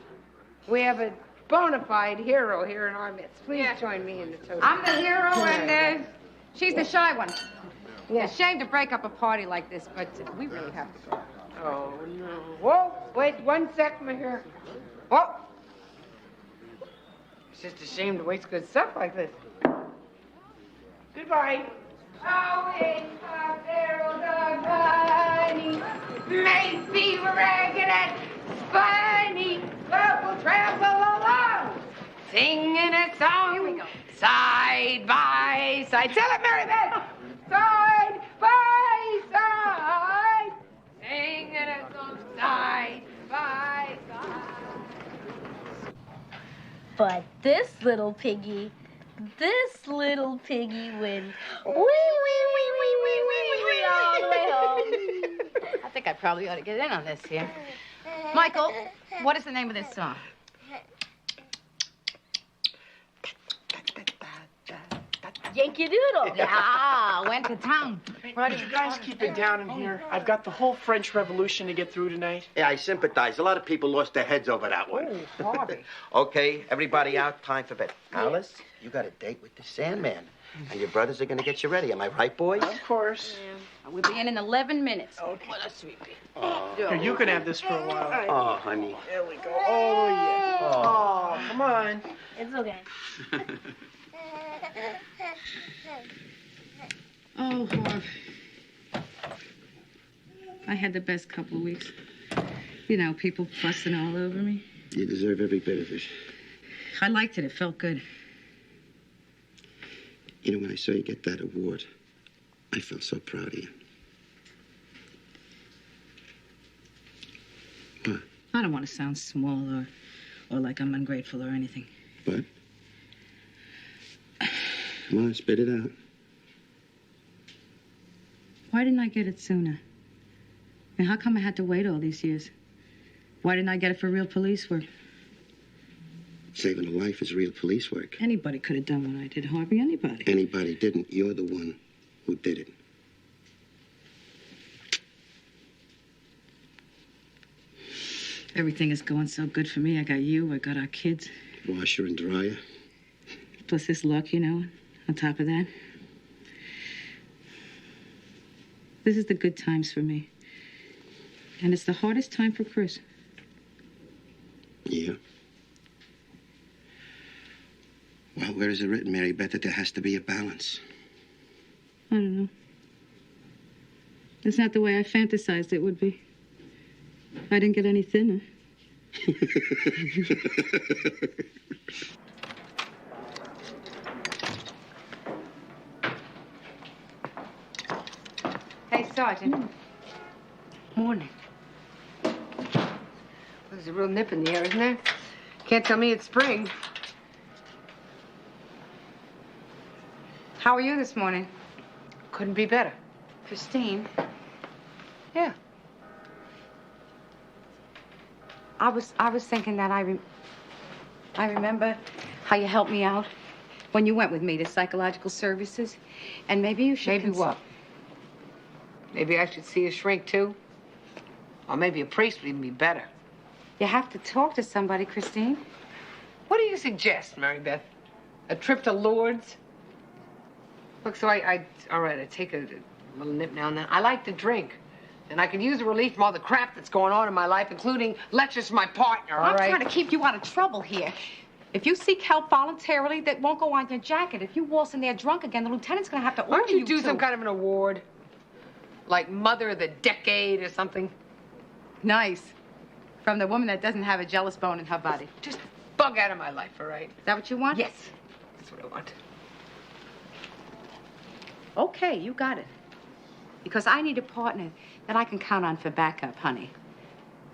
We have a bona fide hero here in our midst. Please join me in the toast. I'm the hero, and she's the shy one. Yeah. It's a shame to break up a party like this, but we really have to go. Oh, no. Whoa, wait 1 sec, my hair. Whoa. It's just a shame to waste good stuff like this. Goodbye. Oh, it's a barrel of honey, may be ragged and spiny, but we'll travel along, singing a song. Here we go. Side by side. Tell it, Mary Beth. Side by side, singing a song. Side by side. But this little piggy went wee, wee, wee, wee, wee, wee, wee, wee, all the way home. I think I probably ought to get in on this here. Michael, what is the name of this song? Yankee Doodle. Yeah, went to town. Could you guys keep it down in here? I've got the whole French Revolution to get through tonight. Yeah, I sympathize. A lot of people lost their heads over that one. Oh, Harvey. Okay, everybody out. Time for bed. Alice, you got a date with the Sandman. And your brothers are going to get you ready. Am I right, boys? Of course. Yeah. We'll be in 11 minutes. Okay. What a sweetie. Here, you can have this for a while. Oh, honey. There we go. Oh, yeah. Oh, come on. It's okay. Oh, Harv. I had the best couple of weeks. You know, people fussing all over me. You deserve every bit of it. I liked it. It felt good. You know, when I saw you get that award, I felt so proud of you. What? I don't want to sound small or like I'm ungrateful or anything. What? Come on, spit it out. Why didn't I get it sooner? And how come I had to wait all these years? Why didn't I get it for real police work? Saving a life is real police work. Anybody could have done what I did, Harvey. Anybody. Anybody didn't. You're the one who did it. Everything is going so good for me. I got you. I got our kids. Washer and dryer. Plus this luck, you know, on top of that. This is the good times for me. And it's the hardest time for Chris. Yeah. Well, where is it written, Mary Beth, that there has to be a balance? I don't know. It's not the way I fantasized it would be. I didn't get any thinner. Hey, Sergeant. Morning. There's a real nip in the air, isn't there? Can't tell me it's spring. How are you this morning? Couldn't be better. Christine? Yeah. I was thinking that I remember how you helped me out when you went with me to psychological services. And maybe you should... Maybe what? Maybe I should see a shrink, too? Or maybe a priest would even be better. You have to talk to somebody, Christine. What do you suggest, Mary Beth? A trip to Lourdes? Look, so all right, I take a little nip now and then. I like to drink. And I could use the relief from all the crap that's going on in my life, including lectures from my partner, all right? I'm trying to keep you out of trouble here. If you seek help voluntarily, that won't go on your jacket. If you waltz in there drunk again, the lieutenant's gonna have to order Why don't you do to. some kind of an award? Like Mother of the Decade or something? Nice. From the woman that doesn't have a jealous bone in her body. Just bug out of my life, all right? Is that what you want? Yes. That's what I want. Okay, you got it. Because I need a partner that I can count on for backup, honey.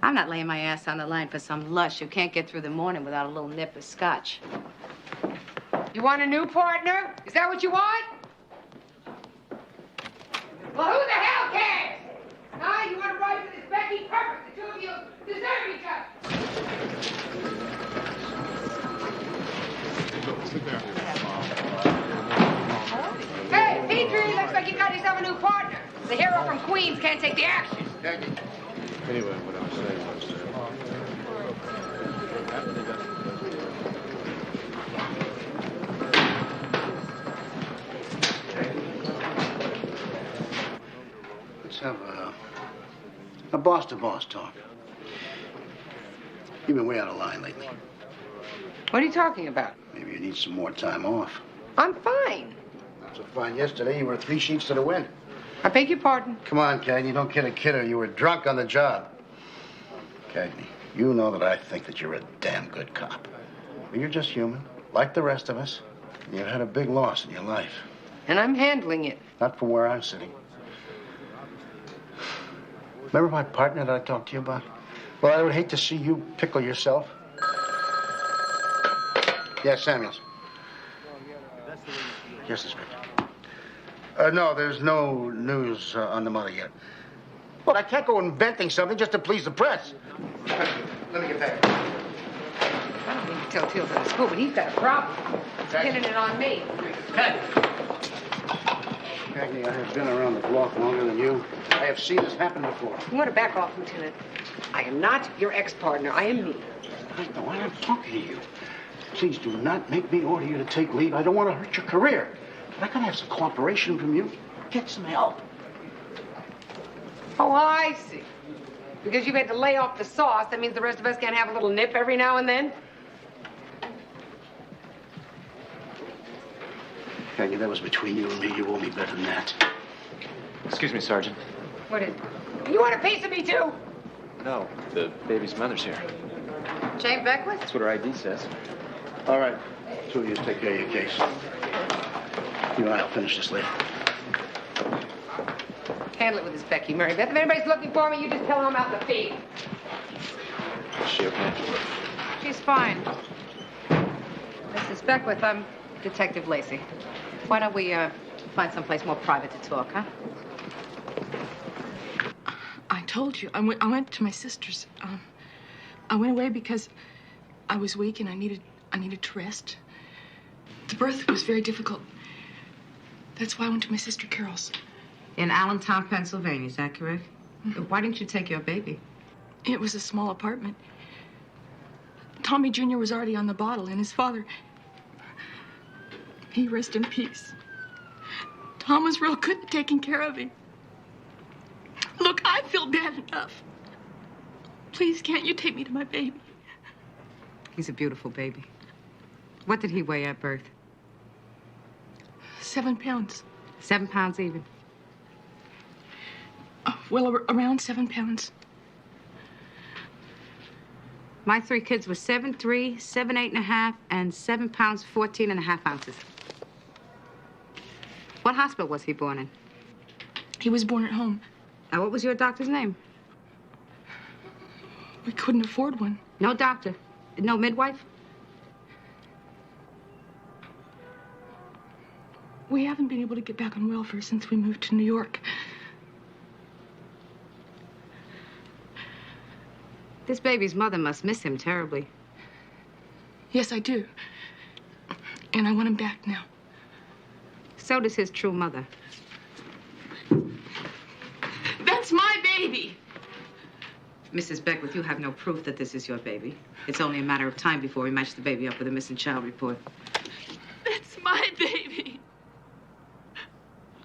I'm not laying my ass on the line for some lush who can't get through the morning without a little nip of scotch. You want a new partner? Is that what you want? Well, who the hell cares? Huh? You want to ride with this Becky? Perfect. The two of you deserve each other. Hey, Petrie, looks like you got yourself a new partner. The hero from Queens can't take the action. Anyway, what I was saying was, let's have a boss-to-boss talk. You've been way out of line lately. What are you talking about? Maybe you need some more time off. I'm fine. Not so fine yesterday. You were 3 sheets to the wind. I beg your pardon. Come on, Cagney. Don't kid a kidder. You were drunk on the job. Cagney, you know that I think that you're a damn good cop. But you're just human, like the rest of us. And you've had a big loss in your life. And I'm handling it. Not from where I'm sitting. Remember my partner that I talked to you about? Well, I would hate to see you pickle yourself. Yes, Samuels. Yes, Inspector. No, there's no news on the mother yet. Look, I can't go inventing something just to please the press. Let me get that. I don't mean to tell tales in the school, but he's got a problem. Pinning it on me. Cagney, I have been around the block longer than you. I have seen this happen before. You want to back off, Lieutenant? I am not your ex-partner. I am me. No, I'm talking to you. Please do not make me order you to take leave. I don't want to hurt your career. But I gotta have some cooperation from you. Get some help. Oh, I see. Because you had to lay off the sauce, that means the rest of us can't have a little nip every now and then? Cagney, that was between you and me. You owe me better than that. Excuse me, Sergeant. What is it? You want a piece of me, too? No, the baby's mother's here. Jane Beckwith? That's what her ID says. All right. Two of you take care of your case. You and I'll finish this later. Handle it with this Becky, Mary Beth. If anybody's looking for me, you just tell them I'm out the feed. Is she okay? She's fine. Mrs. Beckwith, I'm Detective Lacey. Why don't we find someplace more private to talk, huh? I told you. I went to my sister's. I went away because I was weak and I needed to rest. The birth was very difficult. That's why I went to my sister Carol's. In Allentown, Pennsylvania, is that correct? Mm-hmm. Why didn't you take your baby? It was a small apartment. Tommy Jr. was already on the bottle, and his father, he rest in peace. Tom was real good at taking care of him. Look, I feel bad enough. Please, can't you take me to my baby? He's a beautiful baby. What did he weigh at birth? 7 pounds. 7 pounds even. Well, around 7 pounds. My 3 kids were 7'3", 7'8½", and 7 pounds, 14½ ounces. What hospital was he born in? He was born at home. And what was your doctor's name? We couldn't afford one. No doctor? No midwife? We haven't been able to get back on welfare since we moved to New York. This baby's mother must miss him terribly. Yes, I do. And I want him back now. So does his true mother. That's my baby! Mrs. Beckwith, you have no proof that this is your baby. It's only a matter of time before we match the baby up with a missing child report. That's my baby.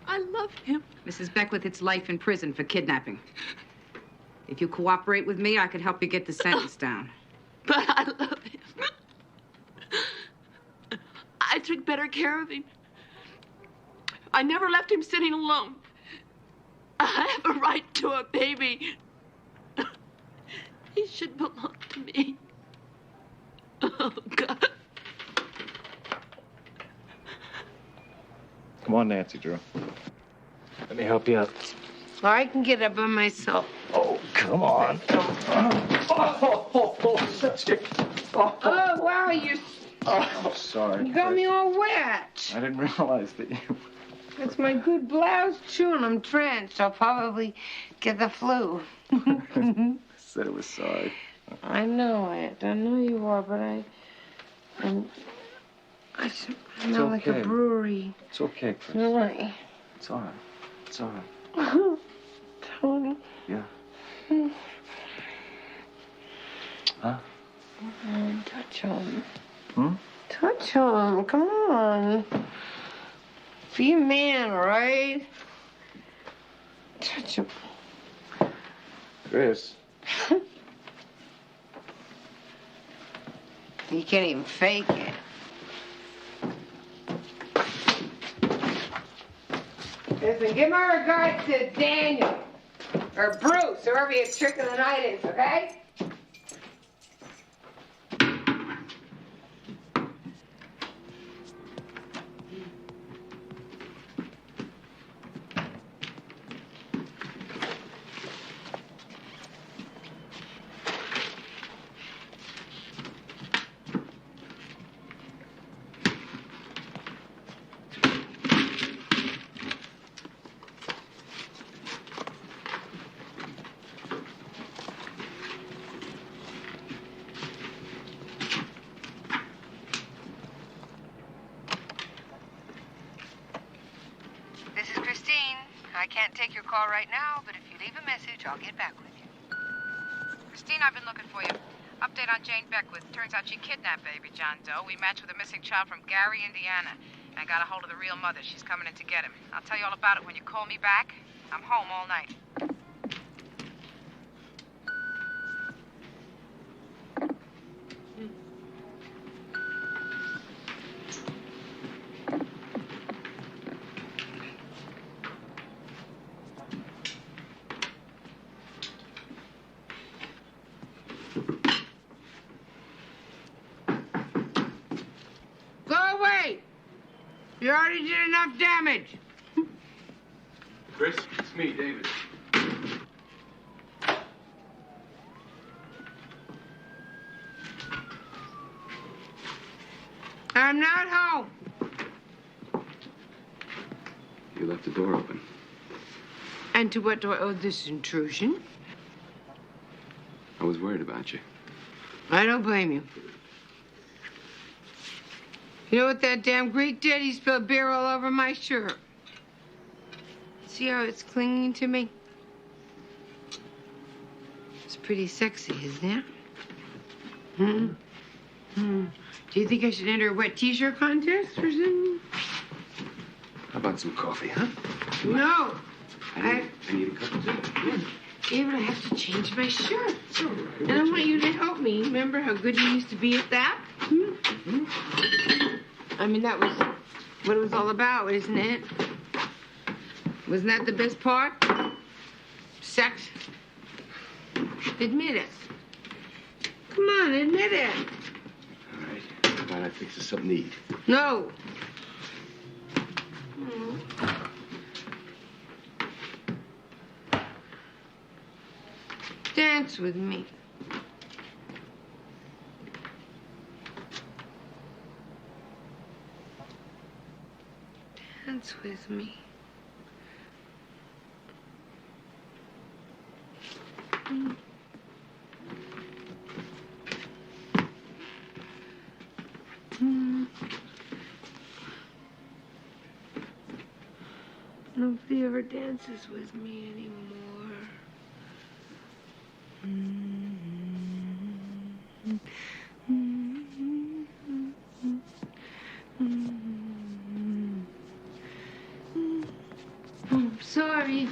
I love him. Mrs. Beckwith, it's life in prison for kidnapping. If you cooperate with me, I could help you get the sentence down. But I love him. I took better care of him. I never left him sitting alone. I have a right to a baby. He should belong to me. Oh, God. Come on, Nancy Drew. Let me help you out. I can get up by myself. Oh, come on. Oh, wow, you Sorry. got me all wet. I didn't realize that you... It's my good blouse, too, and I'm drenched. I'll probably get the flu. said I was sorry. I know it. I know you are, but I smell like a brewery. It's okay, Chris. Really? It's all right. It's all right. Tony. Yeah. Huh? Touch him. Hmm? Touch him. Come on. Be a man, all right? Touch him. Chris. You can't even fake it. Listen, give my regards to Daniel. Or Bruce, whoever your trick of the night is, okay? take your call right now, but if you leave a message, I'll get back with you. Christine, I've been looking for you. Update on Jane Beckwith. Turns out she kidnapped baby John Doe. We matched with a missing child from Gary, Indiana. And I got a hold of the real mother. She's coming in to get him. I'll tell you all about it when you call me back. I'm home all night. You already did enough damage. Chris, it's me, David. I'm not home. You left the door open. And to what do I owe this intrusion? I was worried about you. I don't blame you. You know what that damn Greek did? He spilled beer all over my shirt. See how it's clinging to me? It's pretty sexy, isn't it? Do you think I should enter a wet t-shirt contest or something? How about some coffee, huh? No. I need a cup of tea. David, I have to change my shirt. And I want you to help me. Remember how good you used to be at that? I mean, that was what it was all about, isn't it? Wasn't that the best part? Sex? Admit it. Come on, admit it. All right. How about I fix us something to eat? No. Dance with me. Dance with me. Nobody ever dances with me anymore. I'm sorry.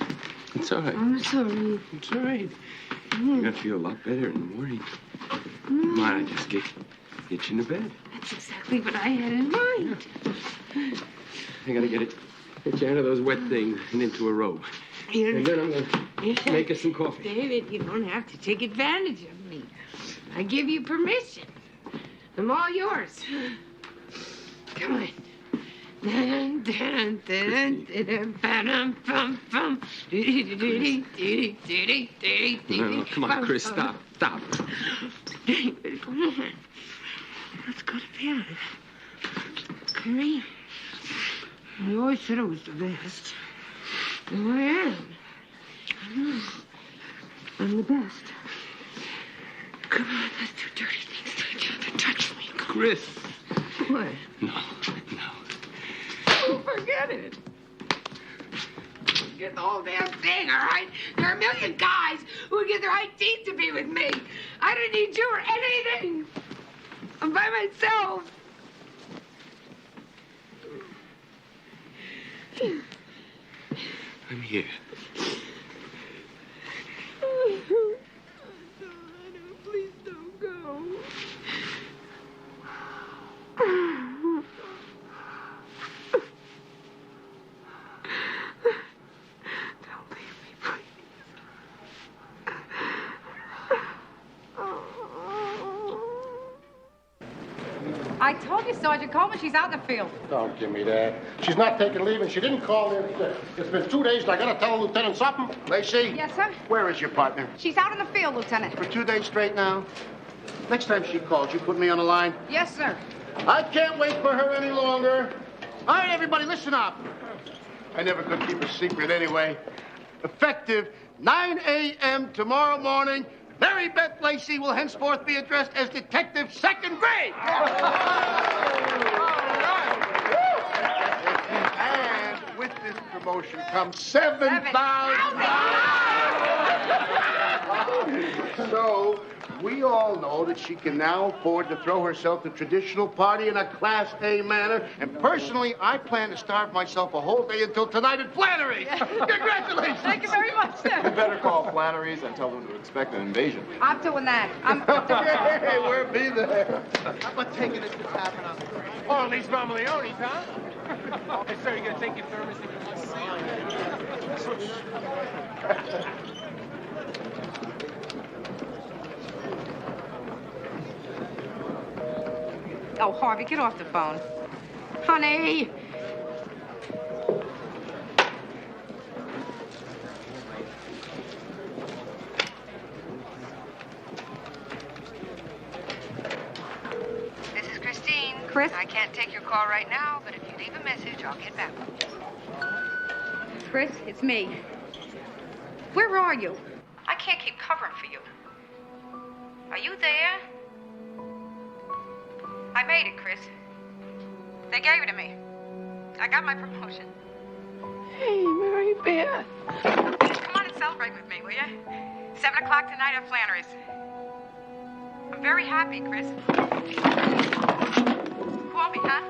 It's all right. I'm sorry. It's all right. You're gonna feel a lot better in the morning. Come on, I just get you into bed. That's exactly what I had in mind. I gotta get you out of those wet things and into a robe. And then I'm gonna make us some coffee. David, you don't have to take advantage of me. I give you permission. I'm all yours. Come on. No, come on, Chris, stop. David, come on. Let's go to bed. Come here. You always said I was the best. And I am. I know. I'm the best. Come on, let's do dirty things to each other. Touch me. Chris. What? No. Oh, forget it. Forget the whole damn thing, all right? There are a million guys who would give their high teeth to be with me. I don't need you or anything. I'm by myself. I'm here. Please don't go. Don't leave me, please. I told you, Sergeant Coleman, she's out in the field. Don't give me that. She's not taking leave, and she didn't call in. It's been 2 days, and I gotta tell the lieutenant something. Lacey? Yes, sir? Where is your partner? She's out in the field, Lieutenant. For 2 days straight now? Next time she calls, you put me on the line. Yes, sir. I can't wait for her any longer. All right, everybody, listen up. I never could keep a secret anyway. Effective 9 a.m. tomorrow morning, Mary Beth Lacey will henceforth be addressed as Detective Second Grade. And with this promotion comes $7,000. So, we all know that she can now afford to throw herself the traditional party in a Class A manner. And personally, I plan to starve myself a whole day until tonight at Flannery's. Congratulations! Thank you very much, sir. You better call Flannery's and tell them to expect an invasion. I'm doing that. Hey, we'll be there. How about taking it to the tavern on the green? Oh, at least Mamaleone's, huh? Hey, sir, you gonna take your thermos if you want to see it? Oh, Harvey, get off the phone. Honey! This is Christine. Chris? I can't take your call right now, but if you leave a message, I'll get back. Chris, it's me. Where are you? I can't keep covering for you. Are you there? I made it, Chris. They gave it to me. I got my promotion. Hey, Mary Beth. Come on and celebrate with me, will you? 7 o'clock tonight at Flannery's. I'm very happy, Chris. Call me, huh?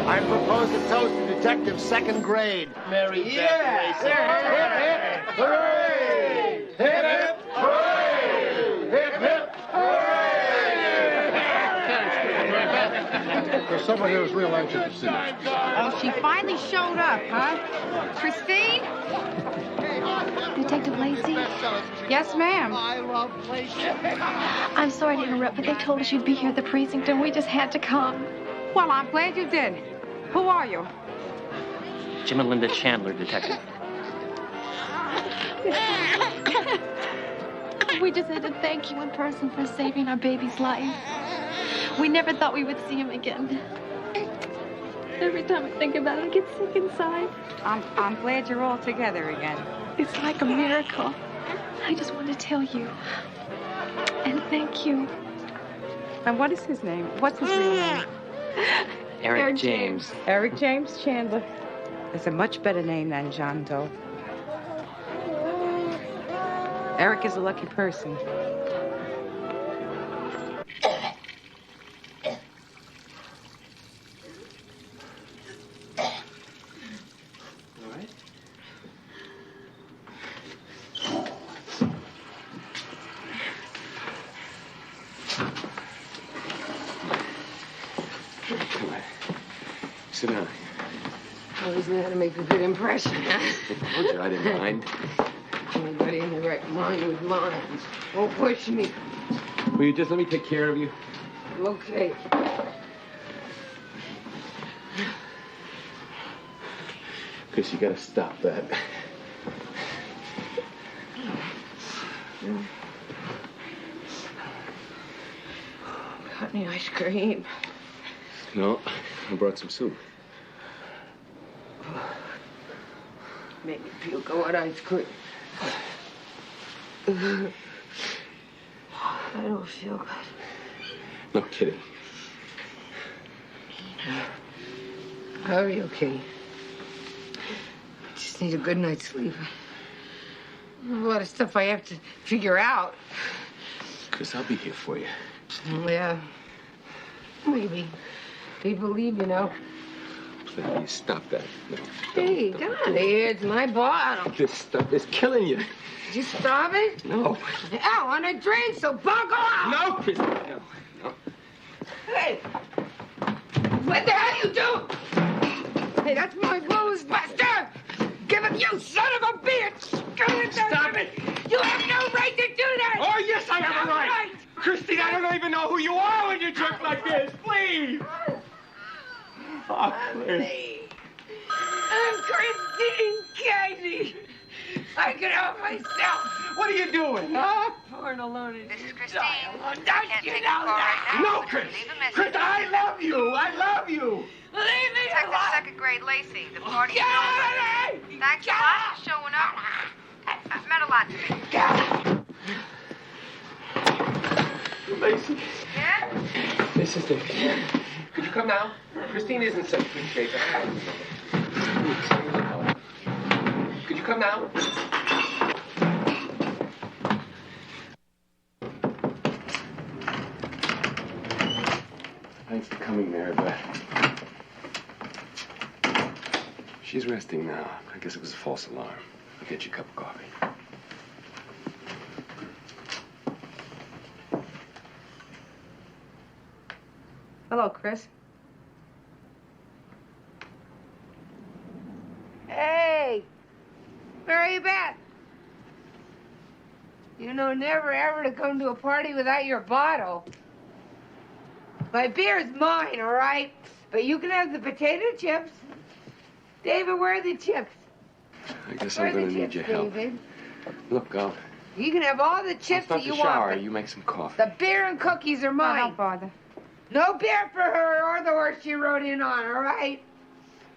I propose to toast to Detective Second Grade. Mary Beth Lacey. Hip, hip, hooray! Hip, hip, hooray! Hip, hip, hooray! There's someone here who's real anxious to see you. Oh, she finally showed up, huh? Christine? Detective Lacey? Yes, ma'am. I love Lacey. I'm sorry to interrupt, but they told us you'd be here at the precinct, and we just had to come. Well, I'm glad you did. Who are you? Jim and Linda Chandler, detective. We just had to thank you in person for saving our baby's life. We never thought we would see him again. Every time I think about it, I get sick inside. I'm glad you're all together again. It's like a miracle. I just want to tell you. And thank you. And what is his name? What's his real name? Eric James. Eric James Chandler. It's a much better name than John Doe. Eric is a lucky person. Sit down. Always know how to make a good impression, huh? I told you I didn't mind. Anybody in the right mind with lines. Won't push me. Will you just let me take care of you? Okay. Chris, you gotta stop that. Got any ice cream? No, I brought some soup. Make me puke. I want ice cream. I don't feel good. No kidding. Are you okay? Just need a good night's sleep. A lot of stuff I have to figure out. Chris, I'll be here for you. Yeah. Maybe. People leave, you know. Please, stop that. No, Hey, get out of here. It's my bottle. this stuff is killing you. Did you stop it? No. I want to drink, so buckle up. No, Chris. No. Hey. What the hell you do? Hey, that's my blues, Buster! Give it, you son of a bitch! Stop it! You have no right to do that! Oh, yes, I have a right! Christine, I don't even know who you are when you jerk like this. Please! Oh, please. I'm Christine Cagney. I can help myself. What are you doing, huh? Born alone in This is Christine. Don't Can't you take know the call that? right now. No, Chris. Leave a message. Chris, I love you. I love you. Leave me Detective alone. second grade Lacey. The party's Get out over. of here! Thanks a lot for showing up. That meant a lot to me. Lacey. Yeah? This is it. Could you come now? Christine isn't such good shape. Could you come now? Thanks for coming, Mary Beth. She's resting now. I guess it was a false alarm. I'll get you a cup of coffee. Hello, Chris. Hey, Mary Beth. You know never ever to come to a party without your bottle. My beer's mine, all right? But you can have the potato chips. David, where are the chips? I guess Where I'm are going the to need chips, your help. David? Look, You can have all the chips start that you the shower. want. You make some coffee. The beer and cookies are mine. Don't bother. No beer for her or the horse she rode in on, all right?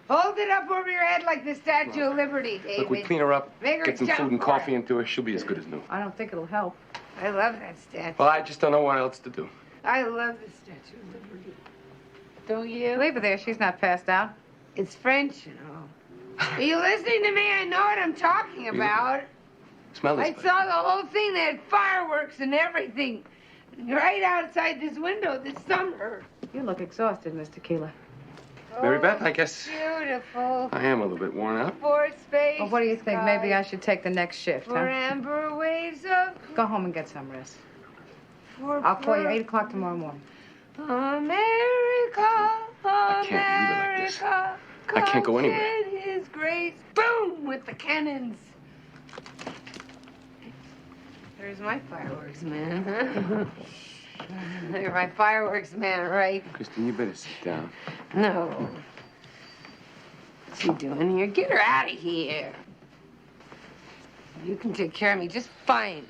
Hold it up over your head like the Statue of Liberty, David. Look, we clean her up, Make her get some jump food and for coffee it. into her. She'll be as good as new. I don't think it'll help. I love that statue. Well, I just don't know what else to do. I love the Statue of Liberty. Don't you? Leave her there. She's not passed out. It's French, you know. Are you listening to me? I know what I'm talking about. Smell this. I saw the whole thing. They had fireworks and everything right outside this window this summer. You look exhausted, Miss Tequila. Mary Beth, I guess Beautiful. I am a little bit worn out. For space. Well, what do you think? Maybe I should take the next shift, For huh? amber waves of. Go home and get some rest. For I'll call you 8 o'clock tomorrow morning. America, I can't leave her like this. I can't go anywhere. In his grace. Boom! With the cannons. There's my fireworks, man. They're my fireworks, man, right? Christine, you better sit down. No. What's she doing here? Get her out of here. You can take care of me just fine.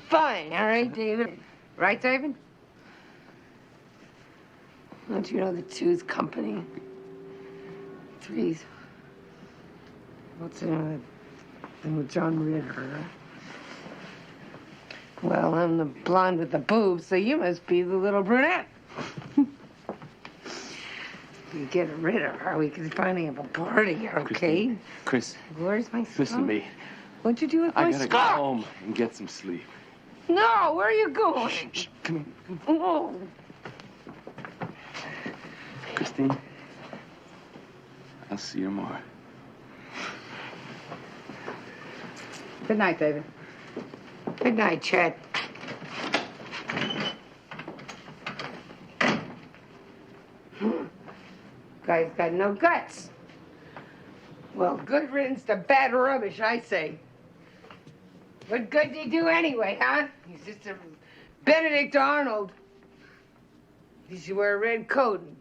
Fine, all right, David? Right, David? Don't you know the two's company? Three's. What's the name with John Ritter? Well, I'm the blonde with the boobs, so you must be the little brunette. You get rid of her, we can finally have a party, okay? Chris, Where's my scarf? listen to me. What'd you do with I my gotta go scarf? home and get some sleep. No, where are you going? Shh, come here. Oh. Christine, I'll see you tomorrow. Good night, David. Good night, Chet. Guy's got no guts. Well, good riddance to bad rubbish, I say. What good did he do anyway, huh? He's just a Benedict Arnold. He should wear a red coat and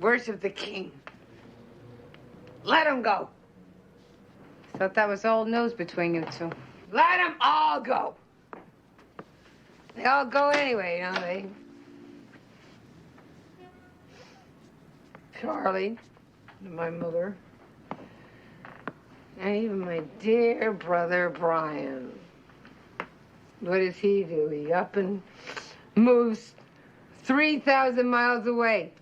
worship the king. Let him go. Thought that was old news between you two. Let them all go. They all go anyway, don't they? Charlie, my mother, and even my dear brother Brian. What does he do? He up and moves 3,000 miles away.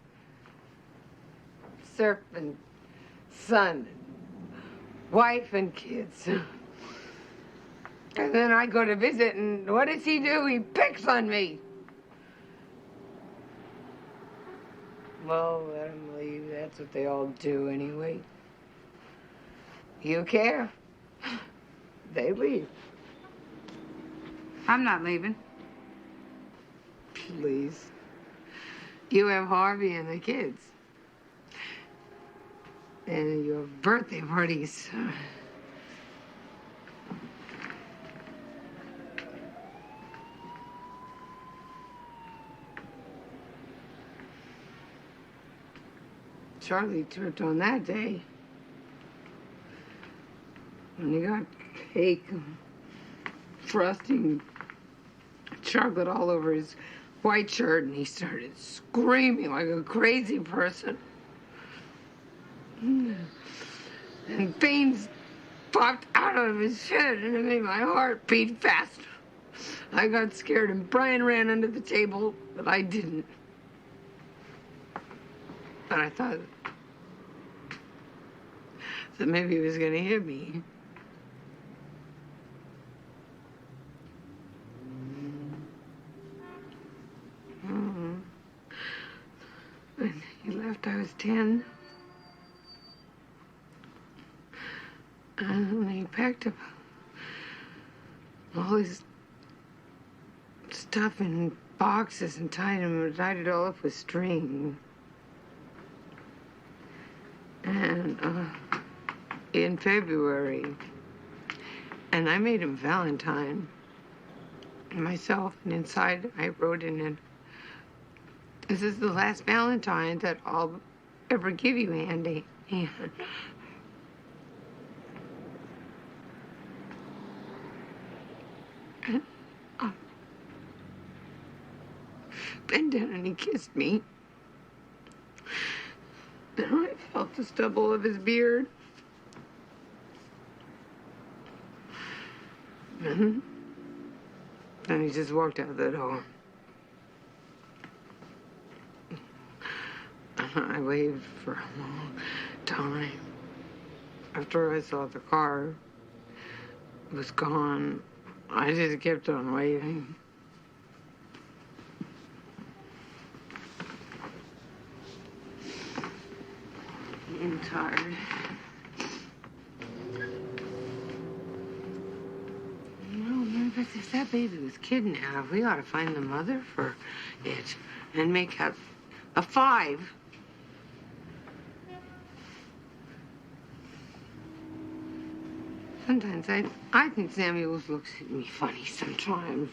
Surfing, son, wife, and kids. And then I go to visit, and what does he do? He picks on me. Well, let him leave. That's what they all do anyway. You care? They leave. I'm not leaving. Please. You have Harvey and the kids. And your birthday parties. Charlie tripped on that day. When he got cake, frosting, chocolate all over his white shirt, and he started screaming like a crazy person. And veins popped out of his head, and it made my heart beat fast. I got scared, and Brian ran under the table, but I didn't. But I thought that maybe he was going to hit me. When he left, I was 10. And he packed up all his stuff in boxes and tied it all up with string. And in February, and I made him Valentine myself, and inside I wrote in it, "This is the last Valentine that I'll ever give you, Andy." And bent down and he kissed me. And I felt the stubble of his beard. And then he just walked out the door. I waited for a long time. After I saw the car was gone, I just kept on waiting. I'm tired. No, but if that baby was kidnapped, we ought to find the mother for it and make up a 5. Sometimes I think Samuels looks at me funny sometimes.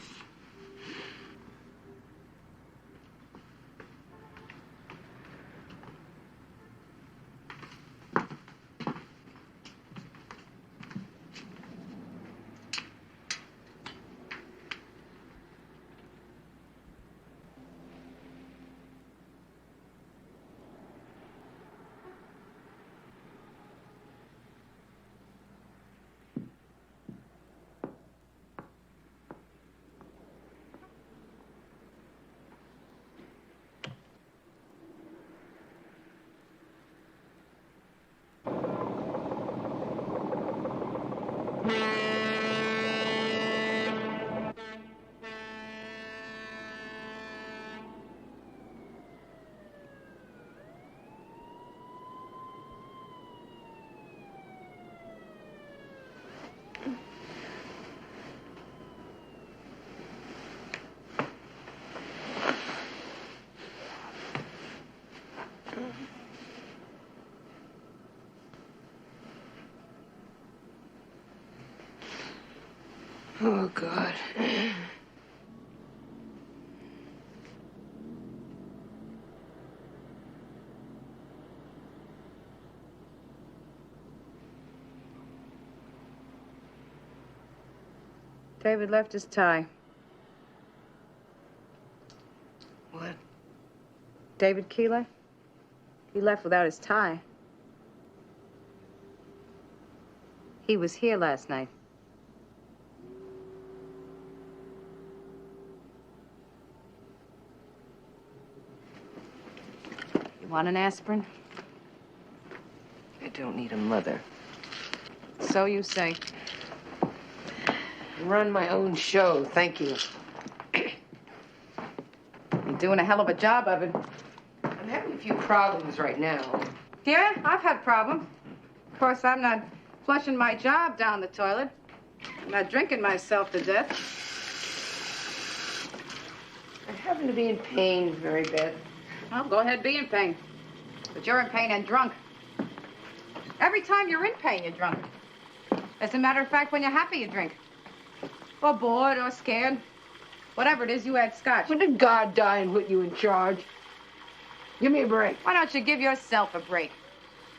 Oh, God. David left his tie. What? David Keeler? He left without his tie. He was here last night. You want an aspirin? I don't need a mother. So you say. I run my own show, thank you. You're doing a hell of a job of it. I'm having a few problems right now. Yeah, I've had problems. Of course, I'm not flushing my job down the toilet. I'm not drinking myself to death. I happen to be in pain very bad. Well, go ahead, be in pain. But you're in pain and drunk. Every time you're in pain, you're drunk. As a matter of fact, when you're happy, you drink. Or bored or scared. Whatever it is, you add scotch. When did God die and put you in charge? Give me a break. Why don't you give yourself a break?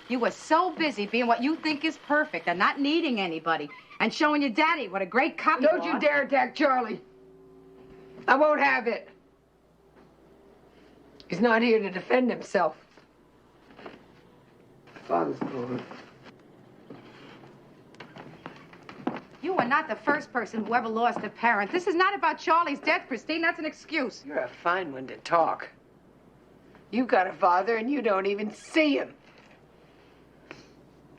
You were so busy being what you think is perfect and not needing anybody and showing your daddy what a great cop you are. Don't you dare attack Charlie. I won't have it. He's not here to defend himself. Father's gone. You are not the first person who ever lost a parent. This is not about Charlie's death, Christine. That's an excuse. You're a fine one to talk. You've got a father and you don't even see him.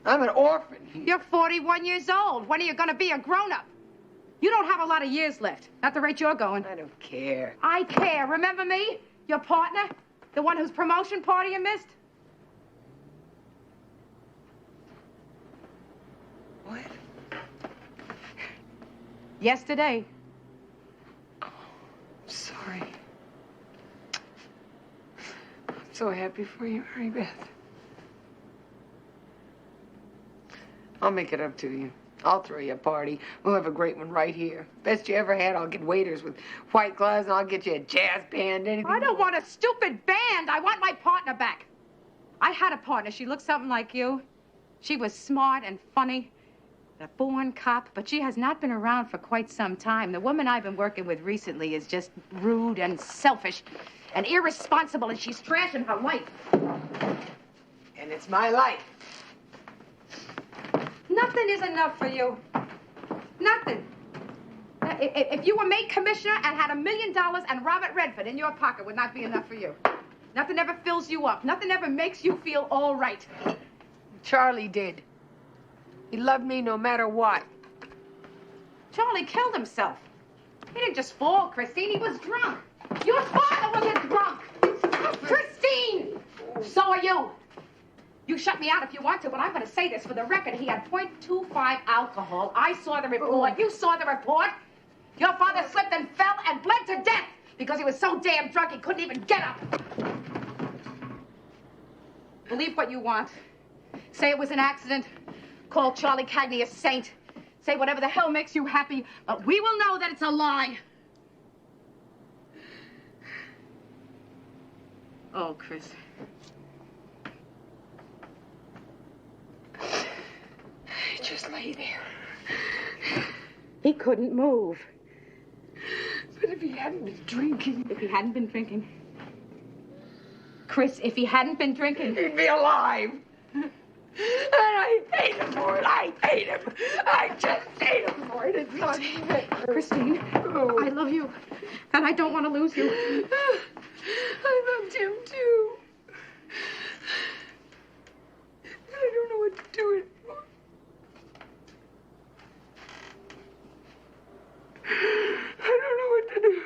I'm an orphan. You're 41 years old. When are you going to be a grown-up? You don't have a lot of years left. At the rate you're going. I don't care. I care. Remember me? Your partner? The one whose promotion party you missed? What? Yesterday. Sorry. I'm so happy for you, Mary Beth. I'll make it up to you. I'll throw you a party. We'll have a great one right here. Best you ever had. I'll get waiters with white gloves, and I'll get you a jazz band, anything. I don't want a stupid band. I want my partner back. I had a partner. She looked something like you. She was smart and funny. A born cop, but she has not been around for quite some time. The woman I've been working with recently is just rude and selfish and irresponsible, and she's trashing her life. And it's my life. Nothing is enough for you. Nothing. If you were made commissioner and had $1 million and Robert Redford in your pocket, would not be enough for you. Nothing ever fills you up. Nothing ever makes you feel all right. Charlie did. He loved me no matter what. Charlie killed himself. He didn't just fall, Christine. He was drunk. Your father was a drunk. Christine! So are you. You shut me out if you want to, but I'm going to say this for the record. He had .25 alcohol. I saw the report. You saw the report. Your father slipped and fell and bled to death because he was so damn drunk he couldn't even get up. Believe what you want. Say it was an accident. Call Charlie Cagney a saint. Say whatever the hell makes you happy, but we will know that it's a lie. Oh, Chris. He just lay there. He couldn't move. But if he hadn't been drinking... If he hadn't been drinking. Chris, if he hadn't been drinking... He'd be alive. And I hate him for it. I hate him. I just hate him for it. It's not fair. Christine, I love you. And I don't want to lose you. I loved him, too. I don't know what to do anymore. I don't know what to do.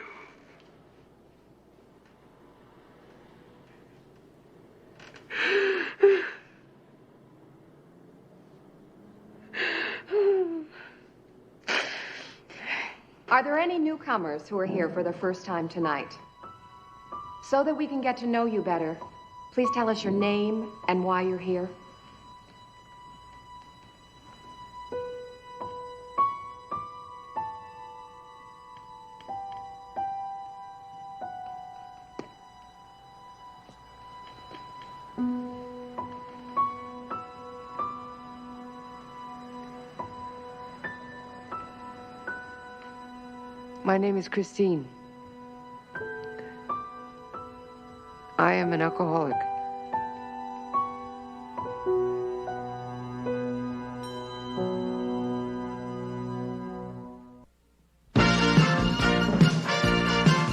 Are there any newcomers who are here for the first time tonight? So that we can get to know you better, please tell us your name and why you're here. My name is Christine. I am an alcoholic.